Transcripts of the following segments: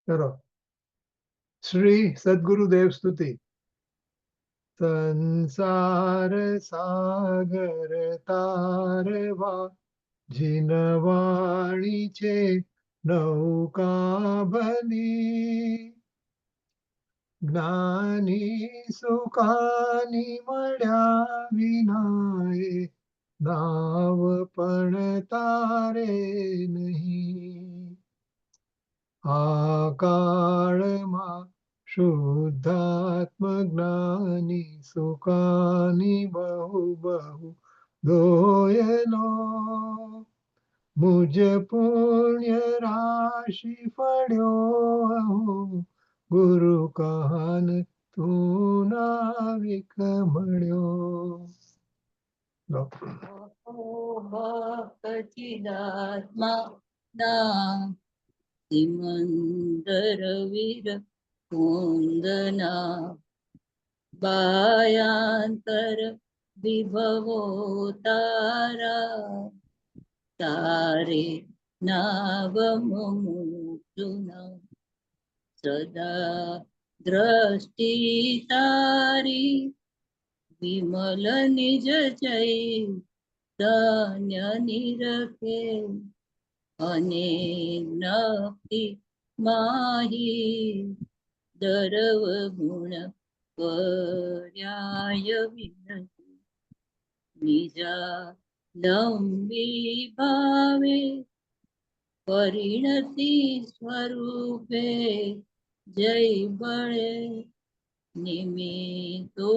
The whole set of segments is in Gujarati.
चलो। श्री सद्गुरुदेव स्तुति। संसार सागर तारवा જીનવાણી છે નૌકા બની જ્ઞાની સુખાની મળ્યા વિનાએ નાવ પણ તારે નહીં આ કાળમાં શુદ્ધાત્મ જ્ઞાની સુખાની બહુ બહુ દોયલો મુજ પુણ્ય રાશિ પડ્યો ગુરુ કહાન તું નાવિક મળ્યો. ભક્તિદાત્મા સિમંદર વીર કુંદના બાયાંતર વિભવો તારા તારે નાવ મુમુક્ષુના સદા દ્રષ્ટિ તારી વિમલ નિજ ચૈતન્ય નિરખે અને નક્તિ માહી દરવ ગુણ પર્યાય વિનતી નિજા લંબી ભાવે પરિણતિ સ્વરૂપે જય બળે નિમિત્તો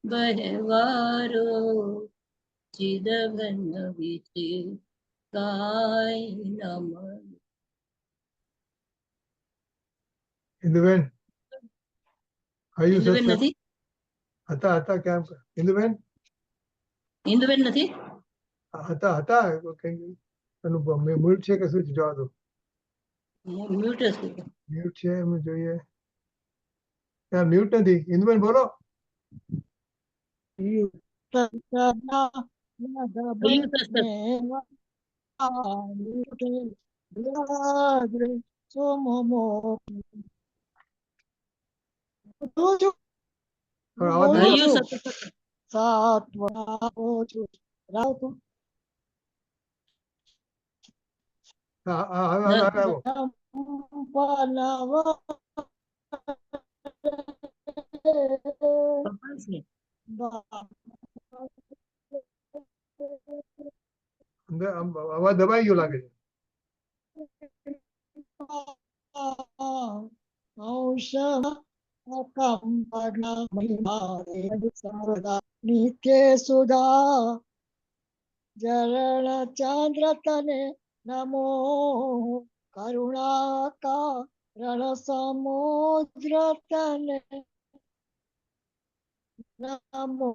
બહેવારો ચિદઘન વિશે કાય નમ. ઇન્દુબેન ઇન્દુબેન નથી. હતા કેમ ઇન્દુબેન નથી. હતા મ્યુટ છે કે શું છે? જવા દો. મ્યુટ છે એમ જોઈએ. મ્યુટ નથી. ઇન્દુબેન બોલો. અવાજ દબાઈ ગયો લાગે છે. સુધા જરણ ચંદ્ર તને નમો કરુણાકારણ સમુદ્ર તને નમો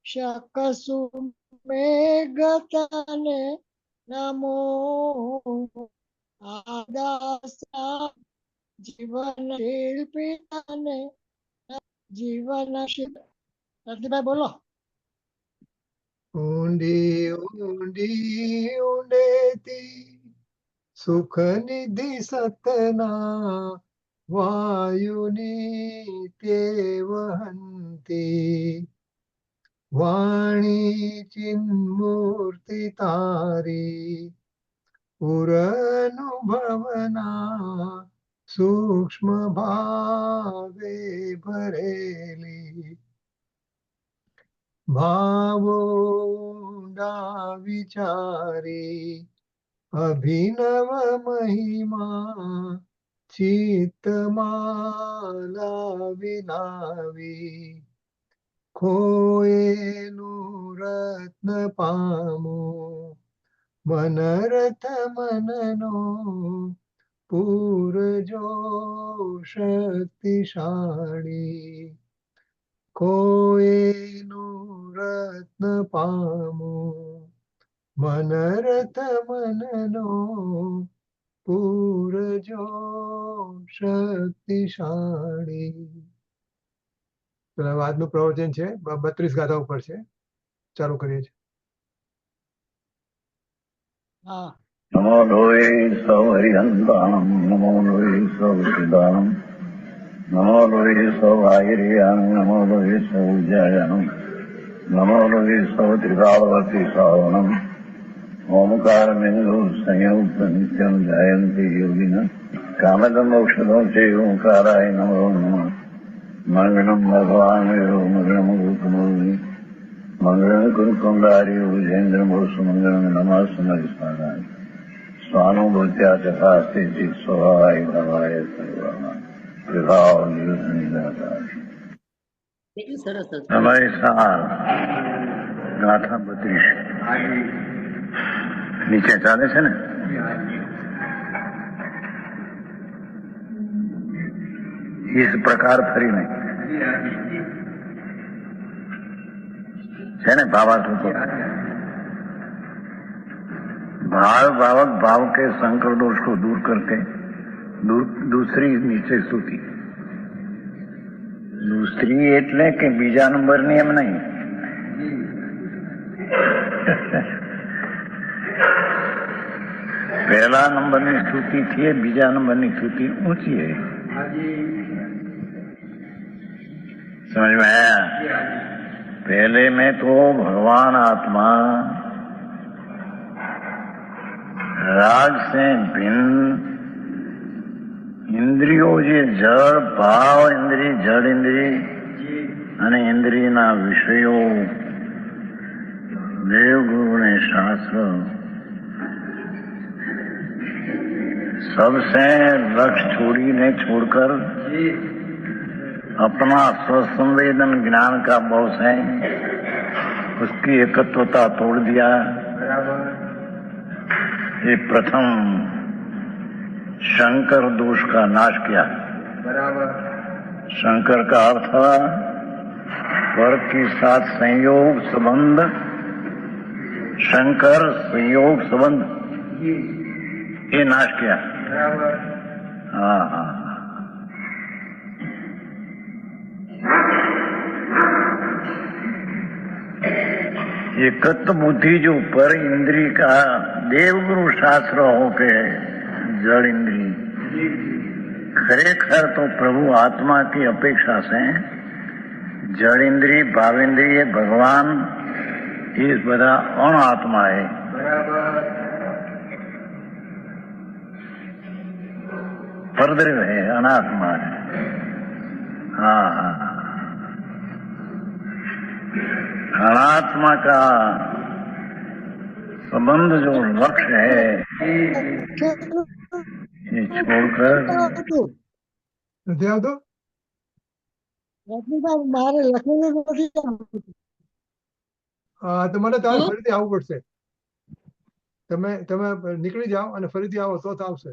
શકસુ મેઘતને નમો આદાસા જીવન શિલ્પી તને જીવન શિલ્પી. બોલો. ઊંડી ઊંડી ઊંડેથી સુખ નિધિ સતના વાયુની તે વહંતી વાણી ચિન્મૂર્તિ તારી પુરનુભવના સૂક્ષ્મ ભાવે ભરેલી ભાવોંડા વિચારી અભિનવ મહિમા ચિત્તમાં લાવી ખોયેલું રત્ન પામું મનરથ મનનો પૂરજો શક્તિશાળી ખોયેલું રત્ન પામું મનરથ મનનો પૂરજો શક્તિશાળી. પેલા આજનું પ્રવચન છે 32 ગાથા ઉપર છે. ચાલુ કરીએ છીએ. હા नमो लोये सौ हरिहन्ताणम् नमो लोये सौ सिद्धाणम् नमो लोये सौ आयर्याणम् नमो लोये सौ उज्जायनम् नमो लोये सौ त्रिकालवती श्रावणम् ओमकारमेन्दु संयुक्त नित्यम् जयन्ति योगिनः कामदमोक्षदं चैवोंकाराय नमो नमः मङ्गलम् भगवान् मङ्गलम् रूपमोहि मङ्गलम् कुरुकुण्डारि विजेन्द्रमोसुमङ्गलम् नमः स्वानुभूत्या तथास्ति स्वभावाय भवाय सर्वः विभाव निरंतर કેટલું સરસ હતું. हमारे साथ गाथा 32 नीचे चाले છે ને इस प्रकार फरी नहीं है ने भावार्थ को भाव भावक भाव के संकर दोष को दूर करके दूसरी नीचे स्तुति दूसरी એટલે કે બીજા નંબરની એમ નહીં पहला नंबરની स्तुति थी बीजा नंबરની स्तुति ऊंची है समझ में आया पहले में तो भगवान आत्मा राग से भिन्न इंद्रियों जे जड़ भाव इंद्री जड़ इंद्री અને इंद्रियના વિષયો देवगुरु ने शास्त्र सबसे लक्ष्य छोड़कर अपना स्वसंवेदन ज्ञान का बोझ है उसकी एकत्वता तोड़ दिया ये प्रथम शंकर दोष का नाश किया शंकर का अर्थ पर के साथ संयोग संबंध शंकर संयोग संबंध ये नाश किया हाँ हाँ एकत्व बुद्धि जो पर इंद्री का देवगुरु शास्त्र हो के जड़ इंद्री खरेखर तो प्रभु आत्मा की अपेक्षा से जड़ इंद्री भावेंद्रिय भगवान ये बड़ा अण आत्मा है परद्रव है अनात्मा है हाँ हाँ अनात्मा का संबंध जो लक्ष्य है ये छोड़कर નથી આવતો? રજનીભાઈ મારે લખેલું નથી આવતું. તો મને તારે શું? ફરીથી આવવું પડશે. તમે તમે નીકળી જાઓ અને ફરીથી આવો તો જ આવશે.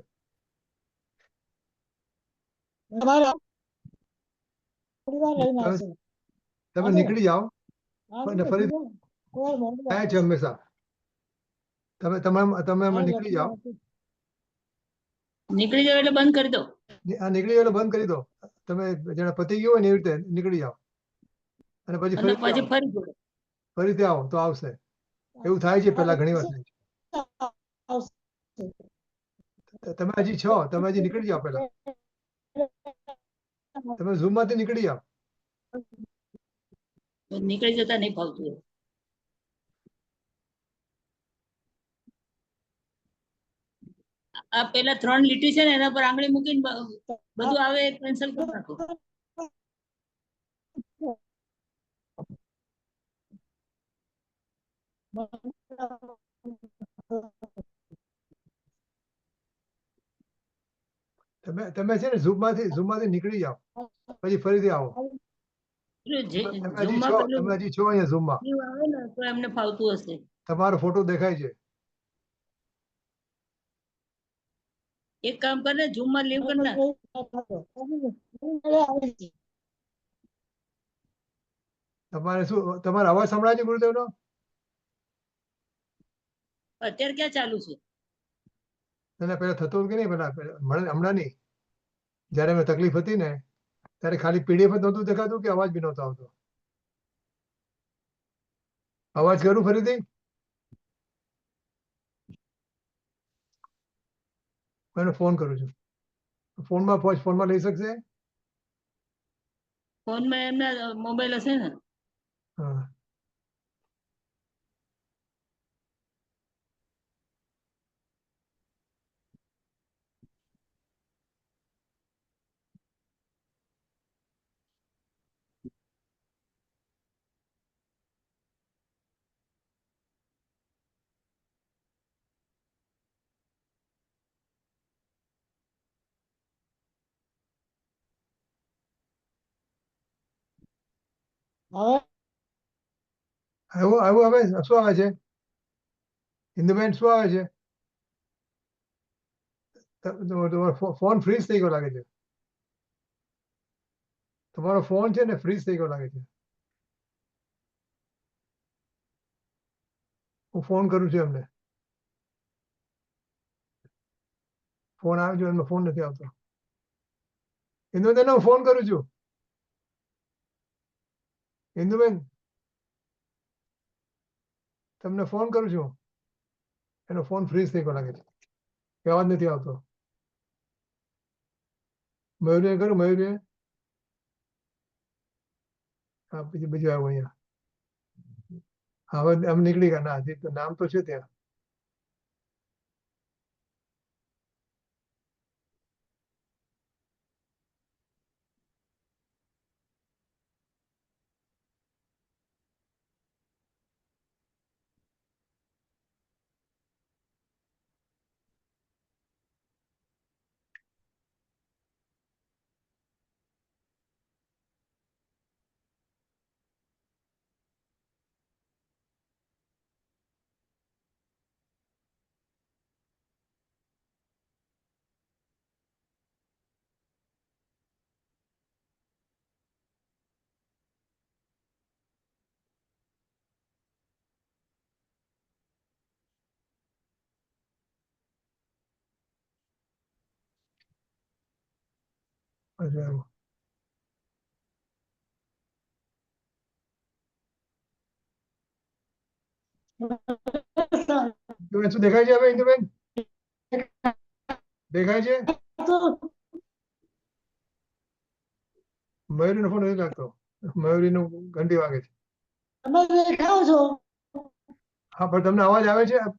તમારે થોડી વાર રહીને આવશે. તમે નીકળી જાઓ અને ફરી કોઈ મોડું થાય છે હંમેશા. તમે તમે તમે એમાં નીકળી જાઓ. નીકળી જાવ એટલે બંધ કરી દો. આ નીકળી જાઓ એટલે બંધ કરી દો. તમે જેને પતી ગયું હોય ને એવી રીતે નીકળી જાઓ અને પછી અને પછી ફરીથી ફરી જોડો. ફરીથી આવો તો આવશે. એવું થાય છે પહેલા ઘણી વાર થાય છે. તમે હજી છો તમે હજી નીકળી જાઓ પહેલા તમે ઝૂમ માંથી નીકળી જાઓ. નીકળી જતા નહીં ફાવતું એ. આ પેલા 3 લીટી છે ને એના પર આંગળી મૂકીને બધું આવે કેન્સલ કરી નાખો. તમે તમે છે ને ઝૂમ માંથી નીકળી જાઓ પછી ફરીથી આવો. તમે હજી છો અહીંયા ઝૂમ માં. આવે ને તો એમને ફાવતું હશે. તમારો ફોટો દેખાય છે. એક કામ કર ને ઝૂમ માં લીવ કર નાખ. તમારે શું તમારો અવાજ સંભળાય છે ગુરુદેવનો? અત્યારે ક્યાં ચાલુ છે? પેલા થતું કે નહીં? પેલા હમણાં નહીં, જયારે મેં તકલીફ હતી ને ત્યારે ખાલી પીડીએફ જ નહોતું દેખાતું કે અવાજ બી નહોતો આવતો? અવાજ કરું ફરીથી? હું એને ફોન કરું છું. ફોનમાં લઈ શકશે? ફોનમાં એમના મોબાઈલ હશે ને? હા. હવે આવ્યું આવે શું આવે છે? ઇન્દુબેન શું આવે છે? તમારો ફોન ફ્રીઝ થઈ ગયો લાગે છે. તમારો ફોન છે ને ફ્રીઝ થઈ ગયો લાગે છે. હું ફોન કરું છું એમને. ફોન આવે છે, એમનો ફોન નથી આવતો. ઇન્દુબેન હું ફોન કરું છું. ઇન્દુબેન તમને ફોન કરું છું. એનો ફોન ફ્રીઝ થઈ ગયો લાગે છે. અવાજ નથી આવતો. મયુરી કરું મયુરી. હા બીજું આવ્યું અહીંયા. હવે આમ નીકળી ગયા. ના હજી તો નામ તો છે ત્યાં. હજી આવ્યું. ઇન્દુબેન શું દેખાય છે હવે? ઇન્દુબેન દેખાય છે? મયુરીનો ફોન નથી લાગતો. મયુરીનો ઘંટી વાગે છે. તમે દેખાવ છો. હા પણ તમને અવાજ આવે છે? હા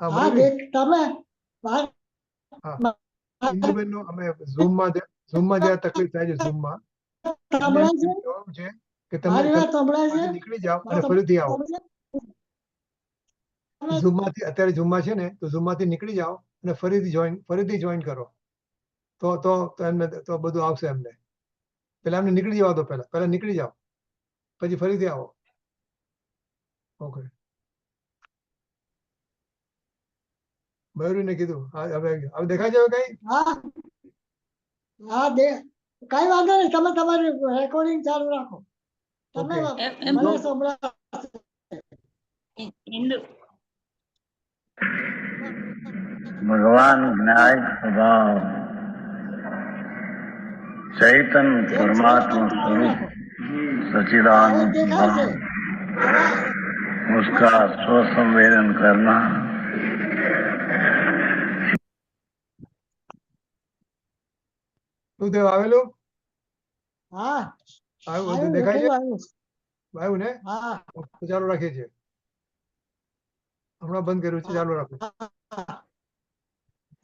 હા મયુરી. તમે ઇન્દુબેન નો અમે ઝૂમમાં જ્યાં તકલીફ થાય છે ઝૂમમાં સંભળાય છે? કહેવાનું છે કે તમે મારી વાત સંભળાય છે? નીકળી જાઓ અને ફરીથી આવો. ઝૂમમાંથી અત્યારે ઝૂમમાં છે ને તો ઝૂમમાંથી નીકળી જાઓ અને ફરીથી જોઈન કરો તો એમને તો બધું આવશે એમને. પેલા એમને નીકળી જવા દો. પહેલા નીકળી જાઓ પછી ફરીથી આવો. ઓકે મયુરીને કીધું. હવે દેખાય છે હવે કઈ? હા હા કઈ વાંધો નહીં. તમે તમારી રેકોર્ડિંગ ચાલુ રાખો. તમે મને સંભળાય. भगवान न्याय स्वभाव चैतन परमात्मा स्वरूप सचिदानंद દેખાય છે? उसका स्वसंवेदन करना શું થયું? આવેલું? હા આવ્યું દેખાય છે? આવ્યું. આવ્યું ને? હા તો ચાલુ રાખીએ છીએ. હમણાં બંધ કર્યું છે. ચાલુ રાખો.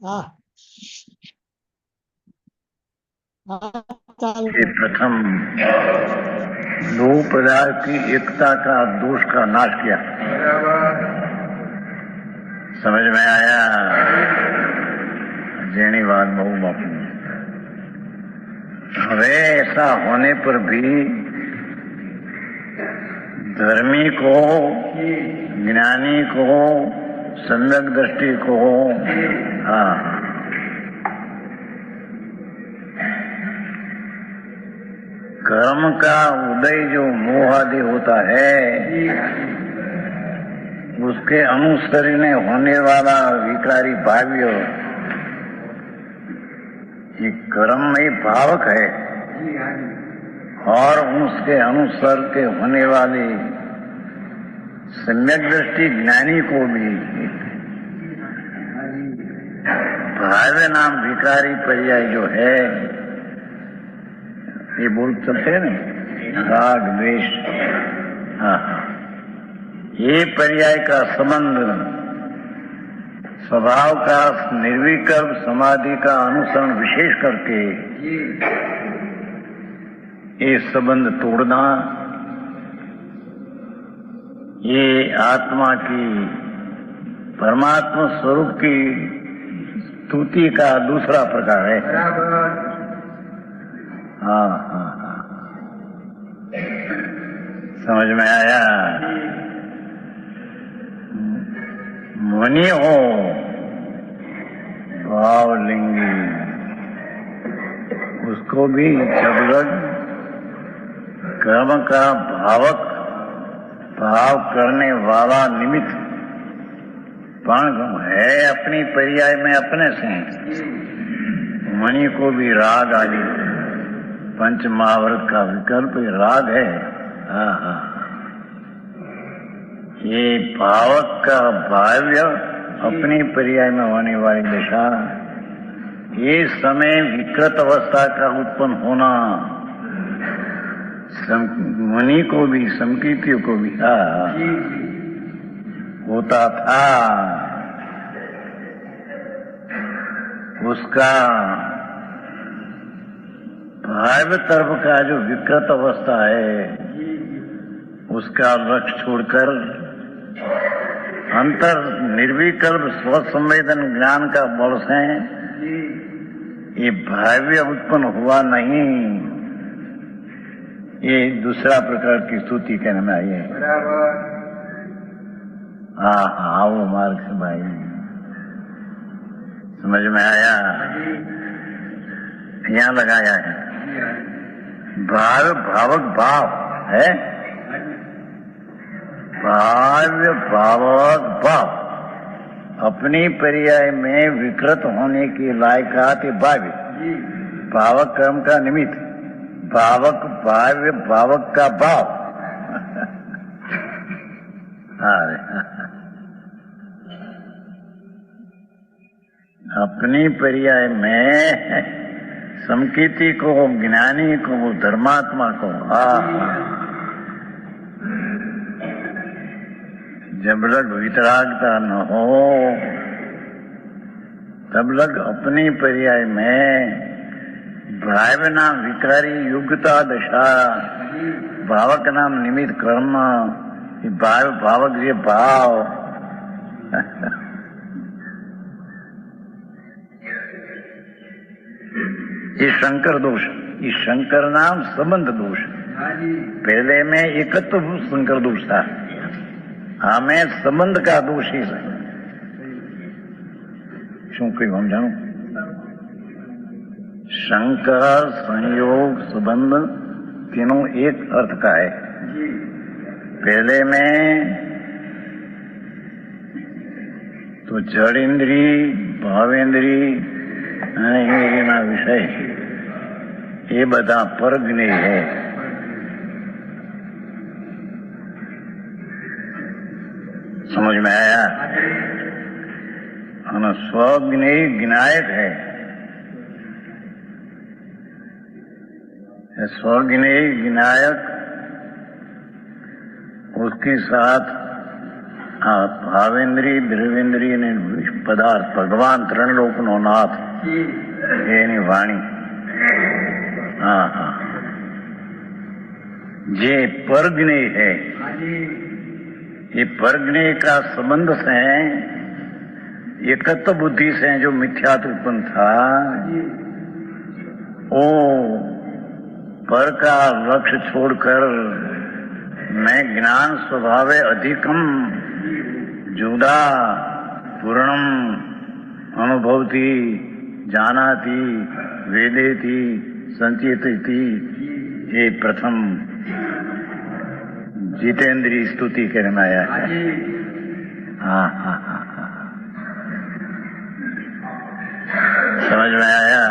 હા ચાલુ. ये प्रथम दो पदार्थ की एकता का दोष का नाश किया. समझ में आया? जेनी बात बहु बापू. હવે ऐसा होने पर भी धर्मी को, ज्ञानी को, संदक दृष्टि को कर्म का उदय जो मोह आदि होता है उसके अनुसरण होने वाला विकारी भाव्य ये कर्म में भावक है. और उसके अनुसार के होने वाली सम्यक दृष्टि ज्ञानी को भी भाव्य नाम विकारी पर्याय जो है, ये बोल सकते हैं ना, राग द्वेष, हाँ, ये पर्याय का संबंध स्वभाव का निर्विकल्प समाधि का अनुसरण विशेष करके ये संबंध तोड़ना, ये आत्मा की परमात्मा स्वरूप की स्तुति का दूसरा प्रकार है। हाँ हाँ हाँ, समझ में आया? मुनि हो भावलिंगी, उसको भी जबरद कर्म का भाव करने वाला निमित्त पण है अपनी पर्याय में अपने से। मणि को भी राग आदि पंच महाव्रत का विकल्प राग है। हाँ, ये भावक का भाव्य अपनी पर्याय में होने वाली दशा, ये समय विकृत अवस्था का उत्पन्न होना मुनि को भी संकीर्तियों को भी होता था। उसका भाव्य तरफ का जो विकृत अवस्था है, उसका लक्ष्य छोड़कर अंतर निर्विकल्प स्वसंवेदन ज्ञान का बल से ये भाव्य उत्पन्न हुआ नहीं। ये दूसरा प्रकार की स्तुति कहने में आई है। हाँ, आओ मार्ग से भाई, समझ में आया? यहाँ लगाया है भावक भाव है, भाव्य भावक भाव अपनी पर्याय में विकृत होने की लायकात भाव्य भावक कर्म का निमित्त, भावक भाव्य भावक का भाव। अपनी पर्याय में समकीर्ति को, ज्ञानी को, धर्मात्मा को, जब लग वितरागता न हो तब लग अपनी पर्याय में भाव नाम विकारी युगता दशा, भावक नाम निमित्त कर्म, भाव भावक ये भाव ये शंकर दोष, ये शंकर नाम संबंध दोष। पहले में एकत्व शंकर दोष था, हमें संबंध का दोष ही है। શું કહ્યું हम જાણો? शंकर संयोग संबंध तीनों एक अर्थ का है। पहले में तो जड़ इंद्री, भावेंद्री અને ઇન્દ્રિયના વિષય એ બધા પરજ્ઞેય है। समझ में आया? और स्वज्ञेय ज्ञायक है। स्वज्ञेय ज्ञायक उसके साथ भावेंद्री, द्रवेंद्री ने पदार्थ भगवान त्रणलोक नो नाथ એની વાણી, हाँ हाँ, जे परज्ञेय है, ये परज्ञेय का संबंध से एकत्व बुद्धि से जो मिथ्यात्व उत्पन्न था, वो पर का लक्ष्य छोड़कर मैं ज्ञान स्वभावे अधिकम जुदा पूर्णम अनुभवती जानाती वेदेती संचेतती, ये प्रथम जितेंद्रीय स्तुति कहने में आया है। हाँ हाँ हाँ हाँ, समझ में आया?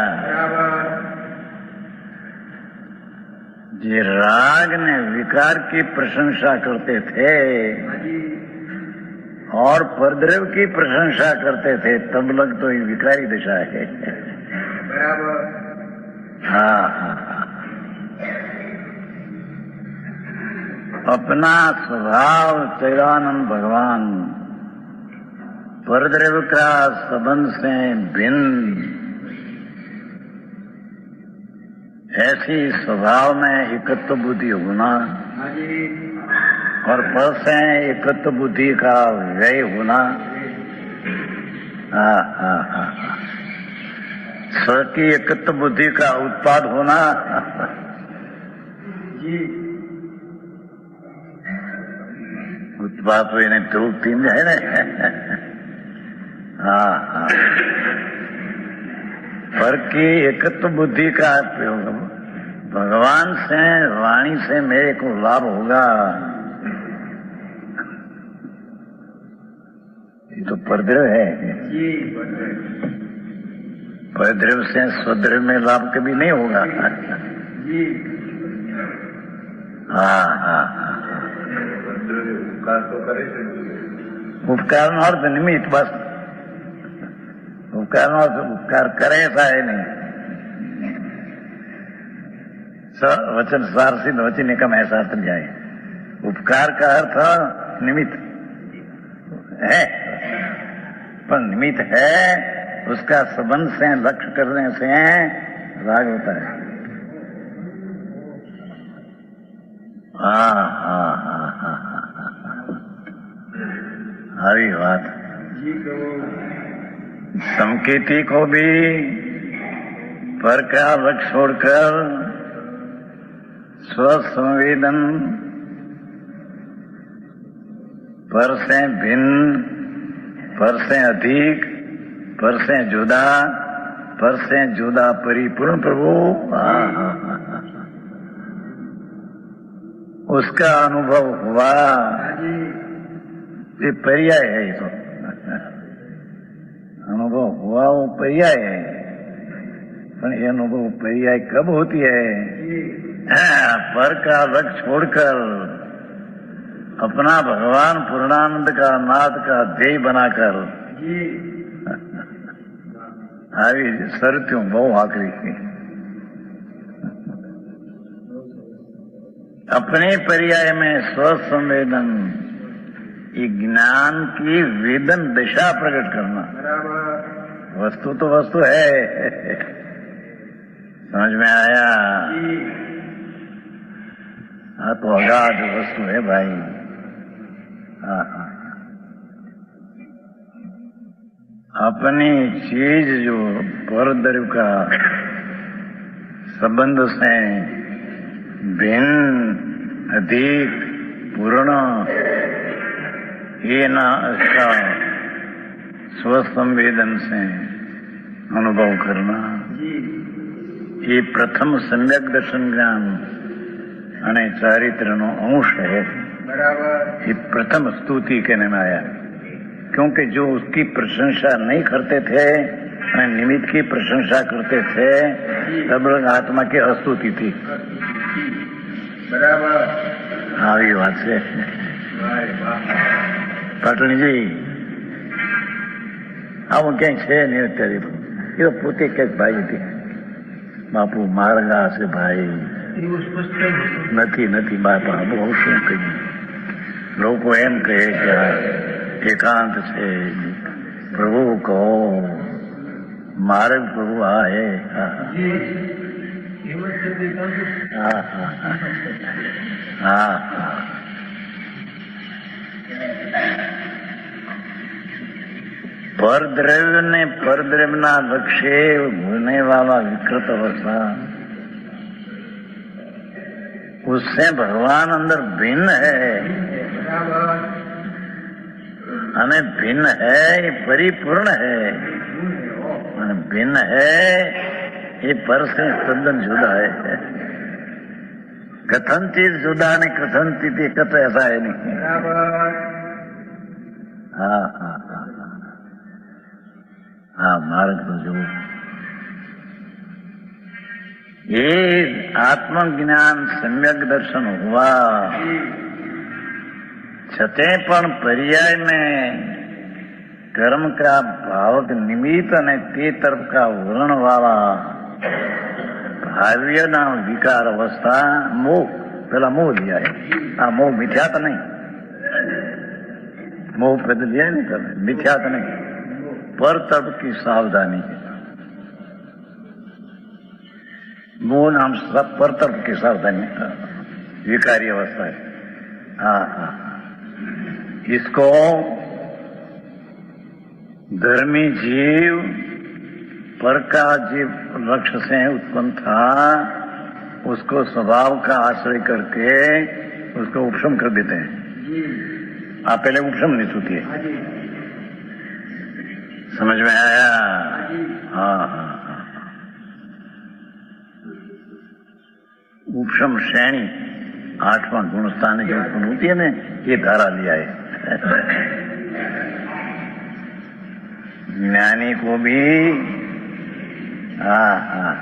જે राग ने विकार की प्रशंसा करते थे और परद्रव की प्रशंसा करते थे, तब लग तो ये विकारी दशा है। हाँ हाँ, अपना स्वभाव चिदानंद भगवान परद्रव का संबंध से भिन्न, ऐसी स्वभाव में एकत्व बुद्धि होना और पर से एकत्व बुद्धि का व्यय होना, स्व की एकत्व बुद्धि का उत्पाद होना, उत्पाद तो इन्हें ध्रुव तीन है ना। हाँ, पर की एकत्व बुद्धि का प्रयोग भगवान से वाणी से मेरे को लाभ होगा, ये तो परद्रव है। परद्रव से स्वद्रव में लाभ कभी नहीं होगा। हाँ हाँ, उपकार નો અર્થ નિમિત્ત, બસ उपकार નો અર્થ ઉપકાર કરે ऐसा है नहीं। वचन सार सिद्ध वचन निकम ऐसा अर्थ जाए। उपकार का अर्थ निमित्त है, पर निमित्त है उसका संबंध से लक्ष्य करने से राग होता है। हाँ हाँ हाँ हाँ, हरी बात। संकेती को भी पर का लक्ष्य छोड़कर स्वसंवेदन, पर से भिन्न, पर से अधिक, पर से जुदा, पर से जुदा परिपूर्ण प्रभु, उसका अनुभव हुआ। ये पर्याय है, ये तो अनुभव हुआ वो पर्याय है, पर ये अनुभव पर्याय कब होती है? पर का लक्ष्य छोड़कर अपना भगवान पूर्णानंद का नाथ का ध्येय बनाकर આવી શરત્યું બહુ આકરી છે। अपने पर्याय में स्वसंवेदन, ये ज्ञान की वेदन दशा प्रकट करना। वस्तु तो वस्तु है, समझ में आया? हाँ तो अगाध वस्तु है भाई। हाँ हाँ, अपनी चीज जो परद्रव का संबंध से भिन्न, अधिक, पूर्ण, ये ना इसका स्वसंवेदन से अनुभव करना, ये प्रथम सम्यक दर्शन ज्ञान અને ચારિત્રનો અંશ है। ये प्रथम स्तुति कहने में आया, क्योंकि जो उसकी प्रशंसा नहीं करते थे और निमित्त की प्रशंसा करते थे, तब लोग आत्मा की अस्तुति थी। हाँ ये बात है પાટણી जी। આવું ક્યાંય છે નહીં અત્યારે, એ પોતે ક્યાંક ભાઈ હતી, બાપુ માર્ગા છે ભાઈ નથી નથી બાપા, બહુ શું કહીએ, લોકો એમ કહે કે એકાંત છે, પ્રભુ કહો માર્ગ પ્રભુ આ હે। હા હા હા હા, परद्रव्य ने परद्रव्य ना लक्ष्य होने वाला विकृत अवस्था, उससे भगवान अंदर भिन्न है, અને भिन्न है ये परिपूर्ण है, અને भिन्न है ये पर से तद्दन जुदा है। कथन चीज जुदा ने कथन चीज एकत्र ऐसा है नहीं। हाँ हाँ हाँ हाँ, मार्ग तो जो ये आत्मज्ञान सम्यक दर्शन हुआ छते पण पर्याय में कर्म का भावक निमित्त અને તે તરફ का વલણ વાળા ભાવ્યના વિકાર અવસ્થા મોહ પેલા મોહ लिया है આ મોહ મિથ્યા તો નહીં मोह पद लिया नहीं कर मिथ्या तो नहीं पर तब की सावधानी है मोह नाम सब पर तब की सावधानी विकारी अवस्था है हाँ हाँ इसको धर्मी जीव पर का जीव लक्ष्य से उत्पन्न था उसको स्वभाव का आश्रय करके उसको उपशम कर देते हैं आप पहले उपशम नहीं सुती है समझ में आया हाँ हाँ हाँ उपशम श्रेणी 8वां गुणस्थान की उत्पन्न होती है ना ये धारा लिया है ज्ञानी को भी हाँ हाँ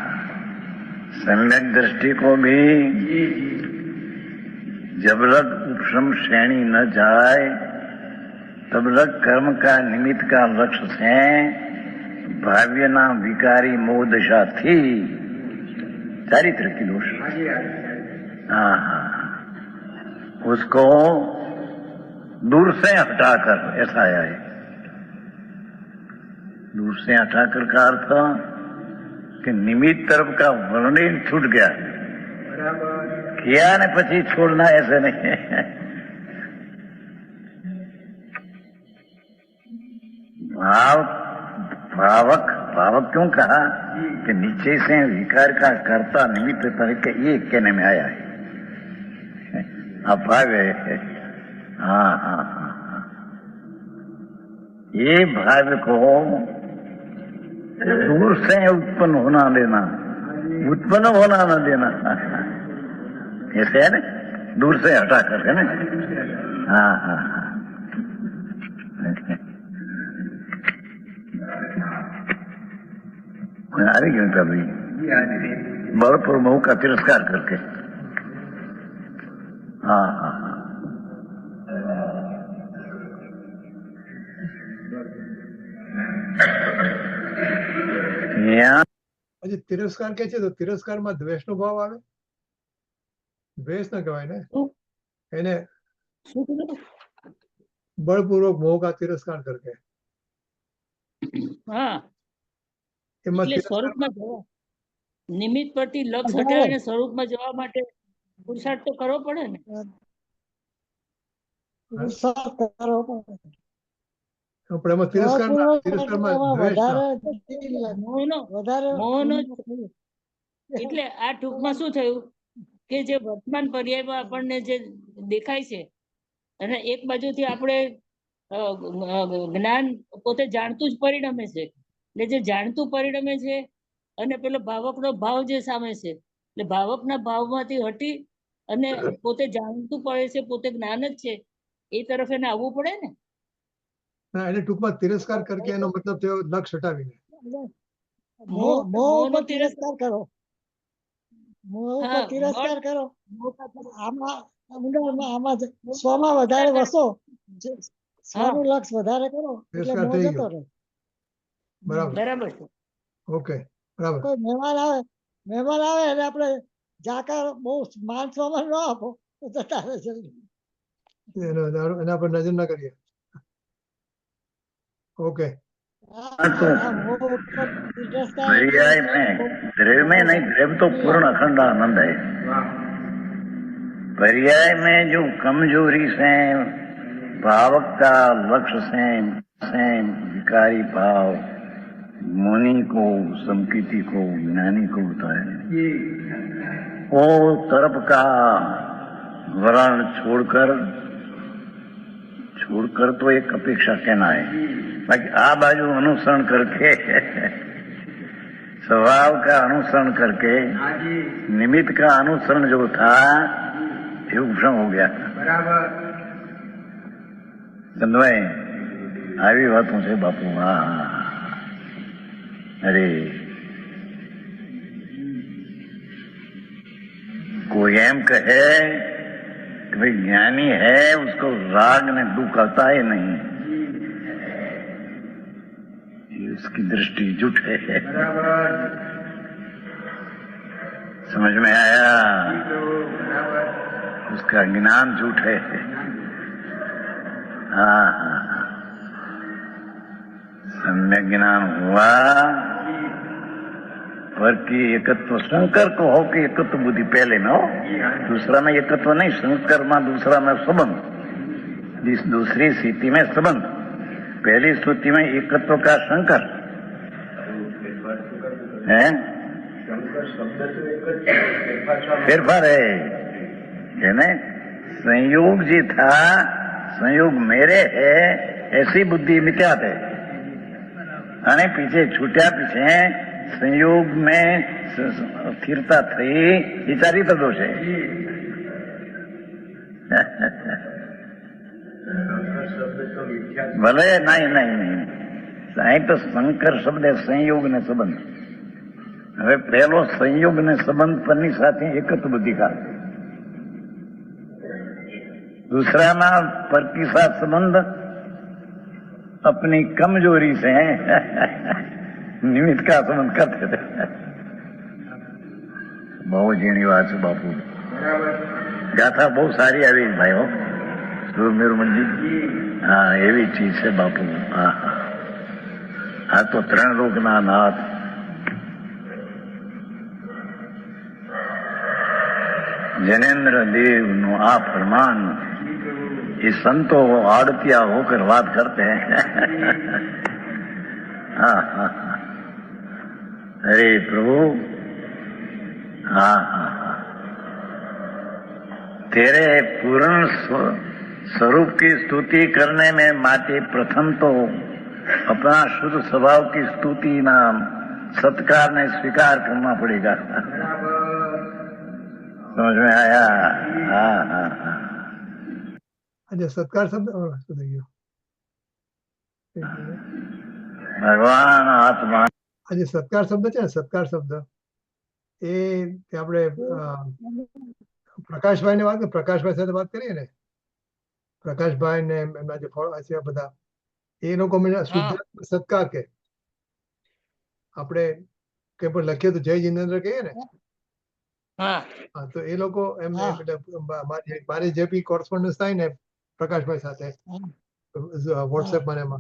सम्यक दृष्टि को भी जब लग उपशम श्रेणी न जाए तब लग कर्म का निमित्त का लक्ष्य से भाव्य ना विकारी मोह दशा थी चारित्र की दोष हाँ हाँ उसको दूर से हटाकर ऐसा आया है दूर से हटाकर का अर्थ कि निमित्त तरफ का वर्णन छूट गया किया ने પછી छोड़ना ऐसे नहीं भावक क्यों कहा कि नीचे से विकार का कर्ता निमित्त तरीके ये कहने में आया है अब भाव है हाँ हाँ हाँ ये भाव को दूर से उत्पन्न होना देना उत्पन्न होना न देना ऐसे है ना दूर से हटा कर है ना हाँ हाँ हाँ आ रही क्यों कभी बड़पुर मऊ का तिरस्कार करके हाँ हाँ हाँ यहाँ પછી તિરસ્કાર કે છે તો તિરસ્કારમાં દ્વેષનો ભાવ આવે દ્વેષ ન કહેવાય ને એને શું કીધું? બળપૂર્વક મોહ કા તિરસ્કાર કરકે હા એમાં એટલે તિરસ્કાર સ્વરૂપમાં જવા નિમિત્ત પરથી લક્ષ હટાવીને સ્વરૂપમાં જવા માટે પુરુષાર્થ તો કરવો પડે ને પુરુષાર્થ કરવો પડે. પણ એમાં તિરસ્કારમાં બળપૂર્વક એમાં દ્વેષ ન મોહનો વધારે મોહનો એટલે આ ટૂંકમાં શું થયું કે જે વર્તમાન પર્યાયમાં આપણને જે દેખાય છે અને એક બાજુથી આપણે જ્ઞાન પોતે જાણતું જ પરિણમે છે એટલે જે જાણતું પરિણમે છે અને પેલો ભાવકનો ભાવ જે સામે છે એટલે ભાવકના ભાવમાંથી હટી અને પોતે જાણતું પડે છે પોતે જ્ઞાન જ છે એ તરફ એને આવવું પડે ને ના એને ટૂંકમાં તિરસ્કાર કરકે એનો મતલબ થયો લક્ષ હટાવીને મોહ મોહનો ઉપર તિરસ્કાર કરો મોહ ઉપર હા, તિરસ્કાર બળ- કરો આમાં ઊંડાણમાં આમાં સ્વમાં વધારે વસો સ્વનું લક્ષ વધારે કરો એટલે તિરસ્કાર મોહ થઈ જતો ગયો. રહે. બરાબર બરાબર છે ઓકે બરાબર કોઈ મહેમાન આવે એટલે આપણે જાકાર બહુ માન સન્માન ન આપો તો જતા રહે જલ્દી. એના પર નજર ના કરીએ ઓકે આ મોહ ઉપર તિરસ્કાર पर्याय में द्रव्य में नहीं द्रव्य तो पूर्ण अखंड आनंद है पर्याय में जो कमजोरी से भावक का लक्ष्य से विकारी भाव मुनि को संकीर्ति को ज्ञानी को होता है वो तरफ का वर्ण छोड़कर तो एक अपेक्षा कहना है बाकी आ बाजू अनुसरण करके स्वभाव का अनुसरण करके निमित्त का अनुसरण जो था ये उपशम हो गया चंदवाई આવી વાતો છે બાપુ હા અરે कोई एम कहे कि भाई ज्ञानी है, उसको राग ने दुख आता ही नहीं, ये उसकी दृष्टि झूठ है। समझ में आया? उसका ज्ञान झूठ है। हाँ, सम्यक ज्ञान हुआ पर कि एकत्व शंकर को हो कि एकत्व बुद्धि पहले में हो, दूसरा में एकत्व नहीं, शंकर में दूसरा में संबंध, इस दूसरी स्थिति में संबंध, पहली स्थिति में एकत्व का शंकर है, फेरफार है ना? संयोग जी था, संयोग मेरे है, ऐसी बुद्धि मिथ्या है, અને પીછે છૂટ્યા પીછે સંયોગ में સ્થિરતા થઈ, એ ચારિત્ર દોષ है। ભલે નહીં નહીં નહીં, અહીં તો શંકર શબ્દ સંયોગ ને સંબંધ। હવે પહેલો સંયોગ ને સંબંધ પરની સાથે એકત્વ બુદ્ધિ का, दूसरा में पर के साथ संबंध अपनी कमजोरी से निमित्त का संबंध करते थे। बहुत झीणी बात है बापू, गाथा बहुत सारी आई भाई हो सुरमेरुमन जी। हाँ, एवी चीज है बापू। हाँ, आ तो त्रण लोक ना नाथ, जनेन्द्र देव नो आ फरमान, ये संतो आड़तिया होकर बात करते हैं। हाँ हाँ, अरे प्रभु, हाँ हाँ, तेरे पूर्ण स्वरूप की स्तुति करने में माते प्रथम तो अपना शुद्ध स्वभाव की स्तुति नाम सत्कार ने स्वीकार करना पड़ेगा। समझ में आया? हाँ हाँ हाँ। આજે સત્કાર શબ્દ શું થઈ ગયો? ભગવાન આત્મા, આજે સત્કાર શબ્દ છે ને, સત્કાર શબ્દ એ આપણે પ્રકાશભાઈ ને વાત, પ્રકાશભાઈ સાથે વાત કરીએ ને, પ્રકાશભાઈ ને એમના જે ફળ છે બધા, એ લોકો શુદ્ધ સત્કાર કે આપણે કે પણ લખીએ તો જય જિનેન્દ્ર કહીએ ને, હા, તો એ લોકો એમને મારી જે બી કોરસ્પોન્ડન્સ થાય ને પ્રકાશભાઈ સાથે વોટ્સએપ માં એમાં,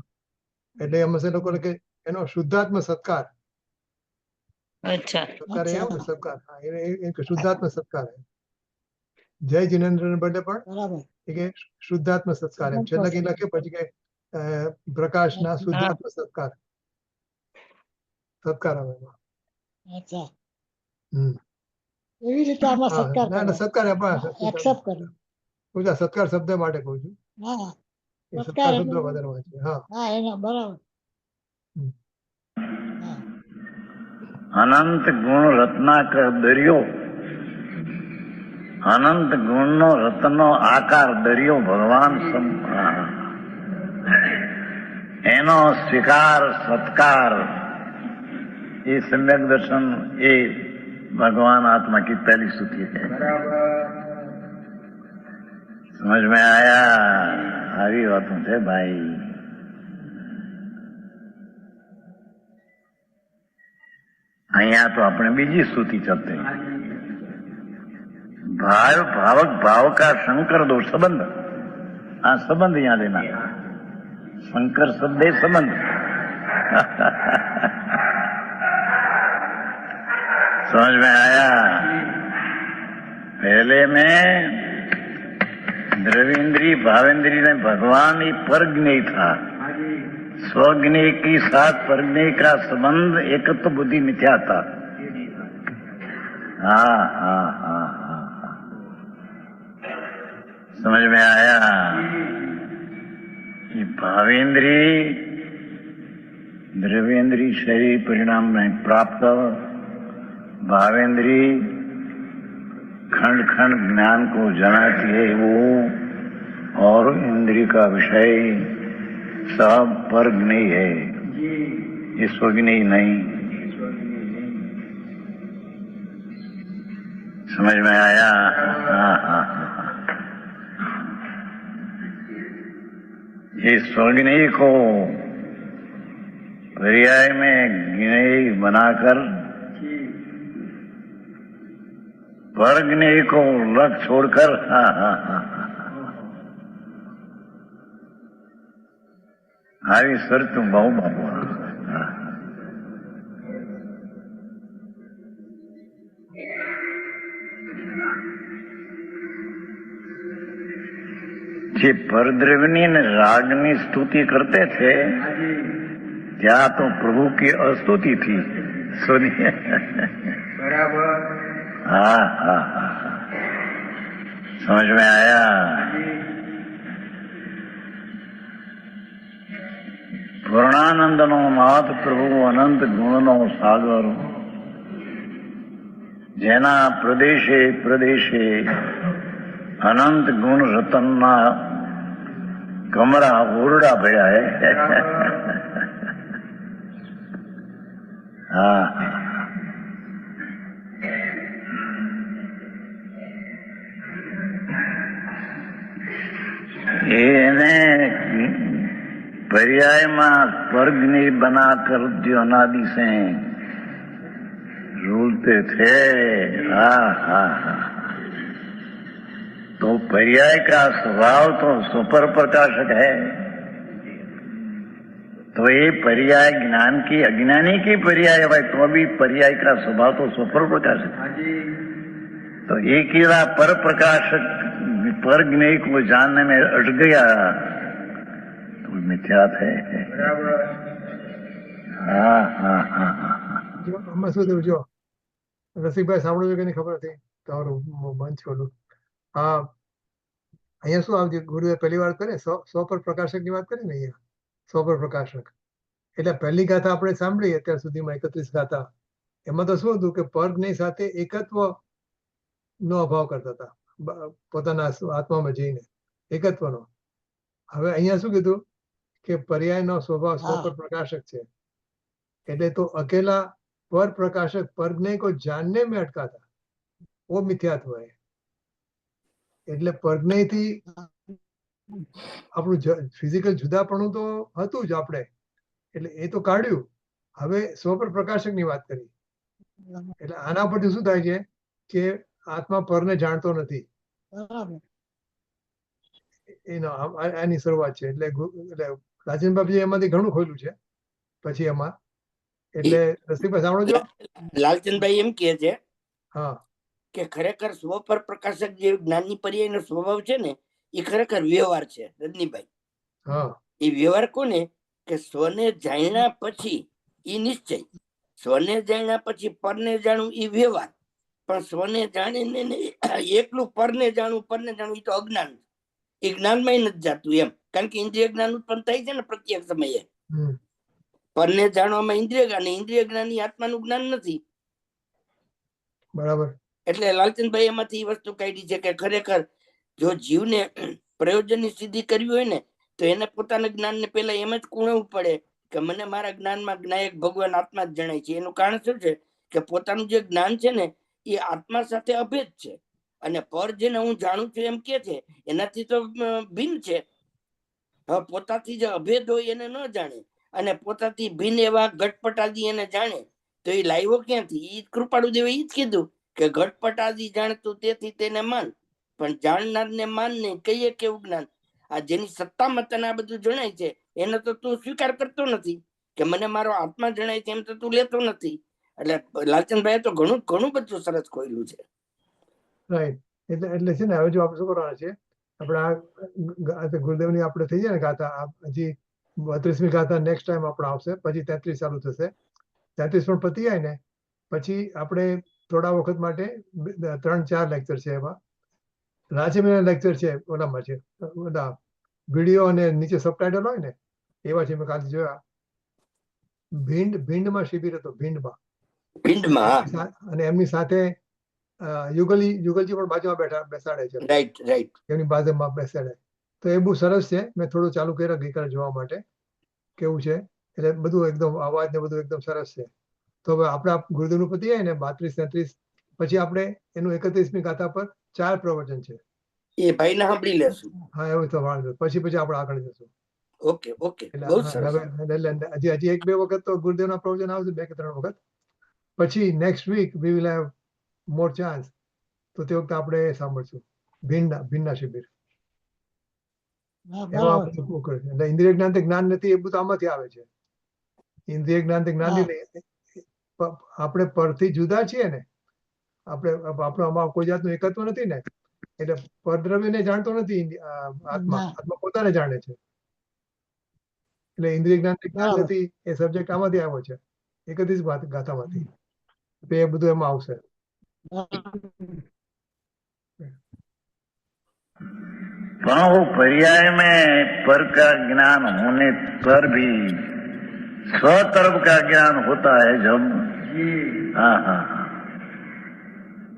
એટલે એમ એ લોકો કે એનો શુદ્ધાત્મ સત્કાર, સત્કાર એ આવે સત્કાર, હા, શુદ્ધાત્મ સત્કાર है। જય જિનેન્દ્ર ને બર્થડે પણ કે શુદ્ધાત્મ સત્કાર એમ છેલ્લે કઈ લખે પછી કે પ્રકાશ ના શુદ્ધાત્મ સત્કાર, સત્કાર આવે એમાં। એવી રીતે આમાં સત્કાર ના ના, સત્કાર એક્સેપ્ટ કરે। પૂજા સત્કાર શબ્દ માટે કહું છું, હા, એ સત્કાર શબ્દ વધારે હોય છે। હા હા, એના બરાબર। अनंत गुण रत्नाकर दरियो, अनंत गुण नो रत्नो आकार दरियो भगवान एनो स्वीकार सत्कार, ये सम्यक दर्शन, ये भगवान आत्मा की पहली स्तुति है। समझ में आया? આવી વાતો છે ભાઈ। અહીંયા તો આપણે બીજી સ્તુતિ ચલते हैं। भाव भावक भाव का शंकर दो संबंध, हाँ संबंध यहाँ लेना, शंकर शब्द संबंध। समझ में आया? पहले में द्रविंद्री भावेंद्री ने भगवान ही परज्ञेय था, स्वज्ञेय के साथ परज्ञेय का संबंध एकत्व बुद्धि मिथ्या था। हाँ हाँ हाँ हाँ, समझ में आया? ये भावेंद्री द्रवेंद्री शरीर परिणाम में प्राप्त, भावेंद्री खंड खंड ज्ञान को जनाती है वो, और इंद्रिय का विषय सब परज्ञेय है, ये स्वज्ञेय नहीं। समझ में आया? हाँ हाँ हाँ। ये स्वर्गनीय को पर्याय में ज्ञेय बनाकर परज्ञेय को लग छोड़कर આવી શરત બહુ બાપુ જે परद्रव्यनी ने रागनी स्तुति करते थे ત્યાં तो प्रभु की अस्तुति थी। सुनिए बराबर। हाँ हाँ हाँ समझ में आया? પૂર્ણાનંદનો નાથ પ્રભુ અનંત ગુણનો સાગર, જેના પ્રદેશે પ્રદેશે અનંત ગુણ રતનના કમરા ઓરડા ભર્યા હે। હા એને पर्याय में स्वर्गनी बनाकर जो अनादि से रूलते थे। हाँ हाँ हाँ तो पर्याय का स्वभाव तो सुपर प्रकाशक है। तो ये पर्याय ज्ञान की अज्ञानी की पर्याय भाई तो भी पर्याय का स्वभाव तो सुपर प्रकाशक है। तो एक ही पर प्रकाशक पर ज्ञेय को जानने में अट गया मिथ्यात है। हाँ हाँ हाँ हाँ જો આમાં શું થયું જો રસિકભાઈ સાંભળ્યું કે નહીં ખબર હતી તમારું મંચ ખોલું। હા અહીંયા શું આવશે ગુરુએ પહેલી વાર કરે સો પર પ્રકાશક ની વાત કરી ને અહીંયા સો પર પ્રકાશક એટલે પહેલી ગાથા આપણે સાંભળી અત્યાર સુધીમાં 31 ગાથા એમાં તો શું હતું કે પરજ્ઞેય સાથે એકત્વ નો અભાવ કરતા હતા પોતાના આત્મામાં જઈને એકત્વનો। હવે અહીંયા શું કીધું કે पर्यायનો સ્વભાવ સ્વ પર प्रकाशक છે એટલે तो अकेला पर प्रकाशक परज्ञेय को जानने में अटका था वो मिथ्यात्व है। એટલે પરજ્ઞેય થી આપણું ફિઝિકલ જુદાપણું તો હતું જ આપણે એટલે એ તો કાઢ્યું। હવે સ્વ પર પ્રકાશક ની વાત કરી એટલે આના પરથી શું થાય છે કે આત્મા પરને જાણતો નથી એનો આની શરૂઆત છે। એટલે રાજન બાપજી એમાંથી ઘણું ખોલ્યું છે પછી એમાં એટલે રસિકભાઈ સાંભળો છો લાલચંદભાઈ એમ કહે છે હા કે ખરેખર સ્વ પર પ્રકાશક જે જ્ઞાનની પર્યાયનો સ્વભાવ છે ને એ ખરેખર વ્યવહાર છે રજનીભાઈ। હા એ વ્યવહાર કોને કે સ્વને જાણ્યા પછી એ નિશ્ચય, સ્વને જાણ્યા પછી પરને જાણવું એ વ્યવહાર, પણ સ્વને જાણીને એકલું પરને જાણવું એ તો અજ્ઞાન, એ જ્ઞાનમાં નથી જાતું એમ। કારણ કે ઇન્દ્રિય જ્ઞાન ઉત્પન્ન થાય છે ને પ્રત્યેક સમયે, પરને જાણવામાં ઇન્દ્રિય જ્ઞાન, ઇન્દ્રિય જ્ઞાન એ આત્માનું જ્ઞાન નથી। બરાબર। એટલે લાલચંદભાઈ એમાંથી વસ્તુ કાઢી છે કે ખરેખર જો જીવને પ્રયોજનની સિદ્ધિ કરવી હોય ને તો એને પોતાના જ્ઞાનને પેલા એમ જ કુણવું પડે કે મને મારા જ્ઞાનમાં જ્ઞાયક ભગવાન આત્મા જ જણાય છે। એનું કારણ શું છે કે પોતાનું જે જ્ઞાન છે ને એ આત્મા સાથે અભેદ છે, અને પર જેને હું જાણું છું એમ કે છે એનાથી તો ભિન્ન છે। હવે પોતાથી જે અભેદ હોય એને ન જાણે અને પોતાથી ભિન્ન એવા ઘટપટાદી એને જાણે તો એ લાવ્યો ક્યાંથી? એ કૃપાળુ દેવે એ જ કીધું કે ઘટપટાદી જાણતું તેથી તેને માન, પણ જાણનારને માન નહીં, કહીએ કેવું જ્ઞાન? આ જેની સત્તામાં તને આ બધું જણાય છે એનો તો તું સ્વીકાર કરતો નથી કે મને મારો આત્મા જણાય છે એમ તો તું લેતો નથી। એટલે લાલચંદભાઈ તો ઘણું ઘણું બધું સરસ ખોલ્યું છે। રાઈટ એટલે છે ને હવે જો આપણે શું કરવાના છે આપણે ગુરુદેવની આપણે થઈ જાય ને ગાથા હજી 32મી ગાથા નેક્સ્ટ ટાઈમ આપણે આવશે, પછી 33 ચાલુ થશે। 33 પણ પતી જાય ને પછી આપણે થોડા વખત માટે 3-4 લેક્ચર છે એમાં રાજ્યના લેક્ચર છે ઓલામાં છે ઓલા વિડીયો અને નીચે સબટાઇટલ હોય ને એવા છે। મેં કાલે જોયા ભીંડમાં શિબિર હતો ભીંડમાં અને એમની સાથે યુગલજી પણ બાજુમાં બેસાડે છે, રાઈટ રાઈટ, એમની બાજુમાં બેસાડે તો એ બહુ સરસ છે। મેં થોડું ચાલુ કર્યા ગઈકાલે જોવા માટે કેવું છે, એટલે બધું એકદમ અવાજ ને બધું એકદમ સરસ છે। તો હવે આપણે ગુરુદેવનું પતિ આવે ને 32-33 પછી આપણે એનું 31મી ગાથા પર 4 પ્રવચન છે. એ ભાઈને સાંભળી લેશું. હા એવું તો વાંધો પછી આપણે આગળ જશું. ઓકે ઓકે, એટલે બહુ હા, સરસ. હજી 1-2 વખત તો ગુરુદેવના પ્રવચન આવશે, 2 કે 3 વખત. પછી next week we will have more chance. તો તે વખતે આપણે સાંભળશું ભિન્ના શિબિર. હા, એમાં બરાબર. બધું બહુ કરે છે. એટલે ઇન્દ્રિય જ્ઞાન થી જ્ઞાન નથી, એ બધું આમાંથી આવે છે. ઇન્દ્રિય જ્ઞાન થી જ્ઞાન હા. નહીં. આપણે પરથી જુદા છીએ ને, આપણો આમાં કોઈ જાતનું એકત્વ નથી ને, એટલે પરદ્રવ્યને જાણતો નથી. આત્મા ના. આત્મા પોતાને જાણે છે. એટલે ઇન્દ્રિય જ્ઞાન થી જ્ઞાન બરાબર. નથી, એ સબ્જેક્ટ આમાંથી આવ્યો છે, 31 ગાથામાંથી. તો એ બધું એમાં આવશે. वहाँ वो पर्याय में पर का ज्ञान होने पर भी स्व तरफ का ज्ञान होता है जब, हाँ हाँ हाँ,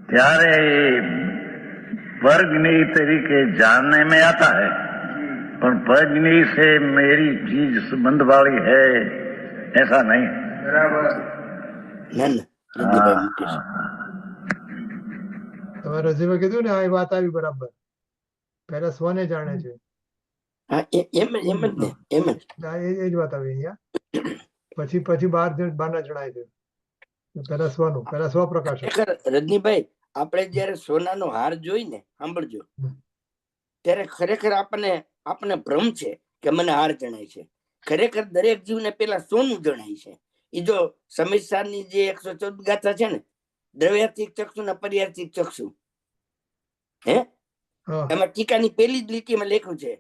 ત્યારે वर्गनी तरीके जानने में आता है, पर वर्गनी से मेरी चीज संबंध वाली है ऐसा नहीं. बराबर. ના ના, રજનીભાઈ મુકેશ. તમે રજીભાઈ કીધું ને, આ વાત આવી બરાબર. પહેલા સ્વને જાણે છે. હા, એમ જ ને, એમ જ. એ જ વાત આવી અહીંયા. પછી બહારના જણાય છે. પહેલા સ્વનું, પહેલા સ્વ પ્રકાશ. ખરેખર રજનીભાઈ, આપણે જયારે સોનાનો હાર જોઈ ને, સાંભળજો, ત્યારે ખરેખર આપણને ભ્રમ છે કે મને હાર જણાય છે. ખરેખર દરેક જીવને પેલા સોનું જણાય છે. એ જો સમીરસારની જે 114 ગાથા છે ને, દ્રવ્યાર્થિક ચક્ષુ ને પર્યાર્થિક ચક્ષુ, હે, એમાં ટીકાની પેલી જ લીટીમાં લખ્યું છે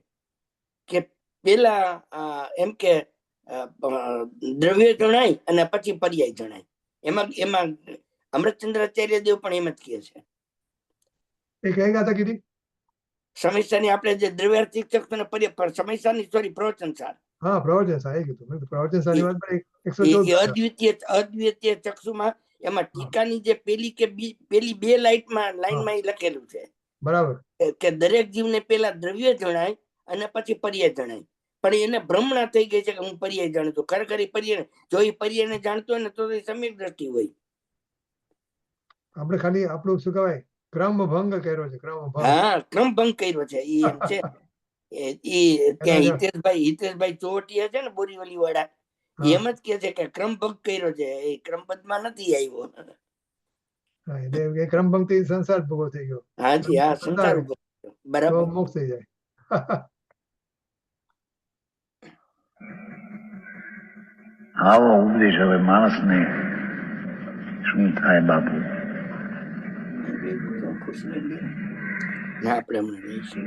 કે પેલા એમ કે દ્રવ્ય જણાય અને પછી પર્યાય જણાય. એમાં અમૃતચંદ્રાચાર્ય દેવ પણ એમ જ કહે છે. એ કઈ ગાથા કીધી? સમીરસાની આપણે જે દ્રવ્યાર્થિક ચક્ષુ ને પર્યાય, સમીરસાની સોરી પ્રવચન સાર. હા, પ્રવચન સાર એ કીધું. પ્રવચન સારની વાત પર એ 114 અદ્વિતીય ચક્ષુમાં એમાં ટીકાની જે પેલી 2 લાઈનમાં લખેલું છે બરાબર. કે દરેક જીવને પેલા દ્રવ્ય જણાય અને પછી પર્યાય જણાય. પણ એને ભ્રમણા થઈ ગઈ છે કે હું પર્યાય જાણું છું. ખરેખર એ પર્યાય, જો એ પર્યાયને જાણતો હોય ને તો એ સમ્યક દ્રષ્ટિ હોય. આપણે ખાલી આપણું શું કહેવાય, ક્રમ ભંગ કર્યો છે. હા, ક્રમ ભંગ કર્યો છે. એ એમ છે. ત્યાં હિતેશભાઈ ચોવટિયા છે ને, બોરીવલી વાળા, એમ જ કે છે કે ક્રમ ભંગ કર્યો છે. એ ક્રમબદ્ધમાં નથી આવ્યો. એ ક્રમ ભંગથી સંસાર ભોગવો થઈ ગયો. હાજી, હા, સંસાર ઉભો થયો. બરાબર. તો મોક્ષ થઈ જાય. આવો ઉપદેશ હવે માણસને શું થાય બાપુ? ના, આપણે હમણાં રહીશું.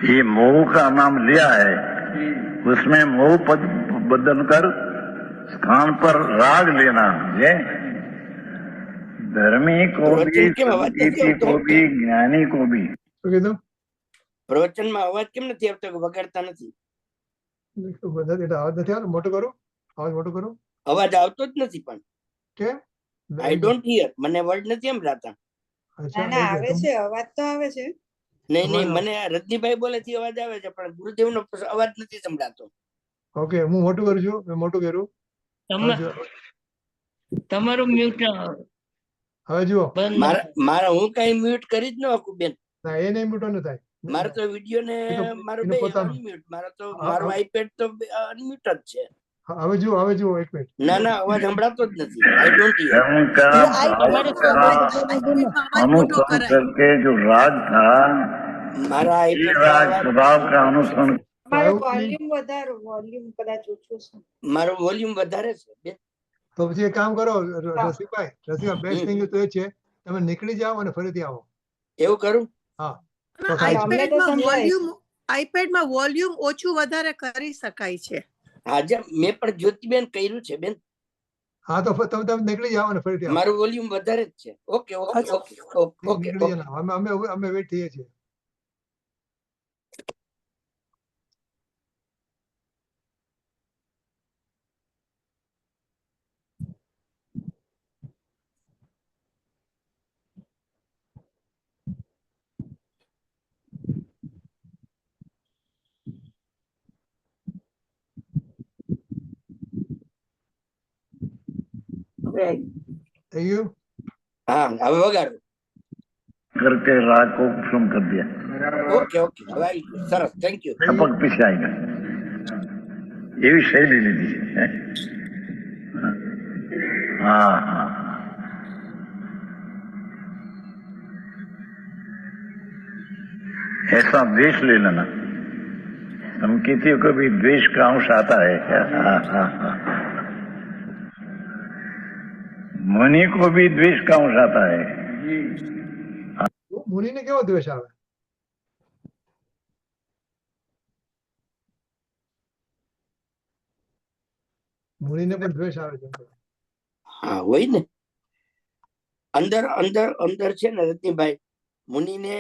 ये मोह का नाम लिया है, उसमें मोह पद बदल कर स्थान पर राग लेना है. धर्मी को भी, संगीती को भी, ज्ञानी को भी. શું કીધું? પ્રવચનમાં અવાજ કેમ નથી આવતો? વગાડતા નથી. અવાજ નથી આવતો? મોટું કરું? અવાજ મોટું કરું? અવાજ આવતો જ નથી. પણ કેમ? I don't here. મને વર્ડ નથી સંભળાતા. આવે છે, અવાજ તો આવે છે. નહીં, મને રજનીભાઈ બોલે થી અવાજ આવે છે, પણ ગુરુદેવનો અવાજ નથી સંભળાતો. ઓકે, હું મોટું કરું છું. મેં મોટું કર્યું. તમારું મ્યુટ હવે જુઓ. મારા હું કઈ મ્યુટ કરી જ ન શકું બેન. ના, એ નહીં મ્યુટ થાય. મારે તો વિડિયો ને મારો બે અનમ્યુટ. મારો આઈપેડ તો અનમ્યુટ જ છે. હવે જુઓ, એક મિનિટ. ના, અવાજ સંભળાતો જ નથી. I don't here. अनुसरण करके जो राग था, મારા ये આઈપેડ राग स्वभाव का अनुसरण. મારું વોલ્યુમ વધારો, વોલ્યુમ કદાચ ઓછું છે. મારો વોલ્યુમ વધારે છે બેન. તો પછી એક કામ કરો રસિકભાઈ, બેસ્ટ થિંગ તો એ છે, તમે નીકળી જાઓ અને ફરીથી આવો. એવું કરું? હા. આઈપેડમાં વોલ્યુમ ઓછું વધારે કરી શકાય છે. આજે મેં પણ જ્યોતિબેન કર્યું છે બેન. હા, તો તમે નીકળી જાઓ અને ફરીથી આવો. મારું વોલ્યુમ વધારે જ છે. ઓકે. અમે વેઇટ થઈએ છીએ. થઈ ગયું? હા હવે વગાડો. करके राग को उपशम कर दिया, ઓકે ઓકે હવે આવી ગયું. સરસ, થેન્ક યુ. टपक पीछे आएगा, ये भी शैली लीधी है। हाँ हाँ, ऐसा द्वेष ले लेना, संकेतियों को भी द्वेष का अंश आता है क्या? हाँ हाँ हाँ, मुनि को भी द्वेष का अंश आता है। મુનિને કેવો દ્વેષ આવે? મુનિને પણ દ્વેષ આવે છે. હા હોય ને, અંદર અંદર અંદર છે ને રત્નીભાઈ, મુનિને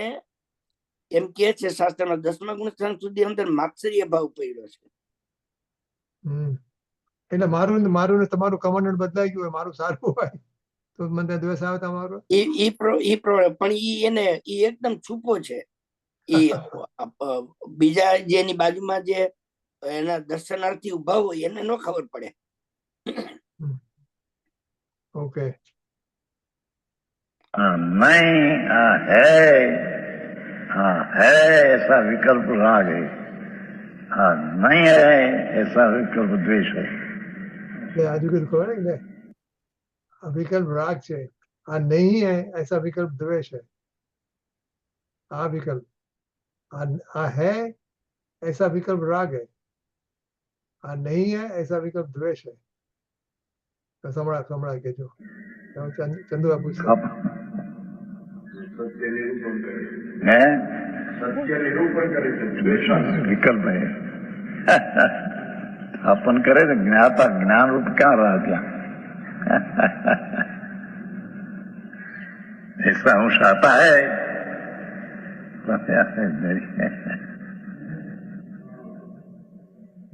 એમ કે છે શાસ્ત્રમાં 10મા ગુણ સ્થાન સુધી અંદર માત્સર્ય ભાવ પડ્યો છે. એટલે મારું ને તમારું કમાન્ડન્ટ બદલાઈ ગયું હોય, મારું સારું હોય તો મને દ્વેષ આવે તમારો? પણ ઈ એને ઈ એકદમ છુપો છે. ઈ બીજા જે એની બાજુમાં જે એના દર્શનાર્થી ઉભા હોય એને નો ખબર પડે. ઓકે, नहीं है ऐसा विकल्प राग है, हाँ नहीं है ऐसा विकल्प द्वेष है। એટલે આજુ કીધું ખબર ને, આ વિકલ્પ રાગ છે, આ નહીં હે ऐसा विकल्प द्वेष है। આ વિકલ્પ આ है ऐसा विकल्प राग है, આ नहीं है ऐसा विकल्प द्वेष है। તો સંભળા કેજો ચંદુ બાપુ है विकल्प है। अपन करे तो ज्ञाता ज्ञान रूप क्या रहा क्या? ऐसा अंश आता है।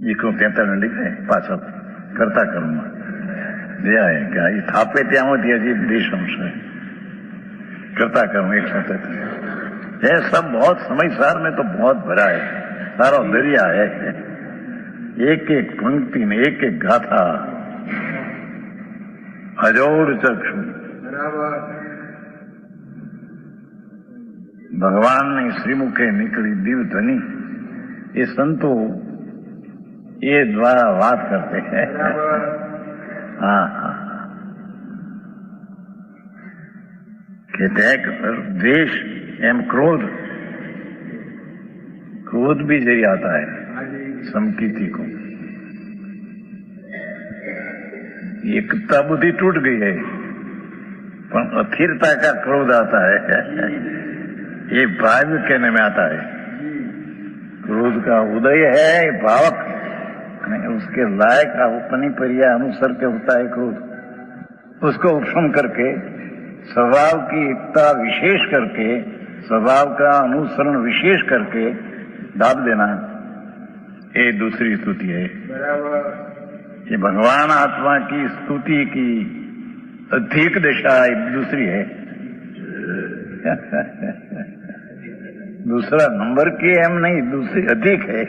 ये को 43 लिखे पाછળ करता करूंगा दिया है क्या? ये थापे त्या हजी देश अंश है, करता करूं एक साथ। ये सब बहुत समयसार में तो बहुत भरा है, सारा दरिया है, एक एक पंक्ति में एक एक गाथा, अजोड़ चक्षु भगवान ने श्रीमुखे निकली दिव्य ध्वनि, ये संतो ये द्वारा बात करते हैं। हाँ हाँ, कहते हैं कि द्वेष एवं क्रोध, क्रोध भी जरिए आता है समकीर्ति को। एकता बुद्धि टूट गई है, पर अस्थिरता का क्रोध आता है, ये भाव कहने में आता है। क्रोध का उदय है भावक, उसके लायक अपनी पर्याय अनुसार के होता है क्रोध, उसको उपशम करके स्वभाव की एकता विशेष करके, स्वभाव का अनुसरण विशेष करके दाब देना, ये दूसरी स्तुति है। ये भगवान आत्मा की स्तुति की अधिक दशा दूसरी है। दूसरा नंबर की एम नहीं, दूसरी अधिक है।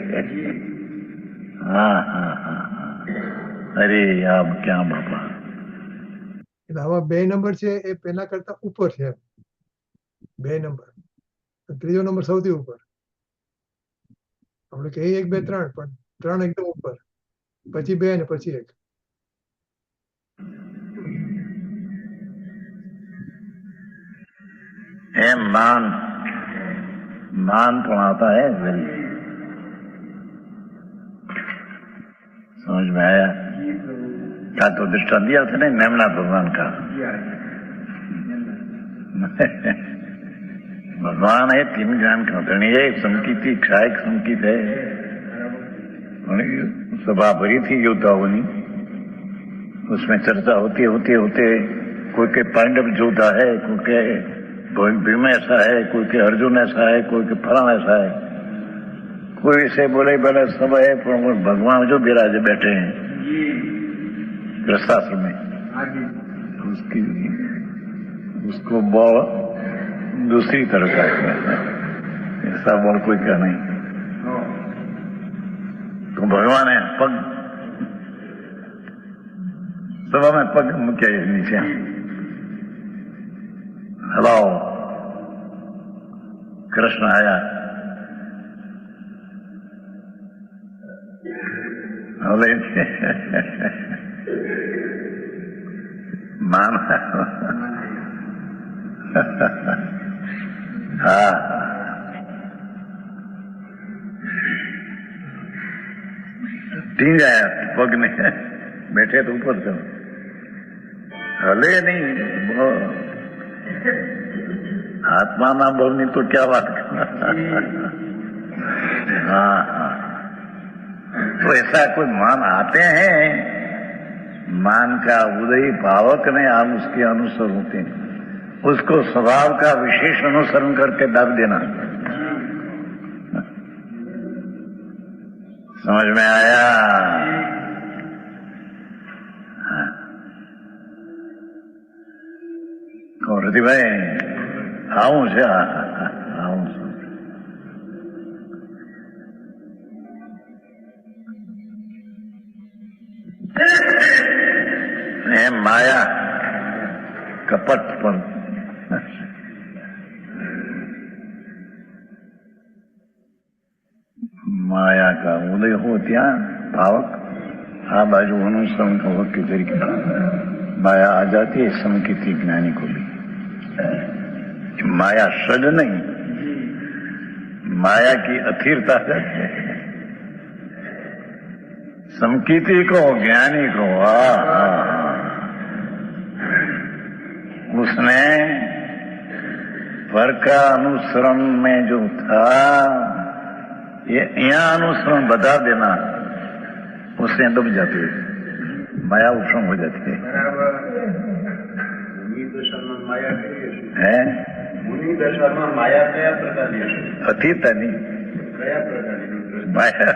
हाँ हाँ हाँ, अरे आप क्या बाबा, એટલે આવા 2 નંબર છે એ પેલા કરતા ઉપર છે, 2 નંબર, ત્રીજો નંબર સૌથી ઉપર। આપણે કહીએ 1 2 3, પણ 3 એકદમ ઉપર, પછી 2 ને પછી 1। एम मान मान तो आता है, समझ में आया? का तो दृष्टांत दिया था ना मेमना भगवान का। भगवान है 3 ज्ञान का धनी है, समकीति क्षायक समकीत है, सभा भरी थी योद्धाओं, उसमें चर्चा होते होते होते कोई के पांडव योद्धा है, कोई के भीम ऐसा है, कोई के अर्जुन ऐसा है, कोई के फलान ऐसा है, कोई से बोले बोले सब है, पर भगवान जो विराजे बैठे हैं गृहस्थाश्रम में, उसको बॉल दूसरी तरह का है, ऐसा बॉल कोई का नहीं। तो भगवान है पग सभा में पग मूक्या नीचे हलाओ कृष्ण आया हले मान हाँ ટીંગ આયા પગ ને बैठे तो ऊपर चलो हले नहीं आत्मा ना बोलनी तो क्या बात हाँ हाँ तो ऐसा कोई मान आते हैं मान का उदय भावक ने हम उसके अनुसार होते हैं उसको स्वभाव का विशेष अनुसरण करके दब देना समझ में आया રતિભાઈ આવું છે આવું એમ માયા કપટ પણ माया का उदय हो त्या भावक आ बाजू अनुसरण का वाक्य तरीके माया आ जाती है संकेती ज्ञानी को भी माया सज नहीं माया की अथिरता जाती है संकेती को ज्ञानी को उसने पर का अनुसरण में जो था यहाँ अनुसरण बता देना उससे डूब जाती है माया उपशम हो जाती है મુનિ દશામાં માયા કયા પ્રકારની હશે? અતીતાની કયા પ્રકારની માયા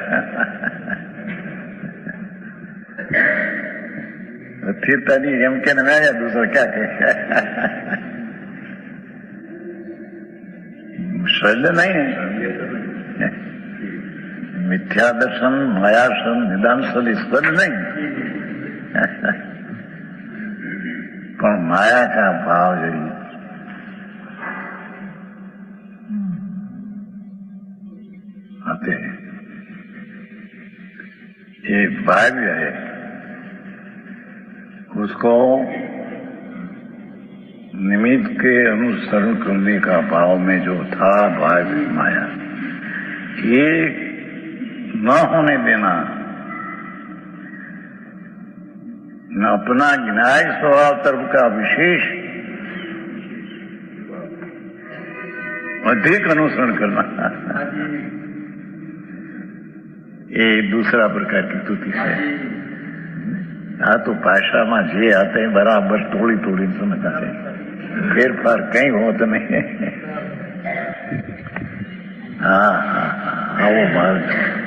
અતીતાની એમ કે માયા દૂસરો ક્યાં કહે સજ નહીં मिथ्या दर्शन मायासन निदान सल स्पद नहीं पर माया का भाव जरिए आते हैं एक भाग्य है उसको निमित्त के अनुसरण करने का भाव में जो था भाग्य माया ये न होने देना न अपना न्याय स्वभाव तरफ का विशेष अधिक अनुसरण करना ये दूसरा प्रकार की स्तुति है आ तो भाषा में जे आते हैं बराबर तोड़ी तोड़ी समझता है फेरफार कहीं हो तो नहीं हाँ हाँ हाँ वो मार्ग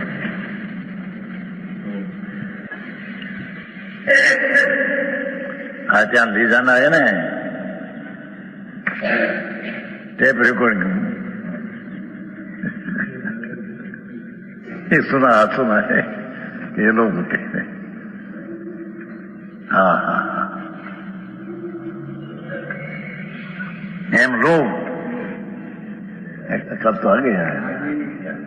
ત્યાં લીધાના है ने टेप रिकॉर्डिंग ये सुना है ये लोग होते हैं हाँ हाँ हाँ एम लोग कब तो आ गया है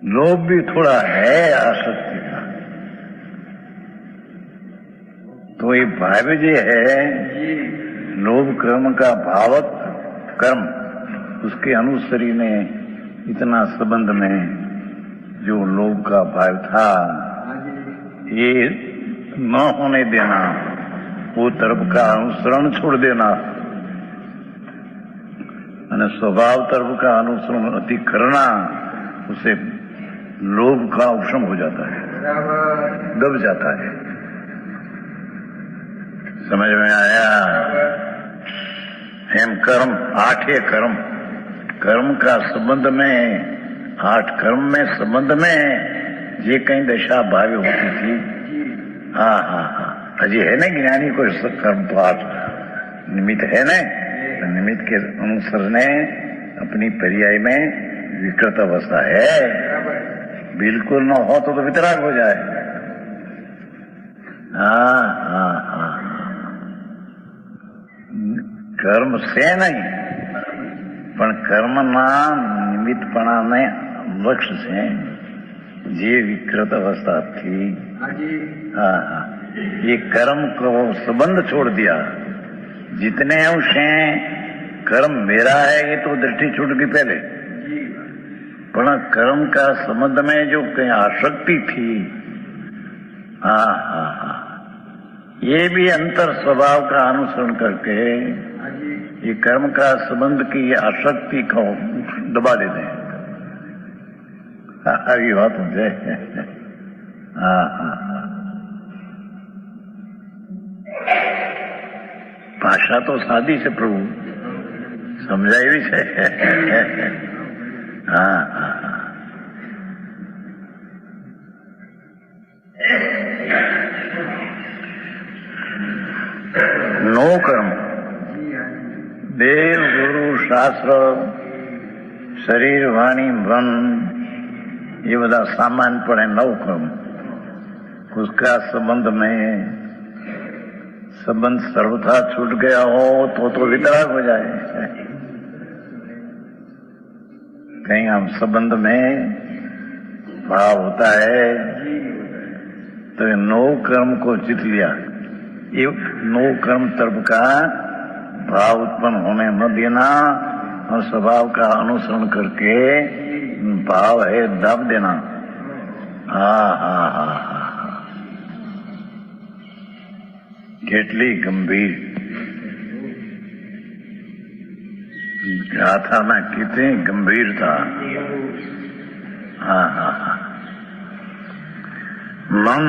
लोभ भी थोड़ा है आसक्ति का तो ये भाव जो है लोभ कर्म का भावक कर्म उसके अनुसरी ने इतना संबंध में जो लोभ का भाव था ये न होने देना वो तरफ का अनुसरण छोड़ देना और स्वभाव तरफ का अनुसरण अति करना उसे लोभ का उपशम हो जाता है दब जाता है समझ में आया एम कर्म 8 कर्म कर्म का संबंध में 8 कर्म में संबंध में ये कहीं दशा भावी होती थी हाँ हाँ हाँ अजी है ना ज्ञानी को कर्म तो 8 निमित्त है ना तो निमित्त के अनुसार ने अपनी पर्याय में विकृत अवस्था है बिल्कुल न हो तो वितराग हो जाए हाँ हाँ हाँ કર્મ છે નહીં પણ કર્મના નિમિત્તપણાને લક્ષ્ય છે જે વિકૃત अवस्था थी। हाँ हाँ ये कर्म को संबंध छोड़ दिया। जितने अंश हैं कर्म मेरा है ये तो दृष्टि छूट गई पहले, पर कर्म का संबंध में जो कहीं आसक्ति थी, हाँ हाँ हाँ ये भी अंतर स्वभाव का अनुसरण करके ये कर्म का संबंध की आसक्ति को दबा देते हैं। ये बात मुझे हाँ हाँ भाषा तो सादी से प्रभु समझाई भी है। हाँ हाँ नो कर्म देव गुरु शास्त्र शरीर वाणी मन ये बदा सामान्य पड़े नव कर्म, उसका संबंध सर्वथा छूट गया हो तो वितराग हो जाए। कहीं हम संबंध में भाव होता है तो नौ कर्म को जीत लिया, ये नौ कर्म तरफ का भाव उत्पन्न होने न देना और स्वभाव का अनुसरण करके भाव है दब देना। हाँ हाँ हाँ हाँ કેટલી ગંભીર गाथा में कितनी गंभीरता। हाँ हाँ हाँ मन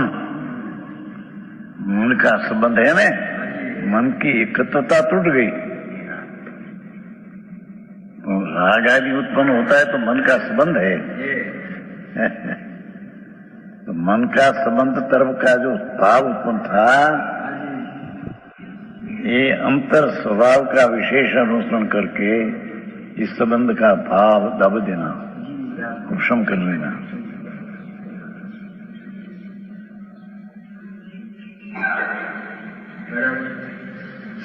का संबंध है ना, मन की एकत्रता टूट गई। राग आदि उत्पन्न होता है तो मन का संबंध है। तो मन का संबंध तरफ का जो भाव उत्पन्न था ये अंतर स्वभाव का विशेष अनुसरण करके इस संबंध का भाव दब देना, उपशम कर लेना।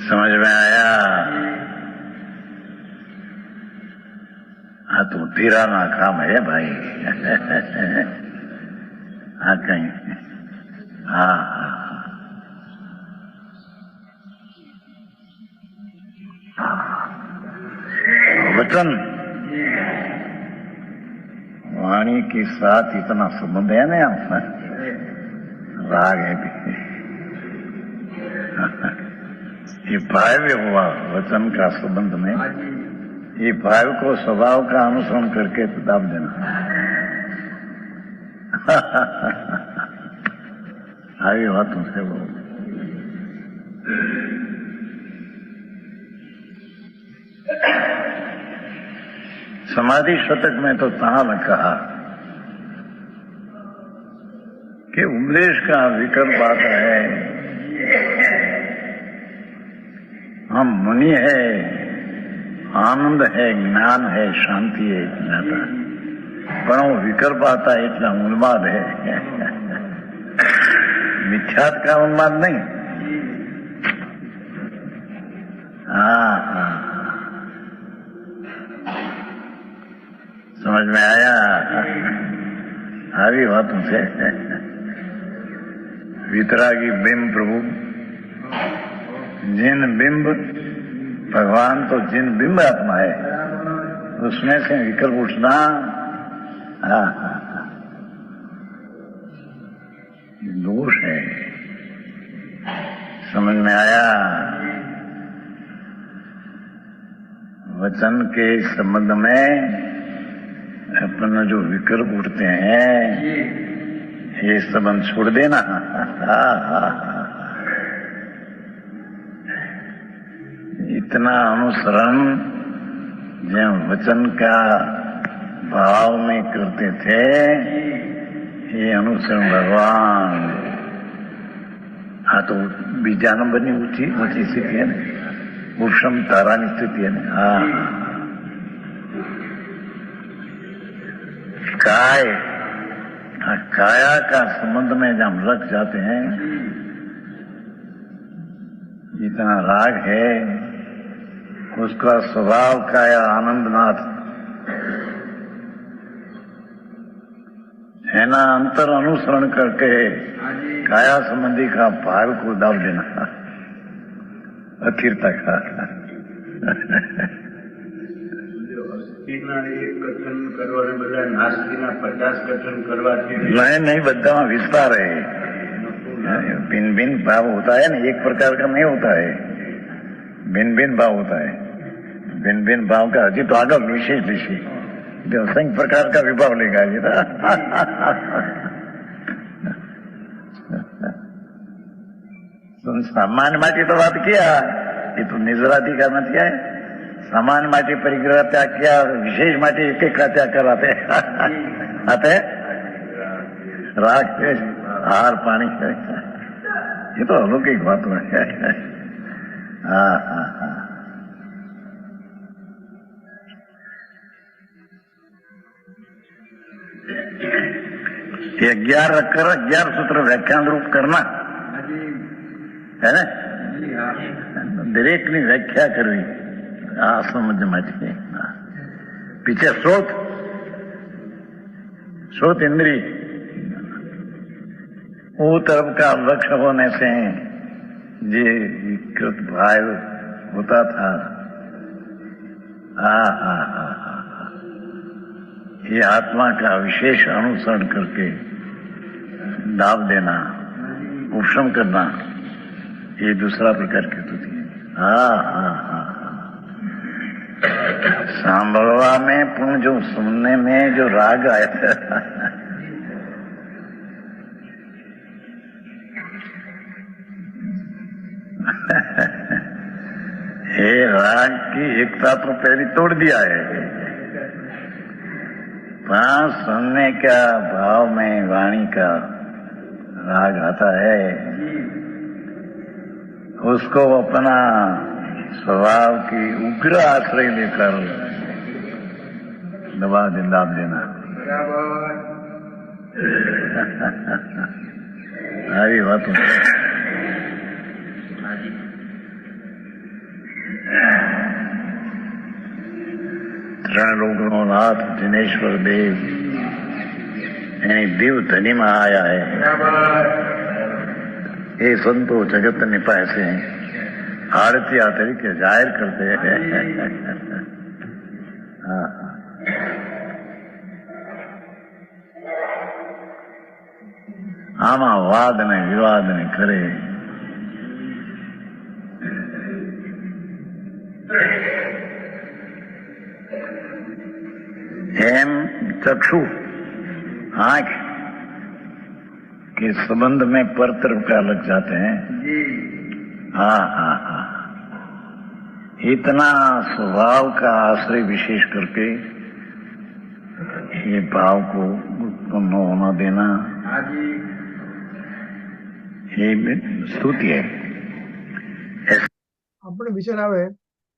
समझ में आया? हाँ तो तेरा ना काम है भाई। हाँ कहीं हाँ हाँ वचन वाणी के साथ इतना संबंध है ना, राग है भी। ये भाव हुआ वचन का संबंध में, ये भाव को स्वभाव का अनुसरण करके दाब देना। आई बातों से वो समाधि शतक में तो तान कहा कि उपदेश का विकल्प आता है। हम मुनि है, आनंद है, ज्ञान है, शांति है, ज्ञाता, पर वो विकल्प आता है इतना उन्माद है। मिथ्यात का उन्माद नहीं। हाँ हाँ समझ में आया? આવી વાતો છે। वितरागी बिंब प्रभु, जिन बिंब भगवान तो जिन बिंब आत्मा है उसमें से विकल्प उठना। हाँ हाँ दोष है। समझ में आया? वचन के संबंध में अपना जो विकल्प उठते हैं ये संबंध छोड़ देना। इतना अनुसरण जो वचन का भाव में करते थे ये अनुसरण भगवान। हाँ तो बीजा नंबरनी ऊंची ऊंची स्थिति है ना, उपशम तारानी स्थिति है ना। हाँ काया का संबंध में जब हम लग जाते हैं इतना राग है, उसका स्वभाव का या आनंदनाथ है ना, अंतर अनुसरण करके काया संबंधी का भाव को दाब देना अथिरता का અસ્થિના એક કથન કરવાને બદલે નાસ્તિના 50 કથન કરવાથી नहीं बद्दा में विस्तार है, भिन्न भिन्न भाव होता है ना, एक प्रकार का नहीं होता है, भिन्न भिन्न भाव होता है। भिन्न भिन्न भाव का हजी तो आगे विशेष विषय जो असंख्य प्रकार का विभाव लेगा ये था। सामान्य माटी तो बात किया, ये तो निजराती का मत किया है। सामान्य माटी परिग्रह त्याग किया, विशेष माटी एक एक का त्याग कराते आते राग आहार पानी, ये तो अलौकिक बात है। हाँ हाँ हाँ, ये 11 रखकर 11 सूत्र व्याख्यान रूप करना है ને, દરેકની વ્યાખ્યા કરવી આ સમજ માટે। पीछे स्रोत इंद्री वो तरफ का लक्ष्य होने से ये विकृत भाव होता था। ये आत्मा का विशेष अनुसरण करके दाब देना, उपशम करना, ये दूसरा प्रकार की होती है। सांभळवा में पुण्य जो सुनने में जो राग आया था ये राग की एकता तो पहले तोड़ दिया है। वहां सुनने का भाव में वाणी का राग आता है, उसको अपना स्वभाव की उग्र आश्रय लेकर दबा दाब देना। सारी बातों ત્રણ લોકોનો નાથ દિનેશ્વર દેવ એની દીવ ધનીમાં આયા है। ये संतो जगत ने पैसे आरतिया तरीके जाहिर करते हैं। आमा वाद ने विवाद ने करे, एम चक्षु आंख के संबंध में पर तरफ का लग जाते हैं। इतना स्वभाव का आश्रय विशेष करके ये भाव को उत्पन्न होना देना, ये स्तुति है। આપણે વિચાર આવે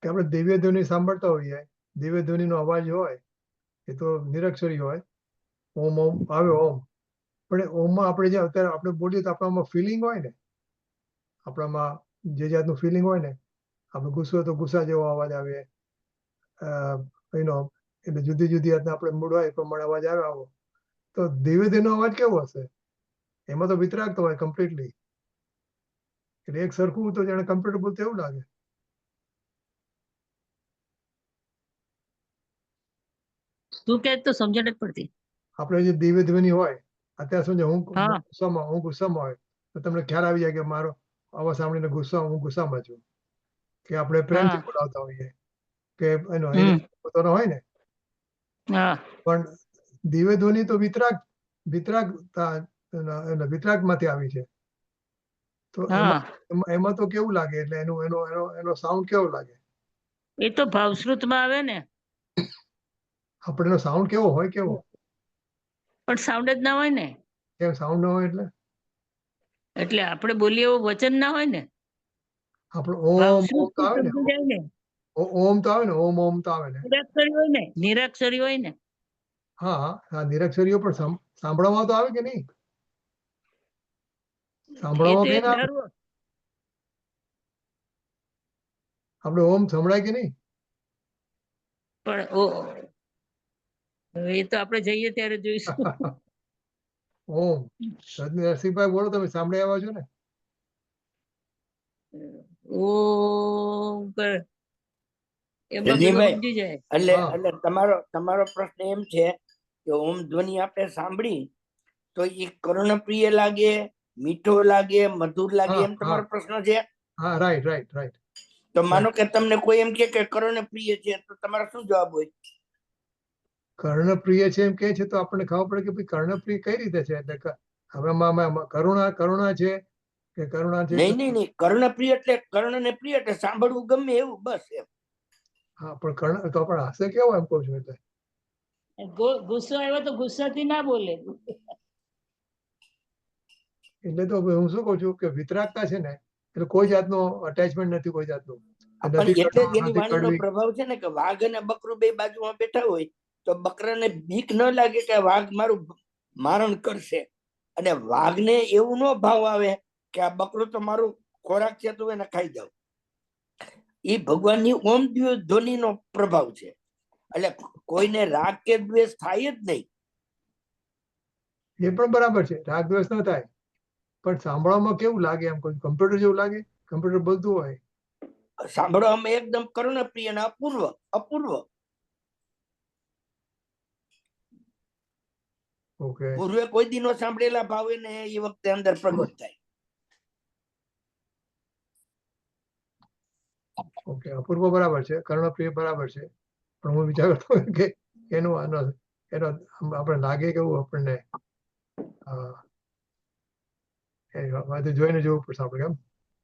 કે આપણે દિવ્ય ધ્વનિ સાંભળતા હોઈએ, દિવ્ય ધ્વનિનો અવાજ હોય એ તો નિરક્ષરી હોય, ઓમ ઓમ આવે ઓમ, પણ એ ઓમમાં આપણે જે અત્યારે આપણે બોલીએ તો આપણામાં ફિલિંગ હોય ને, આપણામાં જે જાતનું ફિલિંગ હોય ને, આપણે ગુસ્સો તો ગુસ્સા જેવો અવાજ આવે, એનો એટલે જુદી જુદી જાતના આપણે મૂડ હોય એ પ્રમાણે અવાજ આવે આવો, તો દિવ્ય ધ્વનિનો અવાજ કેવો હશે? એમાં તો વિતરાગતો હોય કમ્પ્લીટલી, એટલે એક સરખું તો જાણે કમ્પ્યુટર બોલતું એવું લાગે। તું કે તો સમજણ જ પડતી। આપણે જે દિવ્ય ધ્વનિ હોય, અત્યારે સમજો હું હા। ગુસ્સામાં હોય તો તમને ખ્યાલ આવી જાય કે મારો અવાજ સાંભળીને હું ગુસ્સામાં છું, કે આપણે પ્રેમથી હા। બોલાવતા હોઈએ કે એનો હમ। પોતાનો હોય ને, હા પણ દિવ્ય ધ્વનિ તો વિતરાગમાંથી આવી છે, તો હા, એમાં તો કેવું લાગે, એટલે એનો સાઉન્ડ કેવો લાગે? એ તો ભાવશ્રુતમાં આવે ને, આપણે એનો સાઉન્ડ કેવો હોય, કેવો? પણ સાઉન્ડ જ ના હોય ને, કેમ સાઉન્ડ ન હોય? એટલે આપણે બોલીએ એવું વચન ના હોય ને, આપણે ઓમ ભાવશ્રુત તો આવે ને, શબ્દ જાય ને, ઓમ તો આવે ને, ઓમ તો આવે ને, નિરાક્ષરી હોય ને, નિરાક્ષરી હોય ને। હા નિરક્ષરીઓ પણ સાંભળવામાં તો આવે કે નહીં? એ સાંભળવામાં તો કઈ એક ના આવે? ધારું આપણે ઓમ સંભળાય કે નહીં? પણ એ તો આપણે જઈએ ત્યારે જોઈશું. ઓમ નરસિંહભાઈ બોલો, તમે સાંભળી આવ્યા છો ને? ઓમ કર એમાં પેલો રંજીભાઈ, સમજી જાય. એટલે હા. એટલે તમારો પ્રશ્ન એમ છે કે ઓમ ધ્વનિ આપણે સાંભળી તો એ કર્ણપ્રિય લાગે, મીઠો લાગે, મધુર લાગે, હા, એમ તમારો પ્રશ્ન છે? હા, રાઈટ રાઈટ રાઈટ. તો માનો કે તમને કોઈ એમ કે કર્ણપ્રિય છે, તો તમારો શું જવાબ હોય? કર્ણપ્રિય છે એમ કે છે તો આપણને ખબર પડે કે ભાઈ કર્ણપ્રિય કઈ રીતે છે. એટલે હવે કરુણા કરુણા છે કે કરુણા છે. નહીં નહીં નહીં, કર્ણપ્રિય એટલે કર્ણને પ્રિય એટલે સાંભળવું ગમે એવું, બસ એમ. હા, પણ કર્ણ તો પણ હાસ્ય કેવો એમ કહું છું. એટલે ગુસ્સો આવ્યો તો ગુસ્સાથી ના બોલે. એટલે તો હું શું કહું છું કે વિતરાગતા છે ને, એટલે કોઈ જાતનો અટેચમેન્ટ નથી, કોઈ જાતનું. પણ નથી એટલે જ કટુ, એની નથી વાણીનો કડવી. પ્રભાવ છે ને કે વાઘ અને બકરું બે બાજુમાં બેઠા હોય તો બકરાને બીક ન લાગે કે વાઘ મારું મારણ કરશે, અને વાઘને એવું ન ભાવ આવે કે આ બકરું તો મારું ખોરાક છે તો એને ખાઈ જાવ. એ ભગવાનની ઓમ ધ્વનિનો પ્રભાવ છે. એટલે કોઈને રાગ કે દ્વેષ થાય જ નહીં. એ પણ બરાબર છે, રાગ દ્વેષ ન થાય, પણ સાંભળવામાં કેવું લાગે એમ કહું. કમ્પ્યુટર જેવું લાગે? કમ્પ્યુટર બોલતું હોય. સાંભળવામાં એકદમ કર્ણપ્રિય અને અપૂર્વ અપૂર્વ. ઓકે પૂર્વે કોઈ દી નો સાંભળેલા ભાવ એને એ વખતે અંદર પ્રગટ થાય. ઓકે, અપૂર્વ બરાબર છે, કર્ણપ્રિય બરાબર છે. પણ હું વિચાર કરતો હોય કે એનો આપણે લાગે કેવું આપણને. જોઈને જોવું પડશે આપણે. કેમ?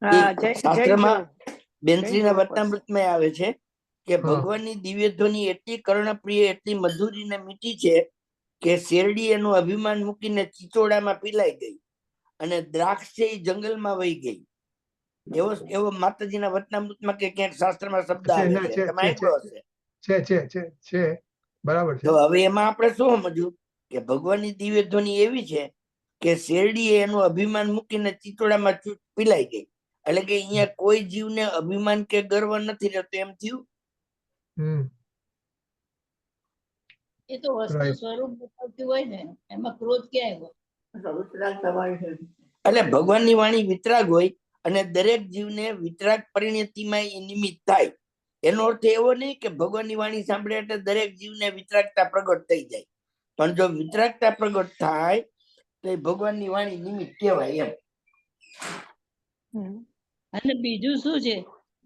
હા, જય શાસ્ત્રમાં જય બેનશ્રીના જોવું પડશે. વચનામૃતમાં આવે છે કે હા. ભગવાનની દિવ્ય ધ્વનિ એટલી કર્ણપ્રિય, એટલી મધુરી ને મીઠી છે કે શેરડી એનું અભિમાન મૂકીને ચિચોડામાં પીલાઈ ગઈ અને દ્રાક્ષ છે એ જંગલમાં વહી ગઈ. એવો માતાજીના વચનામૃતમાં કે ક્યાંક શાસ્ત્રમાં શબ્દ આવે ના, છે, છે તમે છે સાંભળ્યો હશે. છે બરાબર છે. તો હવે એમાં આપણે શું સમજ્યું કે ભગવાનની દિવ્ય ધ્વનિ એવી છે કે શેરડીએ એનું અભિમાન મૂકીને ચિચોડામાં પીલાઈ ગઈ. એટલે કે અહીંયા કોઈ જીવને અભિમાન કે ગર્વ નથી રહેતો, એમ થયું. હમ એ તો વસ્તુ Right. સ્વરૂપ બતાવતી હોય ને, એમાં ક્રોધ ક્યાંય હોય? એટલે ભગવાનની વાણી વિતરાગ હોય અને દરેક જીવને વિતરાગ પરિણતિમાં એ નિમિત્ત થાય. એનો અર્થ એવો નહીં કે ભગવાનની વાણી સાંભળે એટલે દરેક જીવને વિતરાગતા પ્રગટ થઈ જાય. પણ જો વિતરાગતા પ્રગટ થાય તો એ ભગવાનની વાણી નિમિત્ત કહેવાય એમ. અને બીજું શું છે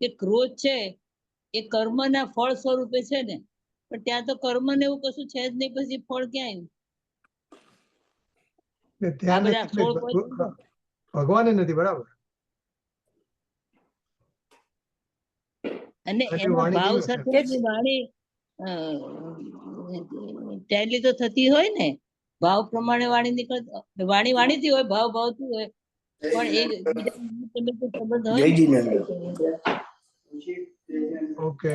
કે ક્રોધ છે એ કર્મના ફળ સ્વરૂપે છે ને, પણ ત્યાં તો કર્મ ને એવું કશું છે જ નહીં, પછી ફળ ક્યાં આવ્યું? એટલે ધ્યાન આ બધા નથી, છોડ કોઈ ભગવાન નથી, બરાબર. અને અને એના વાણી ભાવ કેવી હશે? સાથે એની વાણી ટેલી તો થતી હોય ને, ભાવ પ્રમાણે વાણી નીકળતી, વાણી વાણીથી હોય, ભાવ ભાવથી હોય, પણ એ સંબંધ હોય જય ને. જીનેન્દ્ર. ઓકે.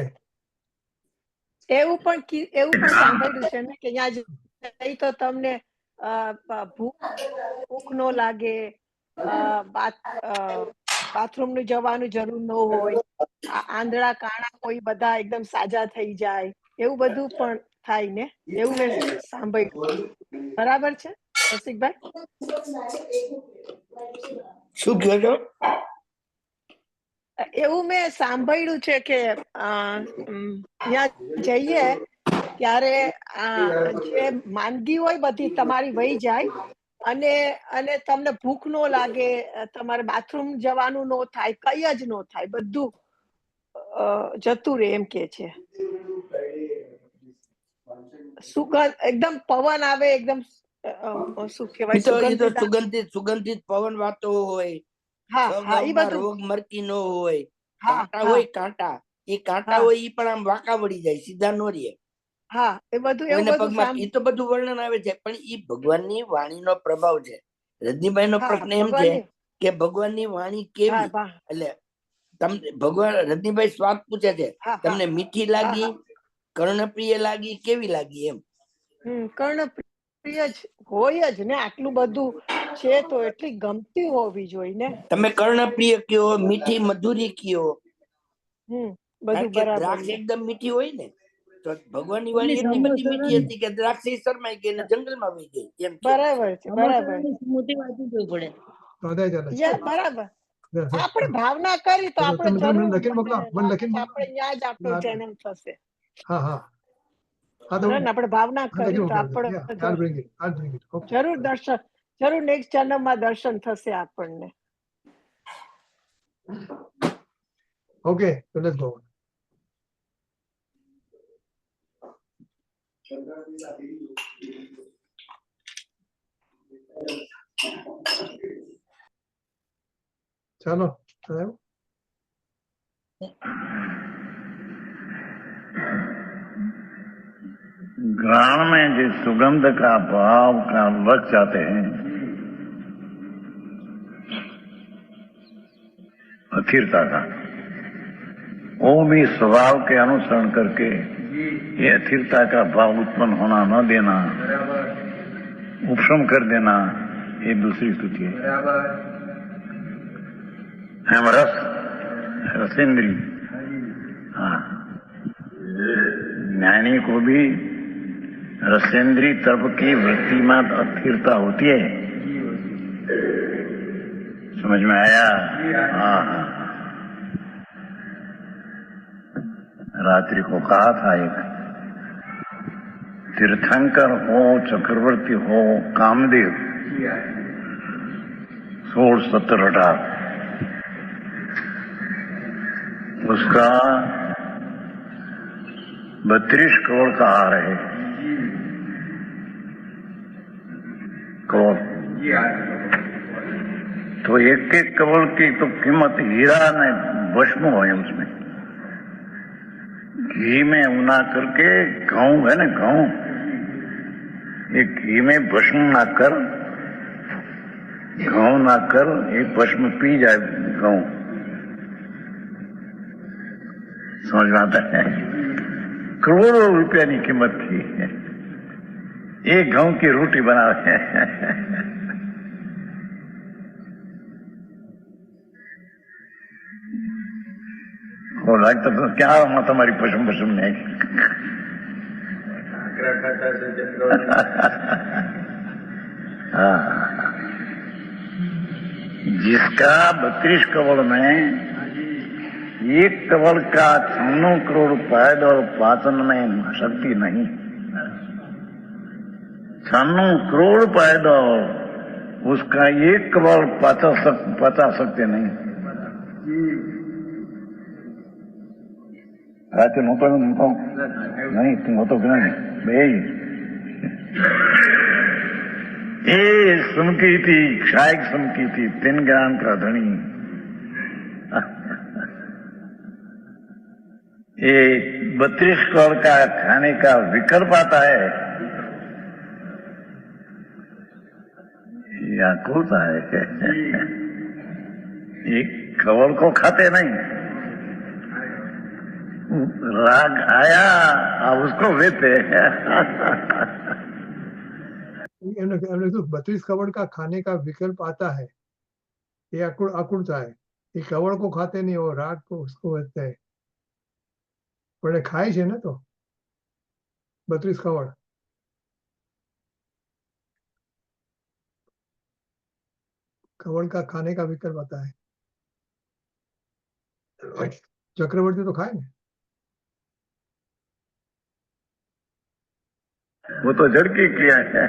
એવું પણ સાંભળ્યું છે ને કે ત્યાં જઈ તો તમને ભૂખ ન લાગે, બાથરૂમ નું જવાનું જરૂર ન હોય, આંધળા કાણા કોઈ બધા એકદમ સાજા થઈ જાય, એવું બધું પણ થાય ને, એવું મેં સાંભળ્યું. બરાબર છે રસિકભાઈ? શું કહો છો? એવું મેં સાંભળ્યું છે કે ત્યાં જઈએ ત્યારે જે માંદગી હોય બધી તમારી વહી જાય અને તમને ભૂખ ન લાગે, તમારે બાથરૂમ જવાનું ન થાય, કઈ જ ન થાય, બધું જતું રહે એમ કે છે. સુગંધ એકદમ પવન આવે, એકદમ શું કહેવાય, સુગંધિત પવન વાતો હોય, હા હા, એ બધું. રોગ મરકી ન હોય, હા કાંટા હા હોય, કાંટા હા હોય ઈ પણ આમ વાંકા વળી જાય, સીધા નો રહે. હા, એ બધું એવું કોઈને બધું પગમાં, એ તો બધું વર્ણન આવે છે, પણ ઈ ભગવાનની વાણીનો પ્રભાવ છે. રજનીભાઈ નો હા, પ્રશ્ન એમ છે ભગવાનની. કે ભગવાનની વાણી હા કેવી, વાહ, એટલે તમને ભગવાન, રજનીભાઈ સ્વાદ પૂછે છે, હા હા તમને મીઠી હા લાગી, હા. કર્ણપ્રિય લાગી, કેવી લાગી એમ? કર્ણપ્રિય જ હોય જ ને, આટલું બધું છે તો એટલી ગમતી હોવી જોઈએ ને. તમે કર્ણપ્રિય કયો, મીઠી મધુરી કયો. બધું કારણ કે બરાબર દ્રાક્ષ છે. એકદમ મીઠી હોય ને, તો ભગવાનની ઓલી વાણી એટલી બધી મીઠી સમોસાની હતી કે દ્રાક્ષ ઈ શરમાઈ ગઈ ને જંગલમાં વહી ગઈ એમ છે. બરાબર છે, બરાબર. સમોસાની સ્મૃતિ વાંચી જોવી પડે. તો અદાય ચાલે છે. યા બરાબર. હા, હા, આપણે હા. ભાવના કરી તો તો આપણે તમે જરૂર મને લખીને મોકલો, મને મને લાગે લખીને છે મોકલો. આપણે ત્યાં જ આપણું હા, ચેનલ થશે. હા, હા. હા, તો બરાબર ને? આપણે ભાવના હા, કરી લખીને તો મોકલો. આપણે Yeah, I'll bring it. I'll bring it. Okay. જરૂર દર્શન, જરૂર નેક્સ્ટ જન્મમાં દર્શન થશે આપણને. Okay, so let's go. चलो चलो। घ्राण में जिस सुगंध का भाव का लग जाते हैं, अस्थिरता का, वो भी स्वभाव के अनुसरण करके ये अस्थिरता का भाव उत्पन्न होना न देना, उपशम कर देना, ये दूसरी स्तुति है। हम रस रसेंद्री, हाँ, ज्ञानी को भी रसेंद्री तर्प की वृत्ति में अस्थिरता होती है। समझ में आया? हाँ। रात्रि को कहा था एक तीर्थंकर हो, चक्रवर्ती हो, कामदेव, 16, 17, 18, उसका 32 करोड़ का हार है। करोड़ तो एक एक करोड़ की तो कीमत हीरा ने भस्म है उसमें। घी में उना करके गाँव है ना, गाँव, एक घी में भस्म ना कर, गाँव ना कर, एक भस्म पी जाए गाँव। समझ में आता है? करोड़ों रुपया की कीमत थी, एक गाँव की रोटी बना रहे हैं। वो लगता तो क्या तुम्हारी पशु पशु नहीं। આકરા ખાતા છે ચક્રવર્તી. हाँ। जिसका 32 करोड़ में एक करोड़ का 96 करोड़ पैद और पाचन में शक्ति नहीं, 96 करोड़ पैद और उसका 1 करोड़ पचा सकते नहीं। रात नो तो नहीं, तुम हो तो नहीं भाई। ये सुनकी थी, शायक सुनकी थी, 3 ज्ञान का धनी। ये 32 करोड़ का खाने का विकल्प आता है, या खोता है। एक करोड़ को खाते नहीं, राग आया अब उसको लेते। हमने 32 करोड़ का खाने का विकल्प आता है, ये अकुड़ता है। ये कवड़ को खाते नहीं, वो राग को उसको कहते हैं, पर खाए છે ને, तो 32 करोड़ कवड़ का खाने का विकल्प आता है। चक्रवर्ती तो खाए ना, वो तो झड़की किया है।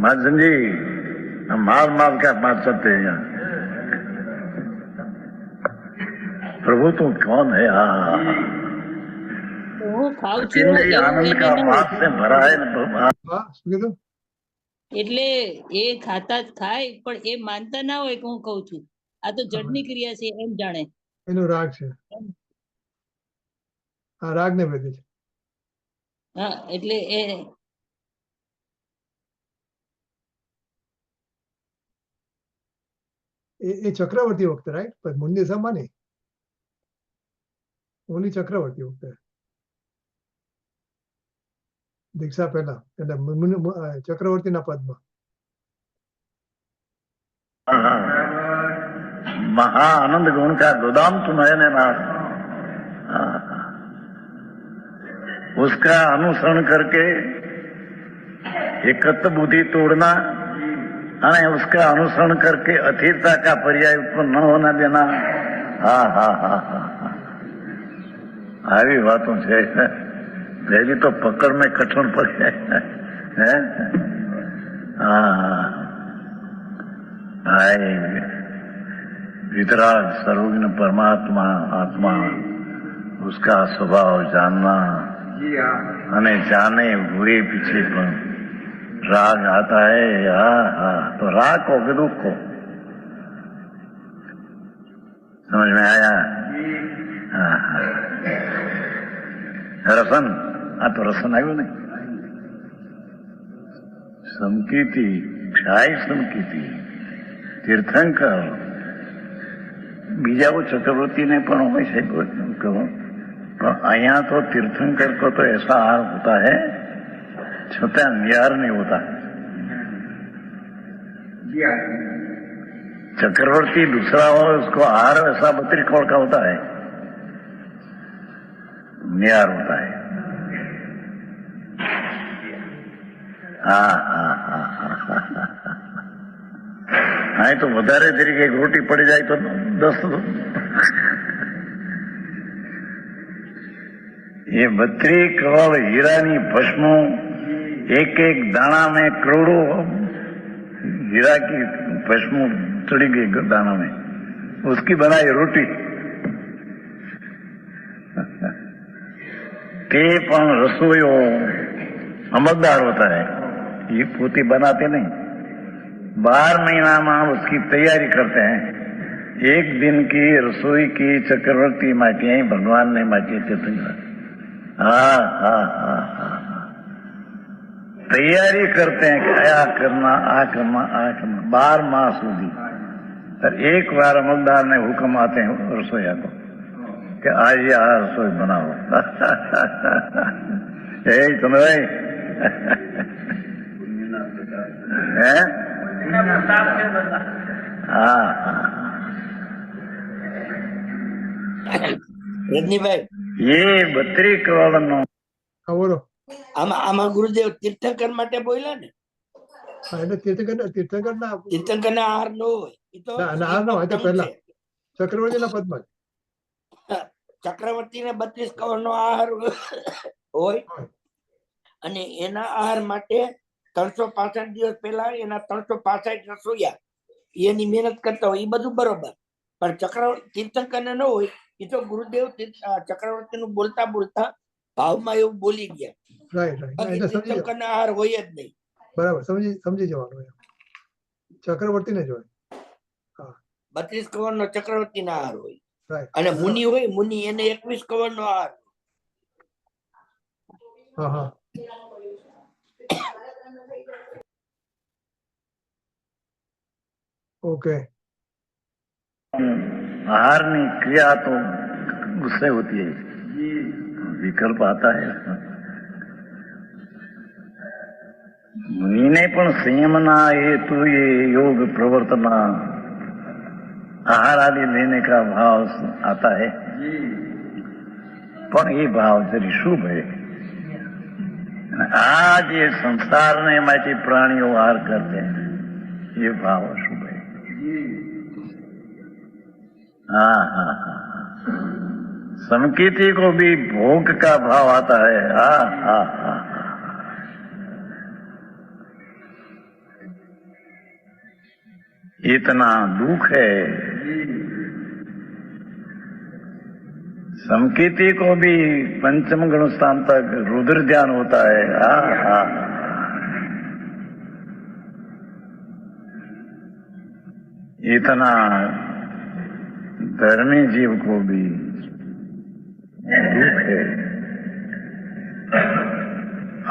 महाजन जी, हम मार के मार सकते हैं यहाँ। प्रभु तो कौन है? તો હું ખાઉં છું अकेले એવું आनंद એને का ન भाव હોય. से भरा है न प्रभु। हाँ શું કીધું? એટલે એ ખાતા જ ખાય, પણ એ માનતા ના હોય કે હું ખાઉં છું. આ તો જડની ક્રિયા છે એમ જાણે. એનો રાગ છે, આ રાગ ને વેદે છે। હા, એટલે એ એ ચક્રવર્તી વખતે, રાઈટ? પણ મુંડી સમા નહીં, ઓલી ચક્રવર્તી વખતે દીક્ષા પહેલા, એટલે ચક્રવર્તીના પદમાં। महाआनंद गुण का गोदाम तुम है नाथ। उसका अनुसरण करके एकत्व बुद्धि तोड़ना અને उसका अनुसरण करके अथिरता का पर्याय उत्पन्न न होना देना। हाँ हाँ हाँ हाँ આવી વાતો છે। पहली तो पकड़ में कठिन पड़े है। हाँ हाय वितराग सर्वज्ञ परमात्मा आत्मा उसका स्वभाव जानना અને जाने हुए पीछे पर राग आता है। हाँ तो राग को कि दुख को समझ में आया? हाँ रसन तो रसन આવ્યું ને સમકીતી ક્ષાય સમકીતી તીર્થંકર બીજા वो चक्रवर्ती ने પણ હોય છે કહો पर यहाँ तो तीर्थंकर को तो ऐसा हार होता है छुट्टा नियार नहीं होता। चक्रवर्ती दूसरा हो उसको हार ऐसा 32 करोड़ का होता है, नियार होता है। हाँ तो વધારે તરીકે એક રોટી પડી જાય તો 10 ये 32 करोड़ हीरानी भस्मों एक एक दाना में करोड़ों हीरा की भस्मों चढ़ी गई दाना में, उसकी बनाई रोटी ते पण रसोईओ अमलदार होता है, ये पोती बनाते नहीं। 12 महीना में उसकी तैयारी करते हैं। एक दिन की रसोई की चक्रवर्ती माटी भगवान ने माटी हाँ हाँ हाँ हाँ तैयारी करते हैं कि आ करना आ करना आ करना 12 माह સુધી। और एक बार अमलदार ने हुक्म आते हैं रसोईया को कि आज ये रसोई बनाओ। सुनो भाई हाँ રજનીભાઈ ये 32 करोड़ નો હા બોલો। આમાં ગુરુદેવ તીર્થંકર માટે બોલ્યા ને, હા એટલે તીર્થંકર ના તીર્થંકર ના આહાર નો હોય, એ તો ના ના હોય તો પહેલા ચક્રવર્તીના પદમાં ચક્રવર્તી ને 32 કરોડ નો આહાર હોય અને એના આહાર માટે 365 દિવસ પહેલા એના 365 રસોઈયા એની મહેનત કરતા હોય, એ બધું બરોબર। પણ ચક્રવર્તી તીર્થંકર ને ન હોય, એ તો ગુરુદેવ ચક્રવર્તી નું બોલતા બોલતા ભાવમાં એવું બોલી ગયા। રાઈટ રાઈટ એટલે સમજી તીર્થંકર ના આહાર હોય જ નહીં, બરાબર સમજી જવાનું એમ ચક્રવર્તીને જ હોય। હા 32 કરોડ નો ચક્રવર્તી ના આહાર હોય રાઈટ અને મુનિ હોય, મુનિ એને 21 કરોડ નો આહાર। હા હા ओके आहार ની क्रिया तो उससे होती है, विकल्प आता है। मुनि ने पण संयमना हेतु ये योग प्रवर्तना आहार आदि लेने का भाव आता है, पण ये भाव जरी शुभ है। आज ये संसार ने माटी प्राणियों आहार करते हैं, ये भाव शुभ है। हाँ हाँ हाँ समकीर्ति को भी भोग का भाव आता है। हाँ हाँ हाँ इतना दुख है, समकीर्ति को भी पंचम गुण स्थान तक रुद्र ध्यान होता है। हाँ हाँ इतना धर्मी जीव को भी दुख है।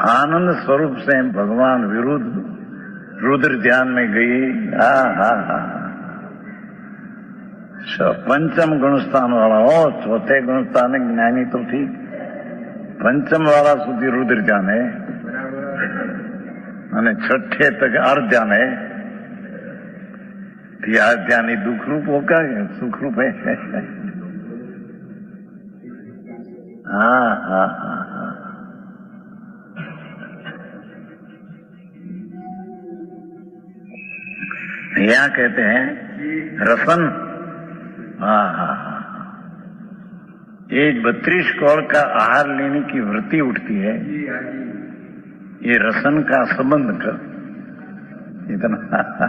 आनंद स्वरूप से भगवान विरुद्ध रुद्र ध्यान में गई। हाँ हाँ हाँ पंचम गुण स्थान वाला हो, चौथे गुण स्थान ज्ञानी तो ठीक, पंचम वाला सुधी रुद्र ध्यान है અને છઠ્ઠે તક अर्ध ध्यान है। ત્યાંની દુઃખરૂપ હોકા સુખરૂપ હે हाँ हाँ हाँ हाँ यहाँ कहते हैं रसन हाँ हाँ हाँ ये 32 कौड़ का आहार लेने की वृत्ति उठती है ये रसन का संबंध कर इतना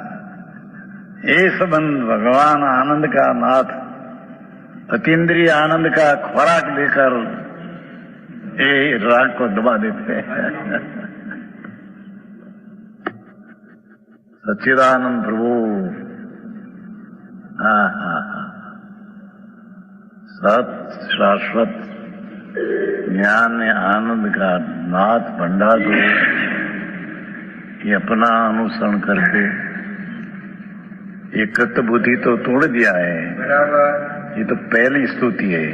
ये संबंध भगवान आनंद का नाथ अतीन्द्रिय आनंद का खुराक लेकर ये राग को दबा देते हैं सच्चिदानंद प्रभु हाँ हाँ हाँ सत शाश्वत ज्ञान आनंद का नाथ भंडार को ये अपना अनुसरण करके ये कृत बुद्धि तो तोड़ दिया है ये तो पहली स्तुति है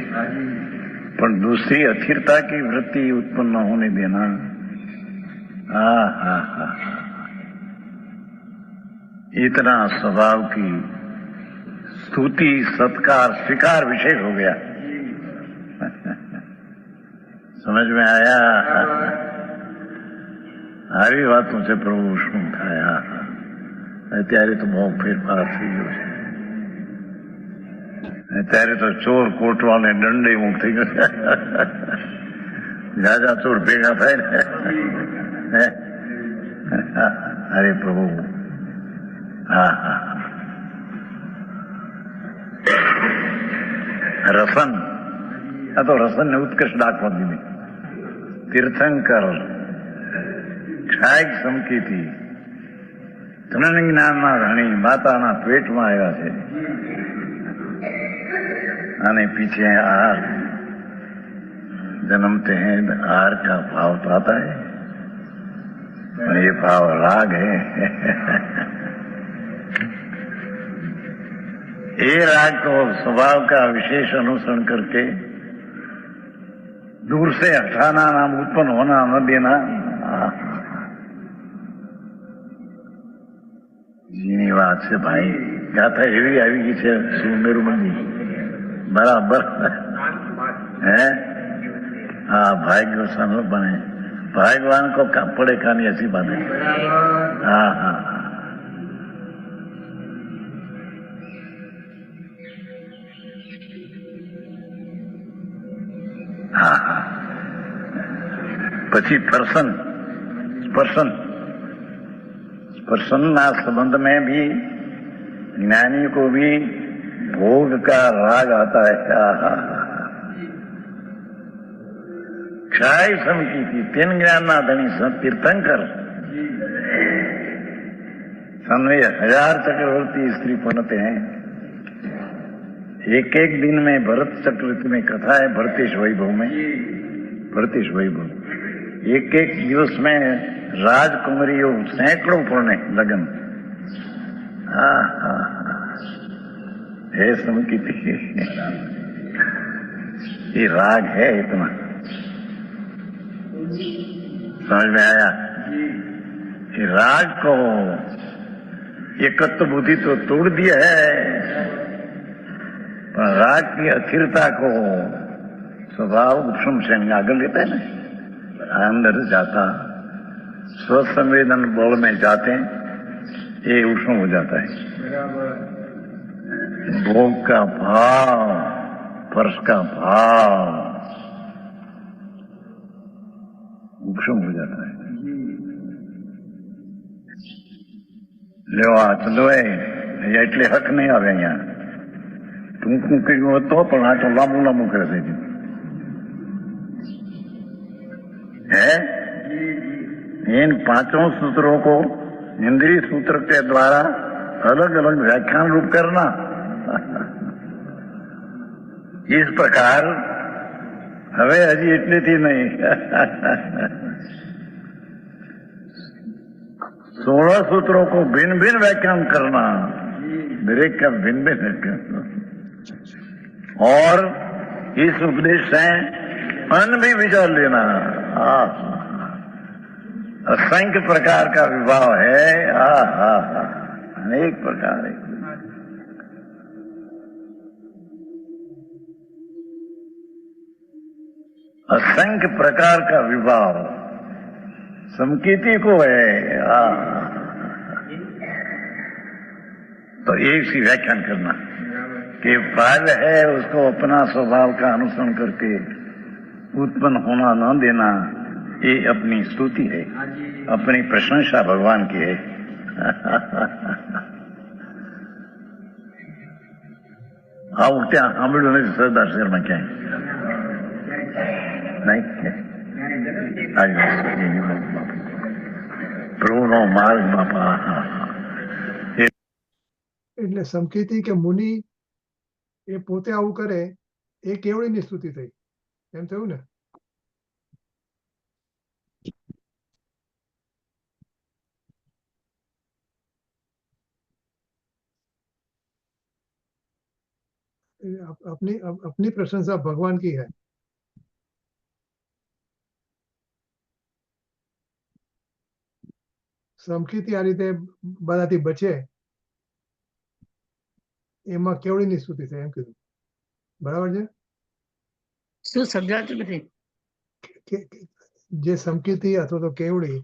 पर दूसरी अस्थिरता की वृत्ति उत्पन्न होने देना हाँ हाँ हाँ इतना स्वभाव की स्तुति सत्कार स्वीकार विशेष हो गया समझ में आया આવી વાતો છે પ્રભુ શું થાય અત્યારે તો બહુ ફેરફાર થઈ ગયો છે અત્યારે તો ચોર કોટવાને દંડે મુક્ત થઈ ગયો જાજા ચોર ભેગા થાય ને અરે પ્રભુ હા હા રસન આ તો રસન ને ઉત્કર્ષ દાખવા દીધી તીર્થંકર ક્ષાયક સમકીથી ત્રણ જ્ઞાનના ધણી માતાના પેટમાં આવ્યા છે અને पीछे आहार जन्मते हैं आहार का भाव तो आता है और ये भाव राग है ये राग को स्वभाव का विशेष अनुसरण करके दूर से हटाना नाम उत्पन्न होना न देना जीनी बात से भाई गाथा एवी आई गई है सुमेरु मंदी बराबर है हाँ भाग्य सन बने भाग्यवान को पड़े खानी ऐसी बात है हाँ हाँ हाँ हाँ પછી पर्सन स्पर्शन स्पर्शन ना संबंध में भी ज्ञानी को भी भोग का राग आता है क्षाय सम की थी तीन ज्ञान ना धनी तीर्थंकर सन्वे 1000 चक्रवर्ती स्त्री पनते हैं एक एक दिन में भरत चक्रवर्ती में कथा है भरतेश वैभव में भरतेश वैभव एक एक दिवस में राजकुमारियों सैकड़ों पूर्ण लगन हाँ हाँ है समझी थी ये राग है इतना समझ में आया ये राग को एकत्व बुद्धि तो तोड़ दिया है पर राग की अस्थिरता को स्वभाव उपशम से आगे लेता है ना अंदर जाता स्वसंवेदन बल में जाते ये उपशम हो जाता है भोग का भाव स्पर्श का भाव उपशम हो जाता है लेवा चलो એટલે હક નહીં આવે અહીંયા ટૂંકું કર્યું હતો પણ આ તો લાંબુ લાંબુ કરે છે है इन पांचों सूत्रों को इंद्रिय सूत्र के द्वारा अलग अलग व्याख्यान रूप करना इस प्रकार हवे हजी एटलेथी नहीं 16 सूत्रों को भिन्न भिन्न व्याख्यान करना दरेक का भिन्न भिन्न व्याख्यान और इस उपदेश से अन्न भी विचार लेना असंख्य प्रकार का विभाव है अनेक प्रकार है असंख्य प्रकार का विभाव समकीर्ति को है। तो एक सी व्याख्यान करना कि फल है उसको अपना स्वभाव का अनुसरण करके उत्पन्न होना न देना, ये अपनी स्तुति है, अपनी प्रशंसा भगवान की है। આવું ત્યાં સાંભળ્યું નથી સરદાર શહેરમાં ક્યાંય નહીં. પ્રભુનો માર્ગ બાપા. એટલે સમકીર્તિ કે મુનિ એ પોતે આવું કરે એ કેવડીની સ્તુતિ થઈ, એમ થયું ને? अपनी प्रशंसा भगवान की है. સમકીર્તિ આ રીતે બધાથી બચે એમાં કેવડીની સ્તુતિ થાય એમ કીધું. બરાબર છે? શું સમજાતું નથી? જે સમકીર્તિ અથવા તો કેવડી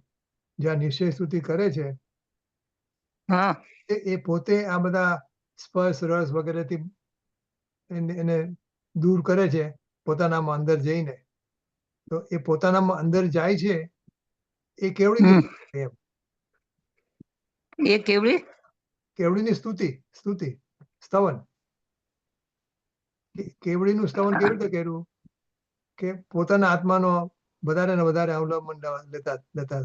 જ્યાં નિશ્ચય સ્તુતિ કરે છે હા, એ પોતે આ બધા સ્પર્શ રસ વગેરેથી એને દૂર કરે છે પોતાનામાં અંદર જઈને. તો એ પોતાનામાં અંદર જાય છે એ કેવડી એમ. એ કેવડી કેવડીની સ્તુતિ સ્તવન. કેવડીનું સ્તવન કેવી રીતે કર્યું કે પોતાના આત્માનો વધારે ને વધારે અવલંબન લેતા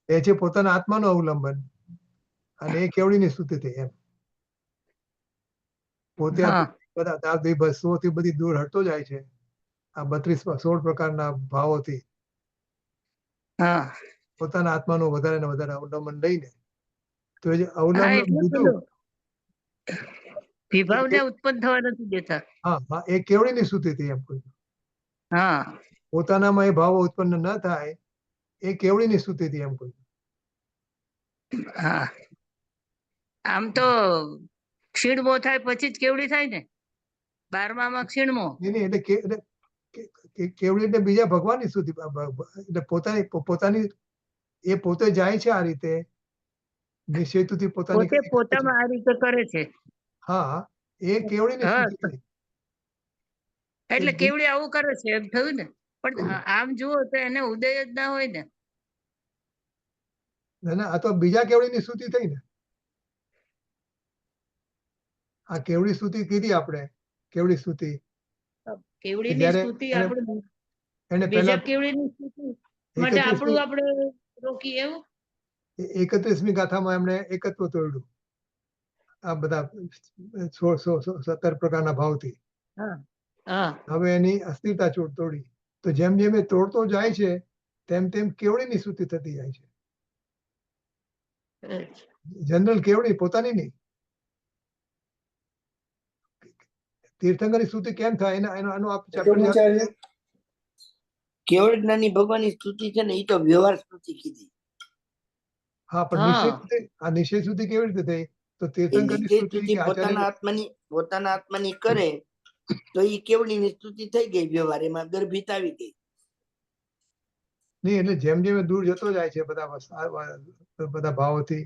એ છે પોતાના આત્માનું અવલંબન, અને એ કેવડીની સ્તુતિ થઈ એમ. પોતે બધા 200 થી બધી દૂર હટતો જાય છે આ 16 પ્રકારના ભાવોથી. પોતાના આત્માનું વધારે ને વધારે અવલંબન લઈને, તો એ જે અવલંબન લીધું વિભાવને ઉત્પન્ન થવા નથી દેતા. હા, એ કેવડીની સ્તુતિ થઈ એમ કોઈ. હા, પોતાનામાં એ ભાવો ઉત્પન્ન ન થાય એ કેવડીની સ્તુતિ થઈ એમ કોઈ. હા, આમ તો ક્ષીણમો થાય પછી જ કેવડી થાય ને. 12માં ક્ષીણમો. એટલે કેવડી એટલે બીજા ભગવાનની સ્તુતિ. એટલે પોતાની એ પોતે જાય છે આ રીતે નિશ્ચયથી પોતાની પોતામાં આ રીતે કરે છે. હા, એ કેવડીની સ્તુતિ થઈ. એટલે કેવડી આવું કરે છે એમ થયું ને. પણ આમ જુઓ તો એને ઉદય જ ના હોય ને. આ તો બીજા કેવડીની સ્તુતિ થઈ ને. આ કેવડી સ્તુતિ કીધી આપણે, કેવડી સ્તુતિ. કેવડીની સ્તુતિ આપણે બીજા કેવડીની સ્તુતિ માટે આપણું આપણે રોકી એવું. 31મી ગાથામાં એમણે એકત્વ તોડ્યું આ બધા 17 પ્રકારના ભાવથી. હવે એની અસ્થિરતા તોડી. તો જેમ જેમ એ તોડતો જાય છે તેમ તેમ કેવડીની સ્તુતિ થતી જાય છે. જનરલ કેવડી, પોતાની નહીં. તીર્થંકરની સ્તુતિ કેમ થાય એનો આપ ચેપ્ટર. કેવળ જ્ઞાની ભગવાનની સ્તુતિ છે ને, એ તો વ્યવહાર સ્તુતિ કીધી. હા, પણ નિશ્ચય સ્તુતિ કેવી રીતે થઈ? તો તીર્થંકરની સ્તુતિ પોતાના આત્માની કરે તો એ કેવડીની સ્તુતિ થઈ ગઈ. વ્યવહાર એમાં ગર્ભિત આવી ગઈ. નહીં, એટલે જેમ જેમ દૂર જતો જાય છે બધા ભાવોથી,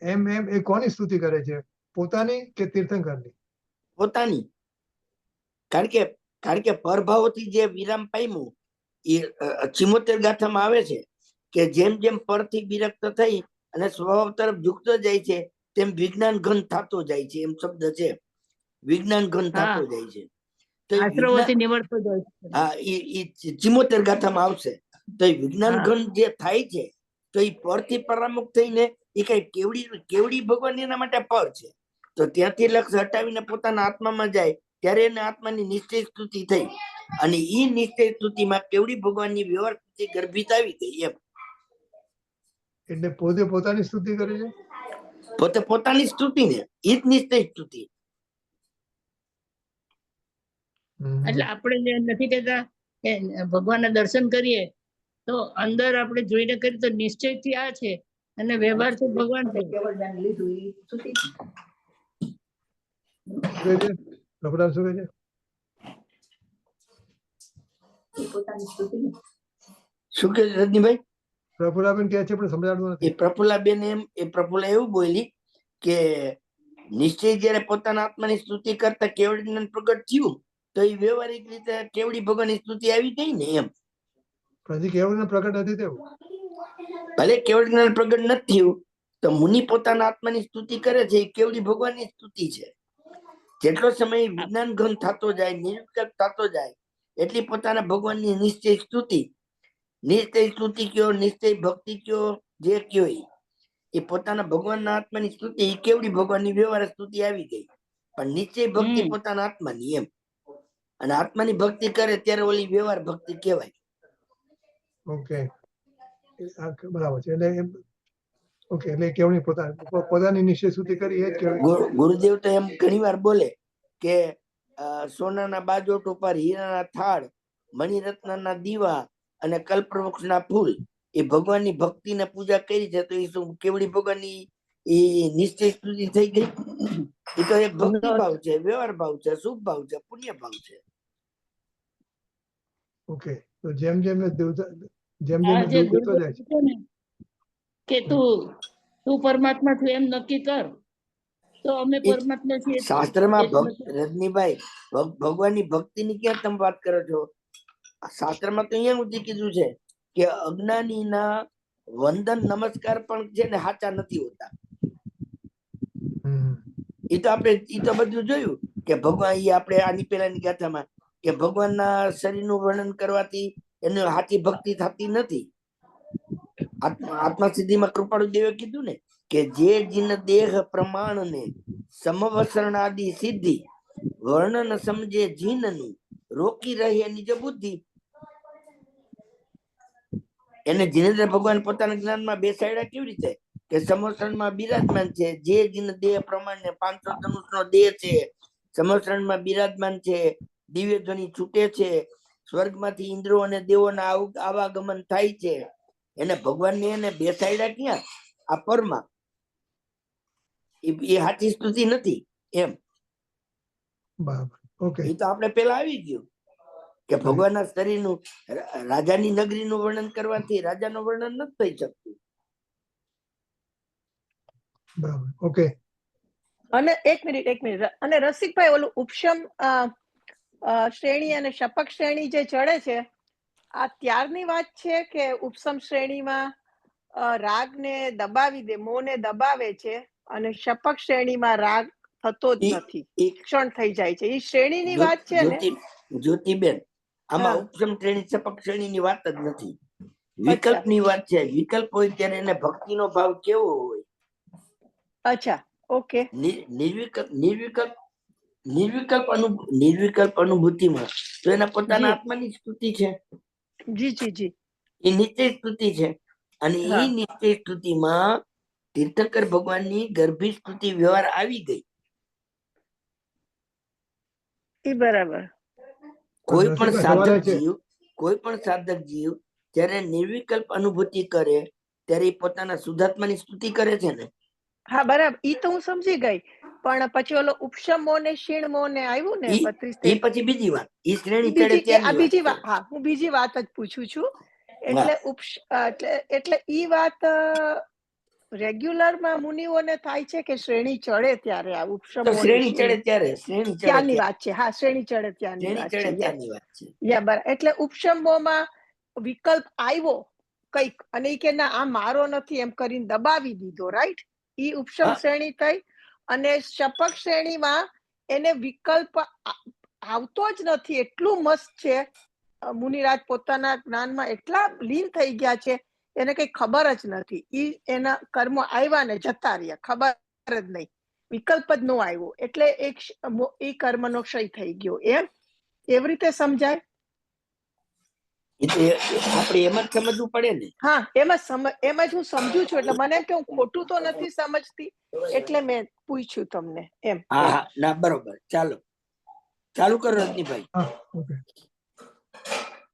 એમ એમ એ કોની સ્તુતિ કરે છે? પોતાની કે તીર્થંકરની? પોતાની. કારણ કે પરભાવોથી જે વિરામ પામ્યું એ 74 ગાથામાં આવે છે કે જેમ જેમ પરથી વિરક્ત થઈ અને સ્વભાવ તરફ ઝૂકતો જાય છે તેમ વિજ્ઞાન ઘન થતો જાય છે. એમ શબ્દ છે, વિજ્ઞાન ઘન થતો જાય છે. હા, એ 74 ગાથામાં આવશે. તો એ વિજ્ઞાન ઘન જે થાય છે તો એ પરથી પરામુખ થઈને એ કઈ કેવડી ભગવાન એના માટે પર છે. તો ત્યાંથી લક્ષ હટાવીને પોતાના આત્મામાં જાય ત્યારે એને આત્માની નિશ્ચય સ્તુતિ થઈ, અને ઈ નિશ્ચય સ્તુતિમાં કેવડી ભગવાનની વ્યવહાર સ્તુતિ ગર્ભિત આવી ગઈ એમ. એટલે પોતે પોતાની સ્તુતિ કરે છે. પોતે પોતાની સ્તુતિ ને ઈ જ નિશ્ચય સ્તુતિ. એટલે આપણે જે નથી કહેતા કે ભગવાનના દર્શન કરીએ તો અંદર આપણે જોઈને કરીએ તો નિશ્ચયથી આ છે અને વ્યવહારથી ભગવાન છે. શું કે રજનીભાઈ? પ્રફુલ્લાબેન કહે છે પણ સમજાડતું એ નથી. પ્રફુલ્લાબેન પ્રફુલ્લા એવું બોલી કે નિશ્ચય જયારે પોતાના આત્માની સ્તુતિ કરતા કેવળ જ્ઞાન પ્રગટ થયું તો એ વ્યવહારિક રીતે કેવડી ભગવાનની સ્તુતિ આવી ગઈ ને એમ. પણ હજી કેવું પ્રગટ નથી તેવું. ભલે કેવળ જ્ઞાન પ્રગટ નથી થયું તો મુનિ પોતાના આત્માની સ્તુતિ કરે છે એ કેવડી ભગવાનની સ્તુતિ છે. જેટલો સમય વિજ્ઞાન ઘન થતો જાય, નિર્વિકલ્પ થતો જાય, એટલી પોતાના ભગવાનની નિશ્ચય સ્તુતિ કયો, નિશ્ચય ભક્તિ કયો, જે કયો એ પોતાના ભગવાનના આત્માની સ્તુતિ એ કેવડી ભગવાનની વ્યવહાર સ્તુતિ આવી ગઈ. પણ નિશ્ચય ભક્તિ પોતાના આત્માની એમ. અને આત્માની ભક્તિ કરે ત્યારે ઓલી વ્યવહાર ભક્તિ કહેવાય. ઓકે, બરાબર છે. એટલે ઓકે, એટલે કેવડી પોતાની નિશ્ચય સ્તુતિ કરી એ જ કેવડી. ગુરુદેવ તો એમ ઘણી વાર બોલે કે સોનાના બાજોટ ઉપર હીરાના થાળ, મણિરત્નના દીવા અને કલ્પવૃક્ષના ફૂલ એ ભગવાનની ભક્તિને પૂજા કરી છે તો એ શું કેવડી ભગવાનની એ નિશ્ચય સ્તુતિ થઈ ગઈ? એ તો એક ભક્તિ ભાવ છે, વ્યવહાર ભાવ છે, શુભ ભાવ છે, પુણ્ય ભાવ છે. ઓકે, તો જેમ જેમ આ જે દેવતો ગુરુદેવ જાય છે કીધું ને કે તું પરમાત્મા છું એમ નક્કી કર તો અમે પરમાત્મા છીએ. શાસ્ત્રમાં રજનીભાઈ ભગવાનની ભક્તિની ક્યાં તમે વાત કરો છો? શાસ્ત્રમાં તો અહીંયા સુધી કીધું છે કે અજ્ઞાનીના વંદન નમસ્કાર પણ છે ને સાચા નથી હોતા. એ તો બધું જોયું કે ભગવાન આપણે આની પેલાની ગાથામાં કે ભગવાનના શરીરનું વર્ણન કરવાથી એને સાચી ભક્તિ થતી નથી. આત્મા સિદ્ધિમાં કૃપાળુ દેવે કીધું ને કે જે જીન દેહ પ્રમાણને સમવસરણ આદિ સિદ્ધિ વર્ણન સમજે જીનનું રોકી રહે નિજ બુદ્ધિ. એને જીનેન્દ્ર ભગવાન પોતાના જ્ઞાનમાં બેસાડ્યા કેવી રીતે કે સમવસરણમાં બિરાજમાન છે. જે જીન દેહ પ્રમાણે 500 ધનુષનો દેહ છે, સમવસરણમાં બિરાજમાન છે, દિવ્ય ધ્વનિ છૂટે છે, સ્વર્ગમાંથી ઇન્દ્રો અને દેવોના આવાગમન થાય છે. એને ભગવાનને એને બેસાડ્યા ક્યાં? આ પરમાં. એ સાચી સ્તુતિ નથી એમ. બરાબર. ઓકે, એ તો આપણે પેલા આવી ગયું કે ભગવાનના શરીરનું રાજાની નગરીનું વર્ણન કરવાથી રાજાનું વર્ણન નથી થઈ શકતું. બરાબર. ઓકે. અને એક મિનિટ અને રસિકભાઈ ઓલું ઉપશમ શ્રેણી અને શપક શ્રેણી જે ચડે છે આ ત્યારની વાત છે કે ઉપસમ શ્રેણીમાં રાગને દબાવી દે, મોને દબાવે છે અને શપક શ્રેણીમાં રાગ થતો જ નથી, ક્ષણ થઈ જાય છે. એ શ્રેણીની વાત છે ને જ્યોતિબેન? આમાં ઉપસમ શ્રેણી શપક શ્રેણીની વાત જ નથી, વિકલ્પની વાત છે. વિકલ્પ હોય ત્યારે એને ભક્તિનો ભાવ કેવો હોય? અચ્છા, ઓકે. નિર્વિકલ્પ અનુભૂતિમાં તો એના પોતાના આત્માની સ્તુતિ છે. જી એ નિશ્ચય સ્તુતિ છે. અને એ નિશ્ચય સ્તુતિમાં તીર્થંકર ભગવાનની ગર્ભી સ્તુતિ વ્યવહાર આવી ગઈ. એ બરાબર. કોઈ પણ સાધક જીવ જયારે નિર્વિકલ્પ અનુભૂતિ કરે ત્યારે એ પોતાના શુદ્ધાત્માની સ્તુતિ કરે છે ને. હા, બરાબર. ઈ તો હું સમજી ગઈ. પણ પછી ઓલો ઉપશમો ને શીણમો ને આવ્યું ને 32 પછી બીજી વાત. ઈ શ્રેણી ચડે ત્યારની બીજી વાત. હા, હું બીજી વાત જ પૂછું છું. એટલે ઈ વાત રેગ્યુલર માં મુનિઓને થાય છે કે શ્રેણી ચડે ત્યારે આ ઉપશમો શ્રેણી ચડે ત્યારે ત્યાંની વાત છે. હા, શ્રેણી ચડે ત્યાંની વાત છે. બરાબર. એટલે ઉપશમોમાં વિકલ્પ આવ્યો કઈક અને કે ના આ મારો નથી એમ કરીને દબાવી દીધો, રાઈટ? ઈ ઉપશમ શ્રેણી થઈ. અને શપક શ્રેણીમાં એને વિકલ્પ આવતો જ નથી. એટલું મસ્ત છે મુનિરાજ પોતાના જ્ઞાનમાં એટલા લીન થઈ ગયા છે એને કઈ ખબર જ નથી. ઈ એના કર્મો આવ્યા ને જતા રહ્યા, ખબર જ નહીં, વિકલ્પ જ નો આવ્યો એટલે એ કર્મનો ક્ષય થઈ ગયો. એવી રીતે સમજાય? આપણે એમ જ સમજવું પડે ને. હા, એમ જ હું સમજુ છું. એટલે મને કે હું ખોટું તો નથી સમજતી એટલે મેં પૂછ્યું તમને એમ. હા, ના, બરોબર. ચાલુ કરો રજનીભાઈ.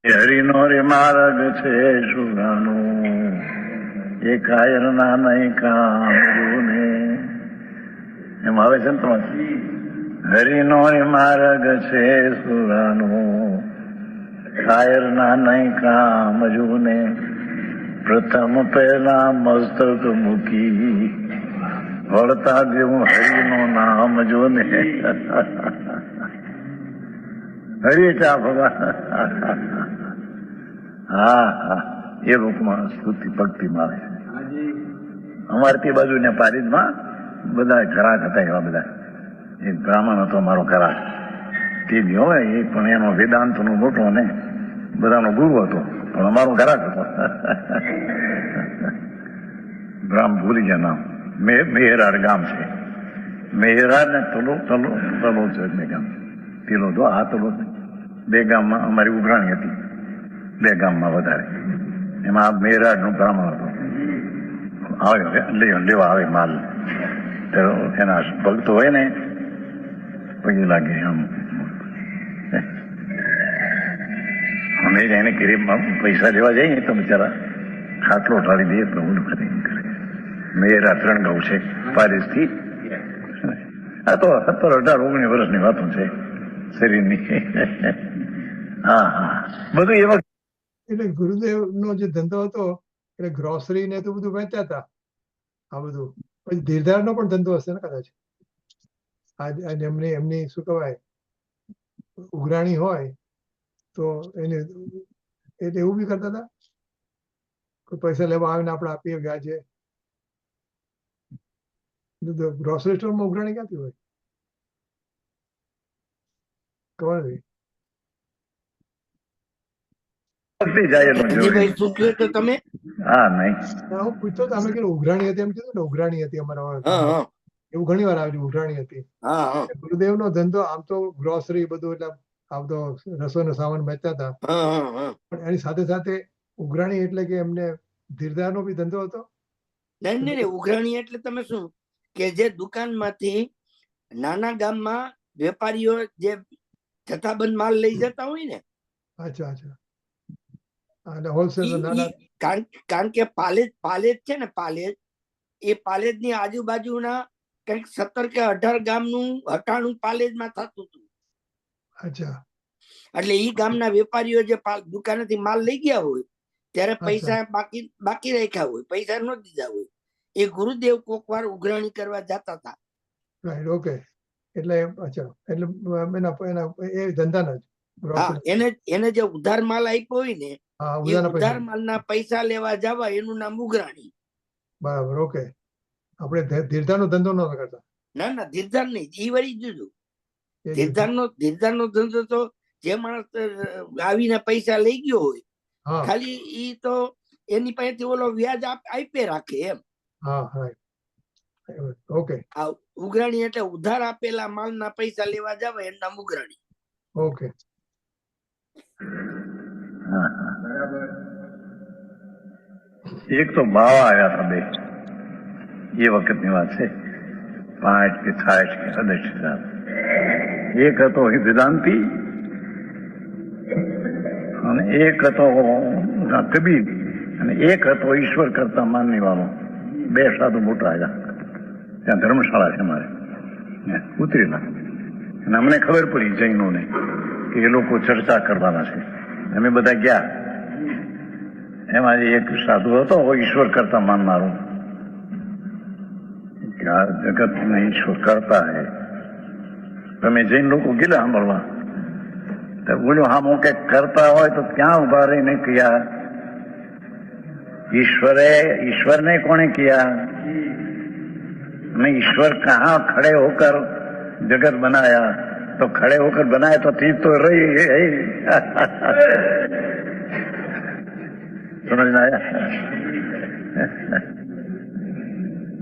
હરિનો રે માર્ગ છે સુરાનો, એ કાયર ના નહીં કામ ને એમ આવે છે ને તમારે. હરિનો રે માર્ગ છે સુરાનો, કાયરના નહીં કામ જુને, પ્રથમ પહેલા મસ્તક મૂકી, વળતા જેવું હરિનું નામ જોને. હરિ ચા ભગવાન. હા હા, એ રૂપમાં સ્તુતિ ભક્તિમાં આવે છે. અમારે તે બાજુ ને પારિદમાં બધા ઘરાક હતા, એવા બધા. એક બ્રાહ્મણ હતો મારો ઘરાક, તે બી હોય એ પણ એનો વેદાંતનો મોટો ને બધાનો ગુરુ હતો, પણ અમારો ઘરાક હતો. ભૂલી ગયા નામ. મેહરાડ ગામ છે. મેહરાડ ને તલો છે બે ગામ. પેલો જો આ તલો બે ગામમાં અમારી ઉઘરાણી હતી, બે ગામમાં વધારે. એમાં આ મેહરાડ નો બ્રાહ્મણ હતો. આવે લેવા આવે માલ, તો એના ભક્તો હોય ને પગે લાગે આમ. અમે એને ગરીબમાં પૈસા લેવા જઈએ તો બિચારા ખાટલો ઢાળી દે તો હું કરે. મેરા 3 ગૌ છે પારિસથી. આ તો 17-18-19 વર્ષની વાતો છે શરીરની. હા હા, બધું એવા. એટલે ગુરુદેવ નો જે ધંધો હતો એટલે ગ્રોસરી ને તો બધું વેચતા હતા આ બધું. પછી ધીરધાર નો પણ ધંધો હશે ને કદાચ. આજે એમની શું કહેવાય ઉઘરાણી હોય તો એને એટલે એવું બી કરતા હતા. કોઈ પૈસા લેવા આવે ને આપણે આપીએ વ્યાજે. ગ્રોસરી સ્ટોરમાં ઉઘરાણી ક્યાંથી હોય ખબર નહીં. હજીભાઈ શું કહો છો તમે? હા નહીં, હું પૂછતો હતો અમે કીધું ઉઘરાણી હતી, એમ કીધું ને ઉઘરાણી હતી અમારા. એવું ઘણી વાર આવ્યું ઉઘરાણી હતી. ગુરુદેવ નો ધંધો આમ તો ગ્રોસરી બધું એટલે આમ તો રસોઈનો સામાન વેચતા હતા, પણ એની સાથે સાથે ઉઘરાણી એટલે કે એમને ધીરધાર નો બી ધંધો હતો. નહીં, ઉઘરાણી એટલે તમે શું કે જે દુકાનમાંથી નાના ગામમાં વેપારીઓ જે જથ્થાબંધ માલ લઈ જતા હોય ને. અચ્છા અચ્છા, એટલે હોલસેલ નાના. કારણ કે પાલેજ છે ને, પાલેજ એ પાલેજ ની આજુબાજુના કંઈક 17 કે 18 ગામનું હટાણું પાલેજમાં થતું હતું. અચ્છા, એટલે ઈ ગામના વેપારીઓ જે દુકાનેથી માલ લઈ ગયા હોય ત્યારે પૈસા બાકી રાખ્યા હોય, પૈસા ન દીધા હોય, એ ગુરુદેવ કોક વાર ઉઘરાણી કરવા જતા હતા. Right, okay. એટલે અચ્છા, એટલે એના એ ધંધાના જ. હા, એને જે ઉધાર માલ આપ્યો હોય ને એ ઉધાર માલના પૈસા લેવા જવા એનું નામ ઉઘરાણી. બરાબર, ઓકે. આપણે ધીરધાર નો ધંધો ન કરતા. ના, ધીરધાર નહીં, ઈ વળી જુદું. ધીરધાર નો ધંધો તો જે માણસ આવીને પૈસા લઈ ગયો હોય, ખાલી ઈ તો એની પાસેથી ઓલો વ્યાજ આપે રાખે એમ. હા, રાઈટ, ઓકે. આ ઉઘરાણી એટલે ઉધાર આપેલા માલના પૈસા લેવા જવા એનું નામ ઉઘરાણી. ઓકે. એક તો બાવા આવ્યા હતા બે, એ વખતની વાત છે, 65 કે 60 કે 68. એક હતો વેદાંતિ અને એક હતો કબીર અને એક હતો ઈશ્વર કરતા માનની વાળો. બે સાધુ મોટા આવ્યા. ત્યાં ધર્મશાળા છે મારે, ઉતરેલા. અને અમને ખબર પડી જૈનોને કે એ લોકો ચર્ચા કરવાના છે. અમે બધા ગયા. એમાં એક સાધુ હતો ઈશ્વર કરતા માનનારો, કે આ જગત ને ઈશ્વર કરતા હે. તમે જૈન લોકો ગયેલા સાંભળવા તો બોલ્યો હા હું કઈક કરતા હોય તો ક્યાં ઉભા રહીને કિયા, ईश्वर ने कौन किया? नहीं, ईश्वर कहाँ खड़े होकर जगत बनाया, तो खड़े होकर बनाया तो चीज तो रही है. समझ में आया?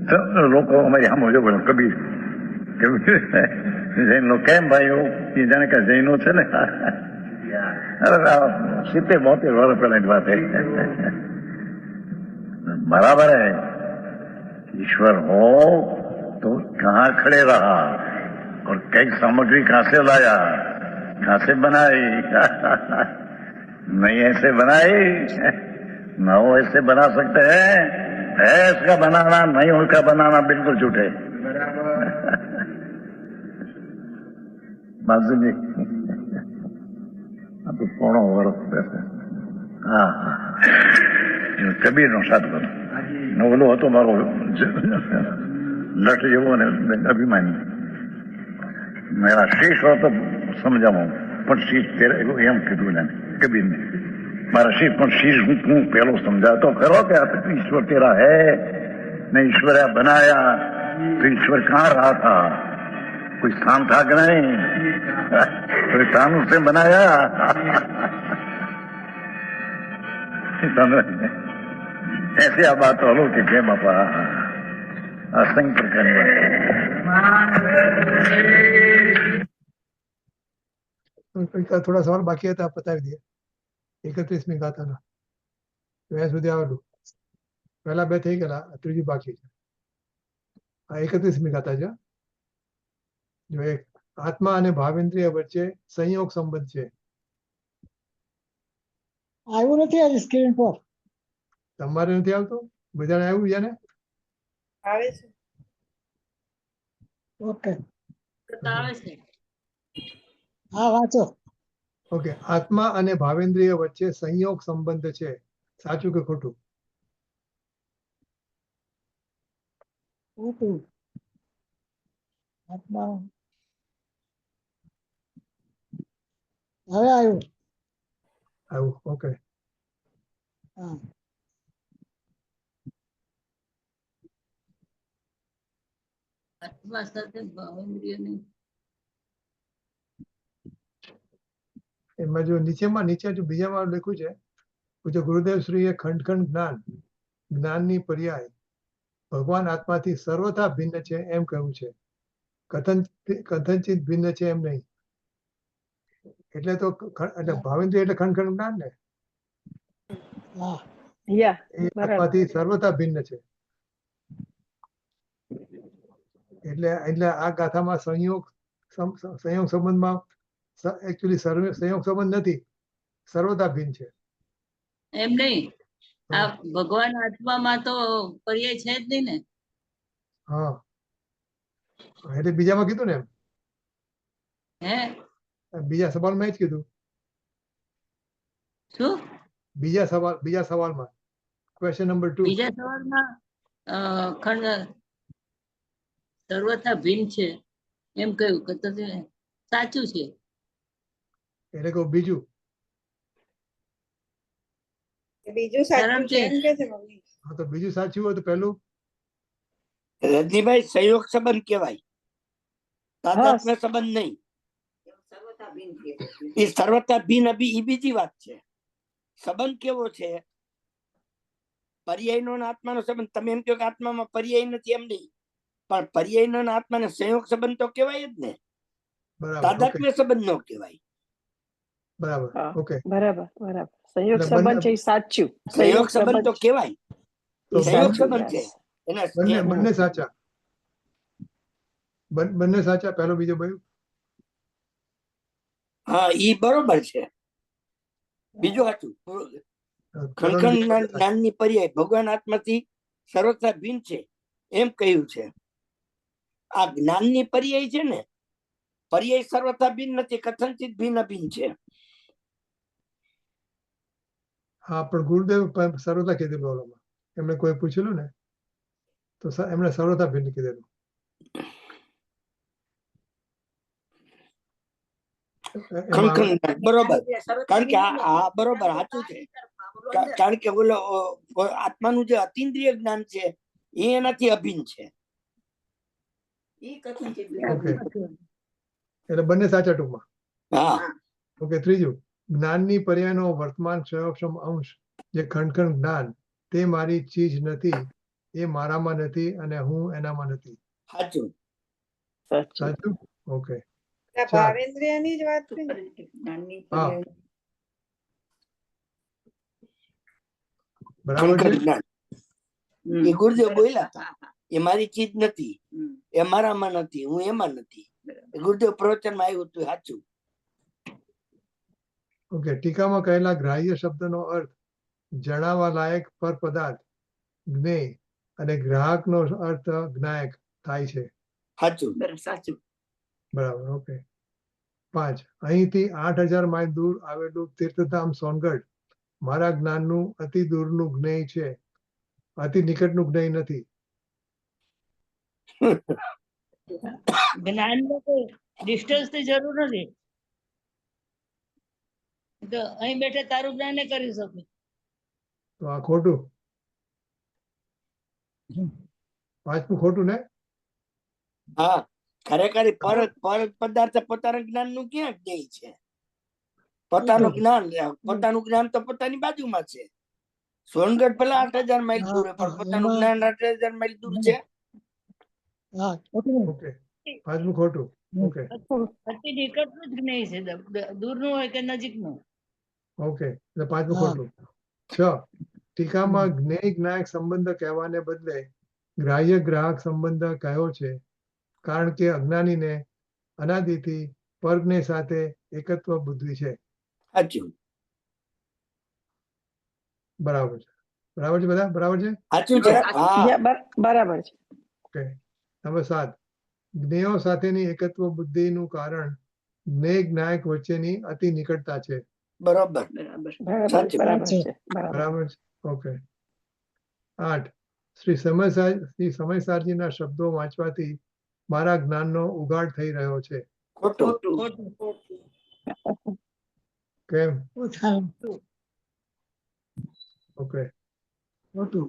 तो लोग हमारे हम हो बोलो कबीर जैन लोग કેમ ભાઈઓ એ જાણે કે જૈનો છે ને. અરે 70-72 વર્ષ પહેલાની વાત है. बराबर है, ईश्वर हो तो कहाँ खड़े रहा और कई सामग्री कहाँ से लाया, कहाँ से बनाई. नहीं ऐसे बनाई, न वो ऐसे बना सकते हैं. है इसका बनाना, नहीं उसका बनाना बिल्कुल झूठे. बाजू जी તો પોણો વર્ષ બેસે. હા હા, કબીરનો સાથ હતો. ઓલો હતો મારો લટ જેવો ને અભિમાની. મારા શીશ હતો સમજાવું, પણ શીશ પહેરેલું એમ કીધું ને કબીરને. મારા શીશ પણ શીશ હું પેલો સમજાતો ખરો કે ઈશ્વર તેરા હૈ ને ईश्वर बनाया तो ईश्वर कहाँ रहा था, कोई स्थान था कि नहीं, कोई स्थान उसने बनाया. ऐसे આ बात हलो कि क्या बापा असंख्य प्रकारની વાત. થોડા સવાલ બાકી હતા, પતાવી દઈએ. 31મી ગાથાના ત્યાં સુધી આવેલું. પહેલા બે થઈ ગયેલા, ત્રીજી બાકી છે. આ 31મી ગાથા છે. જો એક આત્મા અને ભાવેન્દ્રિય વચ્ચે સંયોગ સંબંધ છે. આવ્યું નથી આજે સ્ક્રીન પર. તમારે નથી આવતું? બધાને આવ્યું છે ને? આવે છે. ઓકે, આવે છે. હા વાંચો. ઓકે, આત્મા અને ભાવેન્દ્રિય વચ્ચે સંયોગ સંબંધ છે. સાચું કે ખોટું? ખોટું. આત્મા હવે આવ્યું. આવું. ઓકે, હા, આત્મા સાથે ભાવેન્દ્રિયની એમાં જો નીચે જો બીજામાં લખ્યું છે, પૂજ્ય ગુરુદેવ શ્રીએ ખંડ ખંડ જ્ઞાનની પર્યાય ભગવાન આત્માથી સર્વથા ભિન્ન છે એમ કહ્યું છે. કથનચિત ભિન્ન છે એમ નહીં. એટલે તો એટલે ભાવેન્દ્રિય એટલે ખંડ ખંડ જ્ઞાન ને, હા, યા એ બરાબર. આત્માથી સર્વથા ભિન્ન છે. એટલે એટલે આ ગાથામાં સંયોગ સંબંધમાં એકચ્યુઅલી સંયોગ સંબંધ નથી, સર્વથા ભિન્ન છે. એમ નહીં. આ ભગવાન આત્મામાં તો પર્યાય છે જ નહીં ને. હા, એટલે બીજામાં કીધું ને, હે બીજા સવાલમાં જ કીધું. શું? બીજા સવાલમાં ક્વેશ્ચન નંબર 2. બીજા સવાલમાં ખંડ સર્વથા ભિન્ન છે એમ કહ્યું કે તો તે સાચું છે. એટલે કહું બીજું. બીજું સાચું છે એમ કે છે મમ્મી. હા, તો બીજું સાચું હોય તો પહેલું રજનીભાઈ સંયોગ સંબંધ કહેવાય, તાદાત્મ્ય સંબંધ નહીં. એ સર્વતા ભિન્ન એ બીજી વાત છે. સંબંધ કેવો છે? પર્યાયનો અને આત્માનો સંબંધ. તમે એમ કહો કે આત્મામાં પર્યાય નથી એમ નહીં, પણ પર્યાયનો અને આત્માનો સંયોગ સંબંધ તો કહેવાય જ ને. બરાબર. તાદાત્મ્ય સંબંધ નો કહેવાય. બરાબર. ઓકે, બરાબર બરાબર. સંયોગ એટલે સંબંધ છે એ સાચું. સંયોગ સંબંધ તો કહેવાય, તો સંયોગ સાચું, સંબંધ છે. yes. બંને સાચા. બંને સાચા, પહેલો બીજો ભાઈ. હા, ઈ બરોબર છે. બીજું સાચું. ખંડ જ્ઞાનની પર્યાય ભગવાન આત્માથી સર્વથા ભિન્ન છે એમ કહ્યું છે. આ જ્ઞાનની પર્યાય છે ને, પર્યાય સર્વથા ભિન્ન નથી, કથનચિત ભિન્ન ભિન્ન છે. હા, પણ ગુરુદેવ સર્વથા કીધેલું ઓલામાં. એમને કોઈ પૂછેલું ને તો એમણે સર્વથા ભિન્ન કીધેલું. બરોબર, કારણ કે આ બરોબર સાચું છે. કારણ કે ઓલો આત્માનું જે અતિન્દ્રિય જ્ઞાન છે એ એનાથી અભિન્ન છે. ઓકે, એટલે બંને સાચા ટૂંકમાં. હા, ઓકે, ત્રીજું, જ્ઞાનની પર્યાયનો વર્તમાન ક્ષયોક્ષમ અંશ જે ખંડ જ્ઞાન તે મારી ચીજ નથી, એ મારામાં નથી અને હું એનામાં નથી. સાચું. સાચું. ઓકે, આ ભાવેન્દ્રિયની જ વાત છે ને. હા, બરાબર છે. જ્ઞાન એ ગુરુદેવ બોલ્યા હતા, એ મારી ચીજ નથી, એ મારામાં નથી, હું એમાં નથી. ગુરુદેવ પ્રવચનમાં આવ્યું હતું, સાચું. ઓકે, ટીકામાં કહેલા ગ્રાહ્ય શબ્દનો અર્થ જણાવવા લાયક પર પદાર્થ જ્ઞેય અને ગ્રાહકનો અર્થ જ્ઞાયક થાય છે. સાચું. સાચું. બરાબર. ઓકે, 5 અહીંથી 8000 માઇલ દૂર આવેલું તીર્થધામ સોનગઢ મારા જ્ઞાનનું અતિ દૂરનું જ્ઞેય છે, અતિ નિકટનું જ્ઞેય નથી. જ્ઞાન નો કોઈ ડિસ્ટન્સ ની જરૂર નથી. તો અહીં બેઠે તારું જ્ઞાન એ કરી શકે. તો આ ખોટું. પાંચમું ખોટું ને? હા, ખરેખર પર પદાર્થ પોતાના જ્ઞાન નું ક્યાં જ્ઞેય છે? પોતાનું જ્ઞાન તો પોતાની બાજુમાં છે. સોનગઢ ભલે 8000 માઇલ દૂર પણ પોતાનું જ્ઞાન 8000 માઇલ દૂર છે. હા ઓકે, પાંચમું ખોટું. ઓકે અતિ નિકટનું જ જ્ઞેય છે, દૂરનું હોય કે નજીકનું. ઓકે, એટલે પાંચમું હા. ખોટું. 6 ટીકામાં જ્ઞેય જ્ઞાયક સંબંધ કહેવાને બદલે ગ્રાહ્ય ગ્રાહક સંબંધ કહ્યો છે, કારણ કે અજ્ઞાનીને અનાદિથી પરજ્ઞેય સાથે એકત્વ બુદ્ધિ છે. સાચું બરાબર છે. બરાબર છે બધા? બરાબર છે. સાચું છે. હા, બરાબર છે. ઓકે. નંબર 7 જ્ઞેયો સાથેની એકત્વ બુદ્ધિનું કારણ જ્ઞેય જ્ઞાયક વચ્ચેની અતિ નિકટતા છે. બરોબર. સાચું. બરાબર છે. છે. બરાબર. બરાબર છે. ઓકે. 8 શ્રી સમયસારજીના શબ્દો વાંચવાથી મારા જ્ઞાનનો ઉગાડ થઈ રહ્યો છે. ખોટું. કેમ? ખોટું ઓકે. ખોટું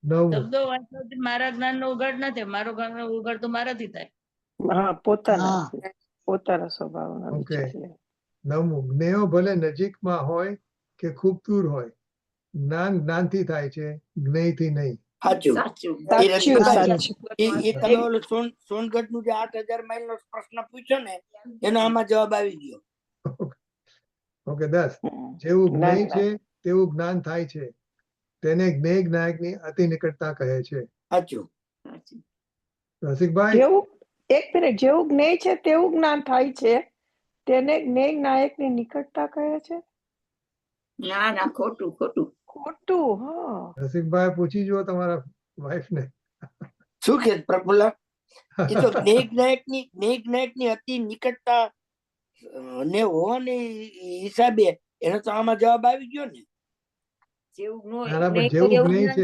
9 શબ્દો વાંચવાથી મારા જ્ઞાન નો ઉઘાડ ના થાય, મારો જ્ઞાન નો ઉઘાડ તો મારાથી થાય. હા, પોતાના સ્વભાવના ઓકે. વિચાર. 9 જ્ઞેયો ભલે નજીકમાં હોય કે ખૂબ દૂર હોય, જ્ઞાન જ્ઞાનથી થાય છે, જ્ઞેયથી નહીં. સાચું. એ તમે ઓલું સોનગઢ નું જે 8000 માઇલ નો પ્રશ્ન પૂછ્યો ને, એનો આમાં જવાબ આવી ગયો. ઓકે. 10 જેવું જ્ઞેય છે તેવું જ્ઞાન થાય છે, તેને જ્ઞેય જ્ઞાયકની અતિ નિકટતા કહે છે. સાચું. રસિકભાઈ, જેવું એક મિનિટ, જેવું જ્ઞેય છે તેવું જ્ઞાન થાય છે, તેને જ્ઞેય નાયકની નિકટતા કહે છે. ખોટું. હા, રસિકભાઈ પૂછી જુઓ તમારા વાઈફ ને. શું કે પ્રફુલ્લા? એ તો જ્ઞેય અતિ નિકટતા ને હોવાની હિસાબે એનો તો આમાં જવાબ આવી ગયો ને. ના, પણ જેવું જ્ઞેય છે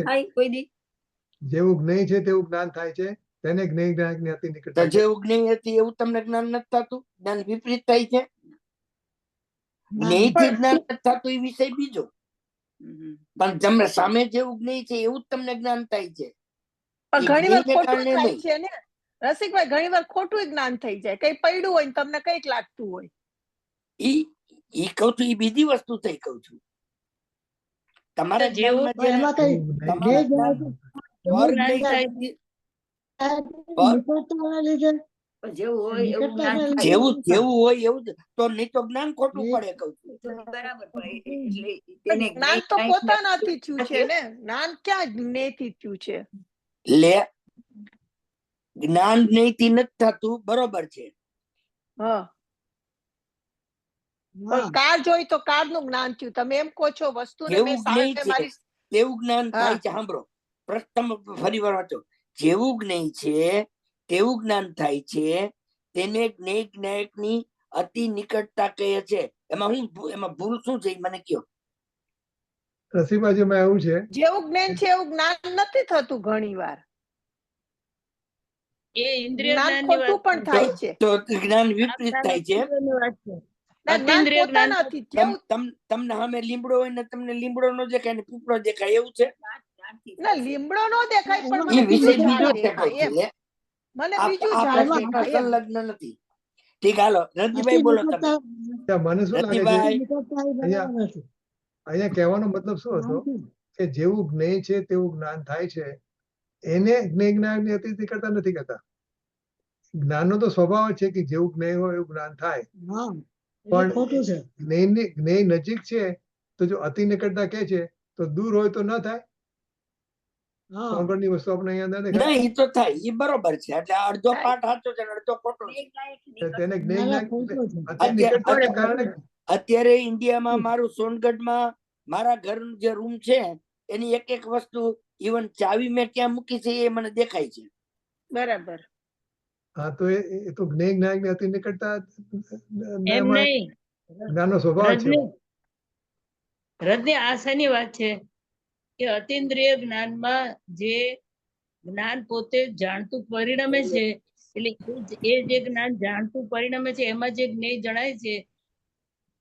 જેવું જ્ઞેય છે તેવું જ્ઞાન થાય છે, તેને જ્ઞેય જ્ઞાયકની અતિ તો નિકટતા. જેવું જ્ઞેય હતી એવું તમને જ્ઞાન નથી થતું, જ્ઞાન વિપરીત થાય છે. જ્ઞેયથી જ્ઞાન નથી થતું એ વિષય બીજો, પણ તમે સામે જેવું જ્ઞેય છે એવું જ તમને જ્ઞાન થાય છે. પણ ઘણી વાર જ્ઞેયને ખોટું કારણે થાય નહીં. છે ને રસિકભાઈ, ઘણી વાર ખોટું જ્ઞાન થઈ જાય, કઈ પડ્યું હોય ને તમને કઈક લાગતું હોય. ઈ કહું છું, ઈ બીજી વસ્તુ થઈ કહું છું. તમારા જેવું જ્ઞાનમાં પણ જ્યારે એમાં કઈ તમારા જ્ઞેય જ્ઞાન જ્ઞાન પર નિકટતાના લીધે જેવું હોય એવું જ, તો નહીં તો જ્ઞાન ખોટું પડે કહું છું. જ્ઞાન તો પોતાનાથી થયું છે ને, જ્ઞાન ક્યાં જ્ઞેયથી થયું છે? લે, જ્ઞાન જ્ઞેયથી નથી થતું, બરોબર છે. હા, પણ કાર જોઈ તો કાર નું જ્ઞાન થયું. તમે એમ કહો છો વસ્તુને જેવું મેં જ્ઞેય સામે છે મારી. તેવું જ્ઞાન થાય હા. છે. સાંભળો, પ્રથમ ફરી વાર વાંચો. જેવું જ્ઞેય છે તેવું જ્ઞાન થાય છે, તેને જ્ઞેય જ્ઞાયકની અતિ નિકટતા કહે છે. એમાં ભૂલ શું છે ઈ મને કયો. રસિકભાઈમાં એવું છે, જેવું જ્ઞાન છે એવું જ્ઞાન નથી થતું. ઘણી વાર એ ઇન્દ્રિય જ્ઞાન જ્ઞાનની વાત ખોટું પણ છે. થાય છે. તો જ્ઞાન વિપરીત થાય છે. અતિન્દ્રિયની વાત છે. ના, જ્ઞાન અતિન્દ્રિય જ્ઞાન પોતાનાથી જ. જેવું તમને સામે લીમડો હોય ને તમને લીમડો નો દેખાય ને પીપળો દેખાય એવું છે. ના, લીમડો નો દેખાય પણ એ મને વિષય બીજું બીજો ઝાડ છે દેખાય એમ. લે. મને આ બીજું આ ઝાડ પ્રશ્ન દેખાય એમ. સંલગ્ન નથી. ઠીક, હાલો રણજીભાઈ બોલો તમે. મને શું લાગે છે રતિભાઈ. અહીંયા કહેવાનો મતલબ શું હતો કે જેવું જ્ઞેય છે તેવું જ્ઞાન થાય છે, એને જ્ઞેય જ્ઞાનની અતિ નિકટતા નથી કહેતા. જ્ઞાનનો તો સ્વભાવ જ છે કે જેવું જ્ઞેય હોય એવું જ્ઞાન થાય, પણ ખોટું છે. જ્ઞેય નજીક છે તો જો અતિ નિકટતા કે છે તો દૂર હોય તો ન થાય. હા સોનગઢની વસ્તુ આપણે અહીંયા અંદર ના, દેખાય. ઈ તો થાય, ઈ બરોબર છે. એટલે અડધો પાઠ સાચો છે ને અડધો ખોટો છે. તેને જ્ઞેય ના, ના, જ્ઞાન ખોટું છે. અતિ નિકટતાને કારણે અત્યારે ઇન્ડિયામાં મારું સોનગઢમાં મારા ઘર જે રૂમ છે એની એક વસ્તુ, ઇવન ચાવી મેં ક્યાં મૂકી છે એ મને દેખાય છે. બરાબર. હા તો એ તો જ્ઞેય જ્ઞાયક ની અતિ નિકટતા એમ એમાં નહીં જ્ઞાનનો સ્વભાવ છે. રજની રજની આ શેની વાત છે કે અતિન્દ્રિય જ્ઞાનમાં જે જ્ઞાન પોતે જાણતું પરિણમે છે એટલે એ જે જ્ઞાન જાણતું પરિણમે છે એમાં જે જ્ઞેય જણાય છે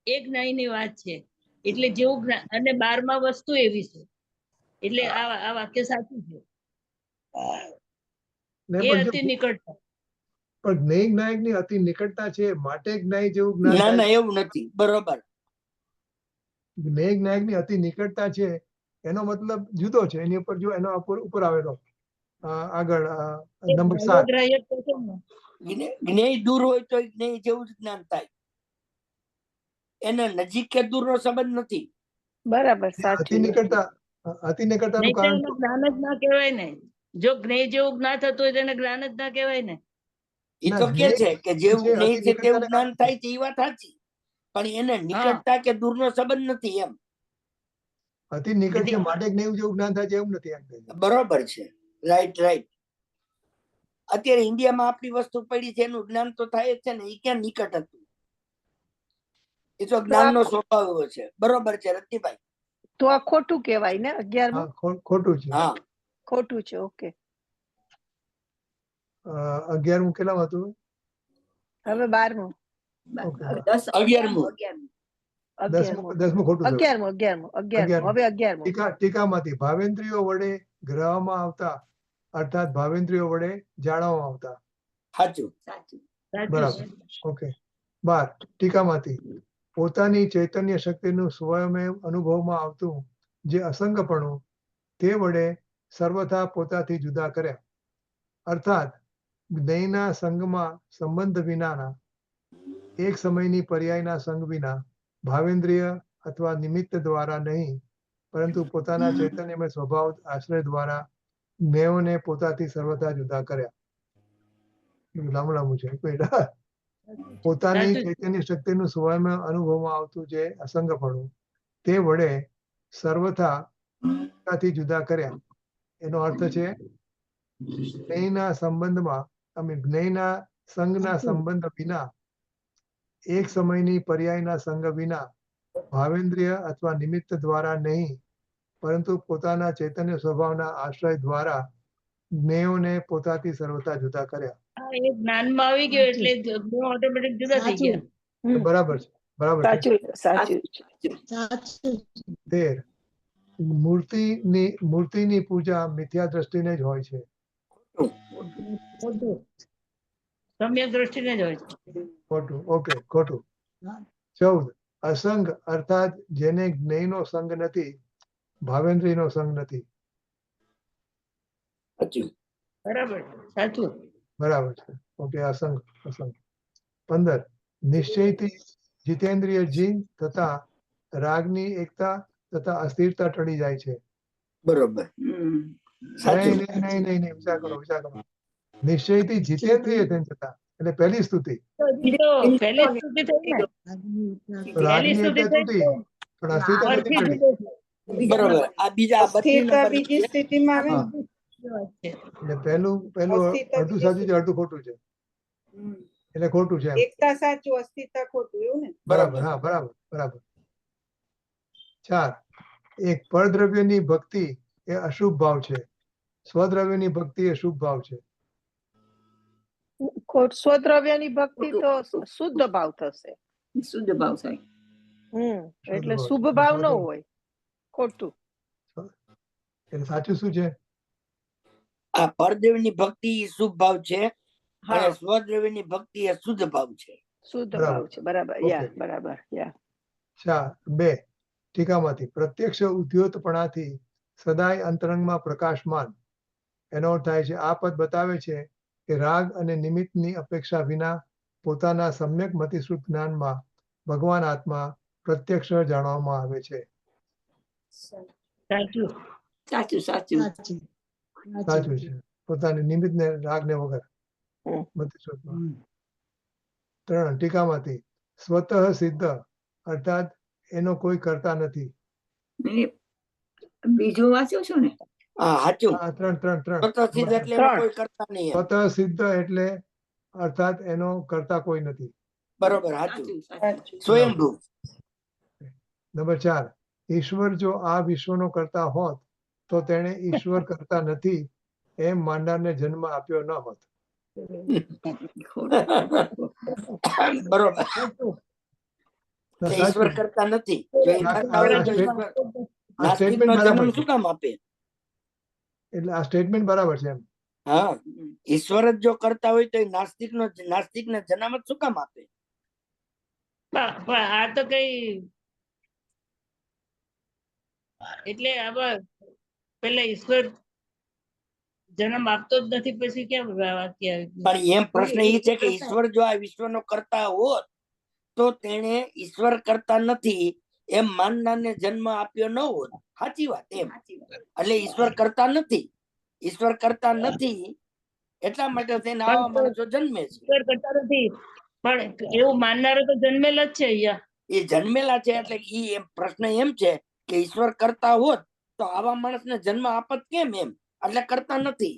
એ જ્ઞાયની વાત છે. એટલે જેવું અને 12મા વસ્તુ એવી છે એટલે આ વાક્ય સાચું છે. ને એ પણ અતિ નિકટતા પણ જ્ઞેય જ્ઞાયક ની અતિ નિકટતા છે માટે જ્ઞાય જેવું જ્ઞાન ના થાય. ના એવું નથી. બરોબર. જ્ઞેય જ્ઞાયક ની અતિ નિકટતા છે એનો મતલબ જુદો છે. એની ઉપર જો એનો ઉપર આવેલો આગળ નંબર 7 ગ્રાહ્ય તો છે ને. જ્ઞેય દૂર હોય તો જ્ઞેય જેવું જ જ્ઞાન થાય. એના નજીક કે દૂર નો સંબંધ નથી. બરાબર, અતિ સાચું. નિકટતા નું નહીં તો કારણ એનું જ્ઞાન જ ના કહેવાય ને. જો જ્ઞેય જેવું જ્ઞાન થતું હોય તો એને જ્ઞાન જ ના કહેવાય ને. એ ના, તો કે છે કે જેવું છે, જ્ઞેય અતિ છે તેવું નિકટતાના જ્ઞાન થાય છે એ વાત સાચી, પણ એને નિકટતા કે દૂર નો સંબંધ નથી એમ. અતિ નિકટ છે માટે જ્ઞેય જેવું જ્ઞાન થાય છે એવું નથી એમ કહે છે. બરોબર છે. Right right. અત્યારે ઇન્ડિયામાં આપણી વસ્તુ પડી છે એનું જ્ઞાન તો થાય જ છે ને. એ ક્યાં નિકટ હતું? એ તો જ્ઞાનનો સ્વભાવ એવો છે. બરોબર છે રતિભાઈ. તો આ ખોટું કહેવાય ને 11મું? હા, ખોટું છે. હા ખોટું છે. ઓકે, 11મું કેટલામાં હતું? હવે 12મું. ઓકે, 11મું. 10મું ખોટું થયું. 11મું. હવે 11મું. ટીકામાંથી ભાવેન્દ્રિયો વડે ગ્રહમાં આવતા અર્થાત ભાવેન્દ્રિયો વડે જાણવામાં આવતા. સાચું. બરાબર. ઓકે. 12 ટીકામાંથી પોતાની ચૈતન્ય શક્તિનું સ્વયમેવ અનુભવમાં આવતું જે અસંગપણું તે વડે સર્વથા પોતાથી જુદા કર્યા. અર્થાત જ્ઞેયના સંગમાં સંબંધ વિનાના એક સમયની પર્યાયના સંગ વિના ભાવેન્દ્રિય અથવા નિમિત્ત દ્વારા નહીં પરંતુ પોતાના ચૈતન્યમય સ્વભાવ આશ્રય દ્વારા જ્ઞેયોને પોતાથી સર્વથા જુદા કર્યા. લાંબુ છે. પોતાની ચૈતન્ય શક્તિનું સ્વયં અનુભવમાં આવતું જે અસંગપણું તે વડે સર્વથા પોતાથી જુદા કર્યા. એનો અર્થ છે જ્ઞેયના સંબંધમાં જ્ઞેયના સંગના સંબંધ વિના એક સમયની પર્યાયના સંગ વિના ભાવેન્દ્રિય અથવા નિમિત્ત દ્વારા નહીં પરંતુ પોતાના ચૈતન્ય સ્વભાવના આશ્રય દ્વારા જ્ઞેયોને પોતાથી સર્વથા જુદા કર્યા. એ જ્ઞાનમાં આવી ગયો એટલે ઓટોમેટિક જુદા થઈ ગયા. બરાબર છે. બરાબર છે. સાચું. 13 મૂર્તિની પૂજા મિથ્યા દ્રષ્ટિને જ હોય છે. ખોટું. સમ્યક દ્રષ્ટિને જ હોય છે. ખોટું. ઓકે, ખોટું. 14 અસંગ અર્થાત જેને જ્ઞેયનો સંગ નથી ભાવેન્દ્રિયનો સંગ નથી. સાચું. બરાબર સાચું. બરાબર છે. ઓકે. અસંગ. 15 નિશ્ચયથી જીતેન્દ્રિય જીન તથા રાગની એકતા તથા અસ્થિરતા ટળી જાય છે. બરોબર. નહીં. વિચાર કરો. નિશ્ચયથી જીતેન્દ્રિય થતા એટલે પહેલી સ્તુતિ પહેલી સ્તુતિ થઈ ને. રાગની એકતા તૂટી પણ અસ્થિરતા નથી ટળી. બરોબર. આ બીજા સ્થિરતા બીજી સ્થિતિમાં આવે ને. એટલે પહેલું અડધું સાચું છે અડધું ખોટું છે એટલે ખોટું છે. એકતા સાચું, અસ્થિરતા ખોટું, એવું ને? બરાબર. હા, બરાબર. 4 એક પરદ્રવ્યની ભક્તિ એ અશુભ ભાવ છે. સ્વદ્રવ્યની ભક્તિ એ શુભ ભાવ છે. સ્વદ્રવ્યની ભક્તિ તો શુદ્ધ ભાવ થશે. શુદ્ધ ભાવ થાય. એટલે શુભ ભાવ ન હોય. ખોટું. એટલે સાચું શું છે? આ પરદેવની ભક્તિ શુભ ભાવ છે અને સ્વદ્રવ્યની ભક્તિ એ શુદ્ધ ભાવ છે. શુદ્ધ ભાવ છે. બરાબર. બરાબર. 2 ટીકામાંથી પ્રત્યક્ષ ઉદ્યોતપણાથી સદાય અંતરંગમાં પ્રકાશમાન. એનો અર્થ થાય છે આ પદ બતાવે છે કે રાગ અને નિમિત્તની અપેક્ષા વિના પોતાના સમ્યક મતિશ્રુત જ્ઞાનમાં ભગવાન આત્મા પ્રત્યક્ષ જાણવામાં આવે છે. સાચું. છે. પોતાની નિમિત્ત ને રાગ ને વગર મતિશ્રુતમાં. 3 ટીકામાંથી સ્વતઃ સિદ્ધ અર્થાત એનો કોઈ કરતા નથી. બીજું વાંચ્યો છો ને? ત્રણ સ્વતઃ સિદ્ધ એટલે કોઈ કરતા નહીં. સ્વતઃ સિદ્ધ એટલે અર્થાત એનો કરતા કોઈ નથી. બરોબર, સાચું. સાચું સાચું સ્વયંભૂ. નંબર 4, ઈશ્વર જો આ વિશ્વનો કરતા હોત તો તેણે ઈશ્વર કરતા નથી એમ માનનારને જન્મ આપ્યો ન હોત. બરોબર. ના, કે ઈશ્વર સાચું. કરતા નથી, જો એ કરતા હોય તો ઈશ્વર આ નાસ્તિકનો સ્ટેટમેન્ટ બરાબર જન્મ છે. શું કામ આપે? એટલે આ સ્ટેટમેન્ટ બરાબર છે એમ. હા, ઈશ્વર જ જો કરતા હોય તો નાસ્તિકને જન્મ જ શું કામ આપે? પણ આ તો કઈ એટલે આમાં પેલા ઈશ્વર જન્મ આપતો જ નથી, પછી કેમ વાક્ય આવ્યું? પણ એમ પ્રશ્ન એ છે કે ઈશ્વર જો આ વિશ્વનો કરતા હોત તો તેણે ઈશ્વર કરતા નથી એમ માનનારને જન્મ આપ્યો ન હોત. સાચી વાત એમ. એટલે ઈશ્વર કરતા નથી, ઈશ્વર કરતા નથી એટલા માટે થઈને આવા માણસો જન્મે છે. ઈશ્વર કરતા નથી પણ એવું માનનારો તો જન્મેલ જ છે અહીંયા. એ જન્મેલા છે એટલે એમ પ્રશ્ન એમ છે કે ઈશ્વર કરતા હોત તો આવા માણસને જન્મ આપત કેમ એમ? એટલે કરતા નથી.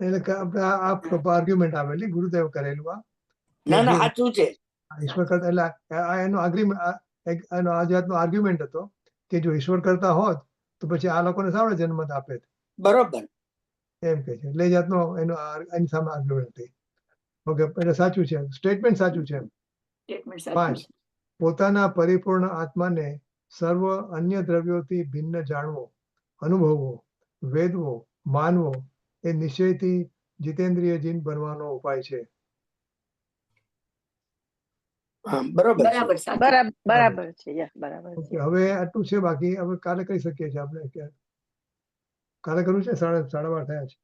એટલે કે આપણે આ આર્ગ્યુમેન્ટ આવેલી ગુરુદેવ કરેલું આ ના ના, સાચું છે. ઈશ્વર કરતા એટલે આ એનો એનો આ જાતનો આર્ગ્યુમેન્ટ હતો કે જો ઈશ્વર કરતા હોત તો પછી આ લોકોને સાવડે જન્મ આપે બરોબર. એમ કે છે. એટલે એ જાતનો એનો એની સામે આર્ગ્યુમેન્ટ હતી. ઓકે, એટલે સાચું છે, સ્ટેટમેન્ટ સાચું છે. સ્ટેટમેન્ટ સાચું 5, છે પોતાના પરિપૂર્ણ આત્માને સર્વ અન્ય દ્રવ્યોથી ભિન્ન જાણવો, અનુભવવો, વેદવો, માનવો એ નિશ્ચયથી જીતેન્દ્રિય જીન બનવાનો ઉપાય છે. હા, બરોબર છે. બરાબર સાચું બરાબર છે બરાબર ઓકે, છે. હવે આટલું છે. બાકી હવે કાલે કરી શકીએ છીએ આપણે. કાલે કરવું છે? 12:30 થયા છે.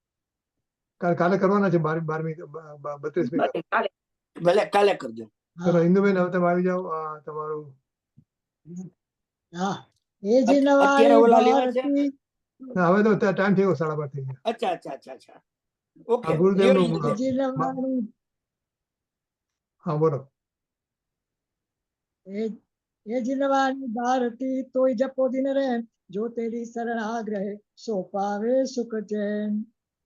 કાલે કરવાના છે 32મી. ભલે કાલે ભલે કાલે કરજો. ચલો ઇન્દુબેન, હવે તમે આવી જાઓ. તમારું હા, એ જ અત્યારે નવાઈ ઓલા લેવા છે? ભારતી. ના, હવે તો ટાઈમ થઈ ગયો, 12:30 થઈ ગયા. અચ્છા અચ્છા અચ્છા અચ્છા. ઓકે. આ ગુરુદેવનું લ્યો એ જ નવાઈ હા, બોલો. એ જ નવાઈ ભારતી તોય જપો દિન રેન જો તેરી શરણ આગ્રહ સો પાવે સુખ ચैन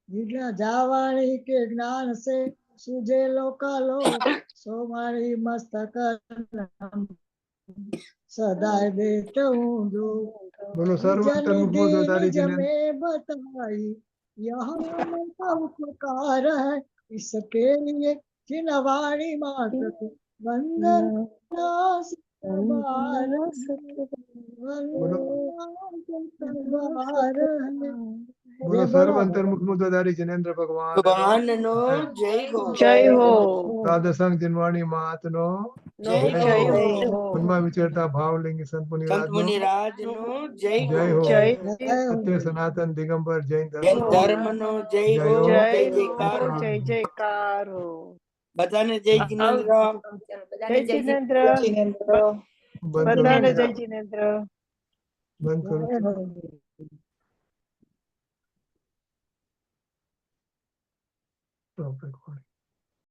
વિઘ્ન જાવાણી કે જ્ઞાન સે સુજે લોકાલોક સો મારી મસ્તક સદાય દેત હું જો બોલો સર્વંતર્મુખ निज તારી निज में बताई यहाँ का उपकार है इसके लिए जिनवाणी मात्र वंदन બોલો સર્વંતર્મુખ તારી જિનેન્દ્ર ભગવાન ભગવાનનો જય હો. જય હો. દ્વાદશાંગ જન્વાણી માતનો જય જય હો. હો. મનમાં વિચરતા ભાવલિંગી સંત સંત મુનિરાજનો મુનિરાજનો જય જય હો. હો. જય સત્ય સનાતન દિગંબર જૈન જૈન ધર્મ ધર્મનો જય હો. જય હો. જય જય જયકાર હો. હો. જય જયકાર હો. બધાને જય જિનેન્દ્ર. જય જિનેન્દ્ર. બંધ બધાને કરું જય જિનેન્દ્ર. બંધ કરું છું.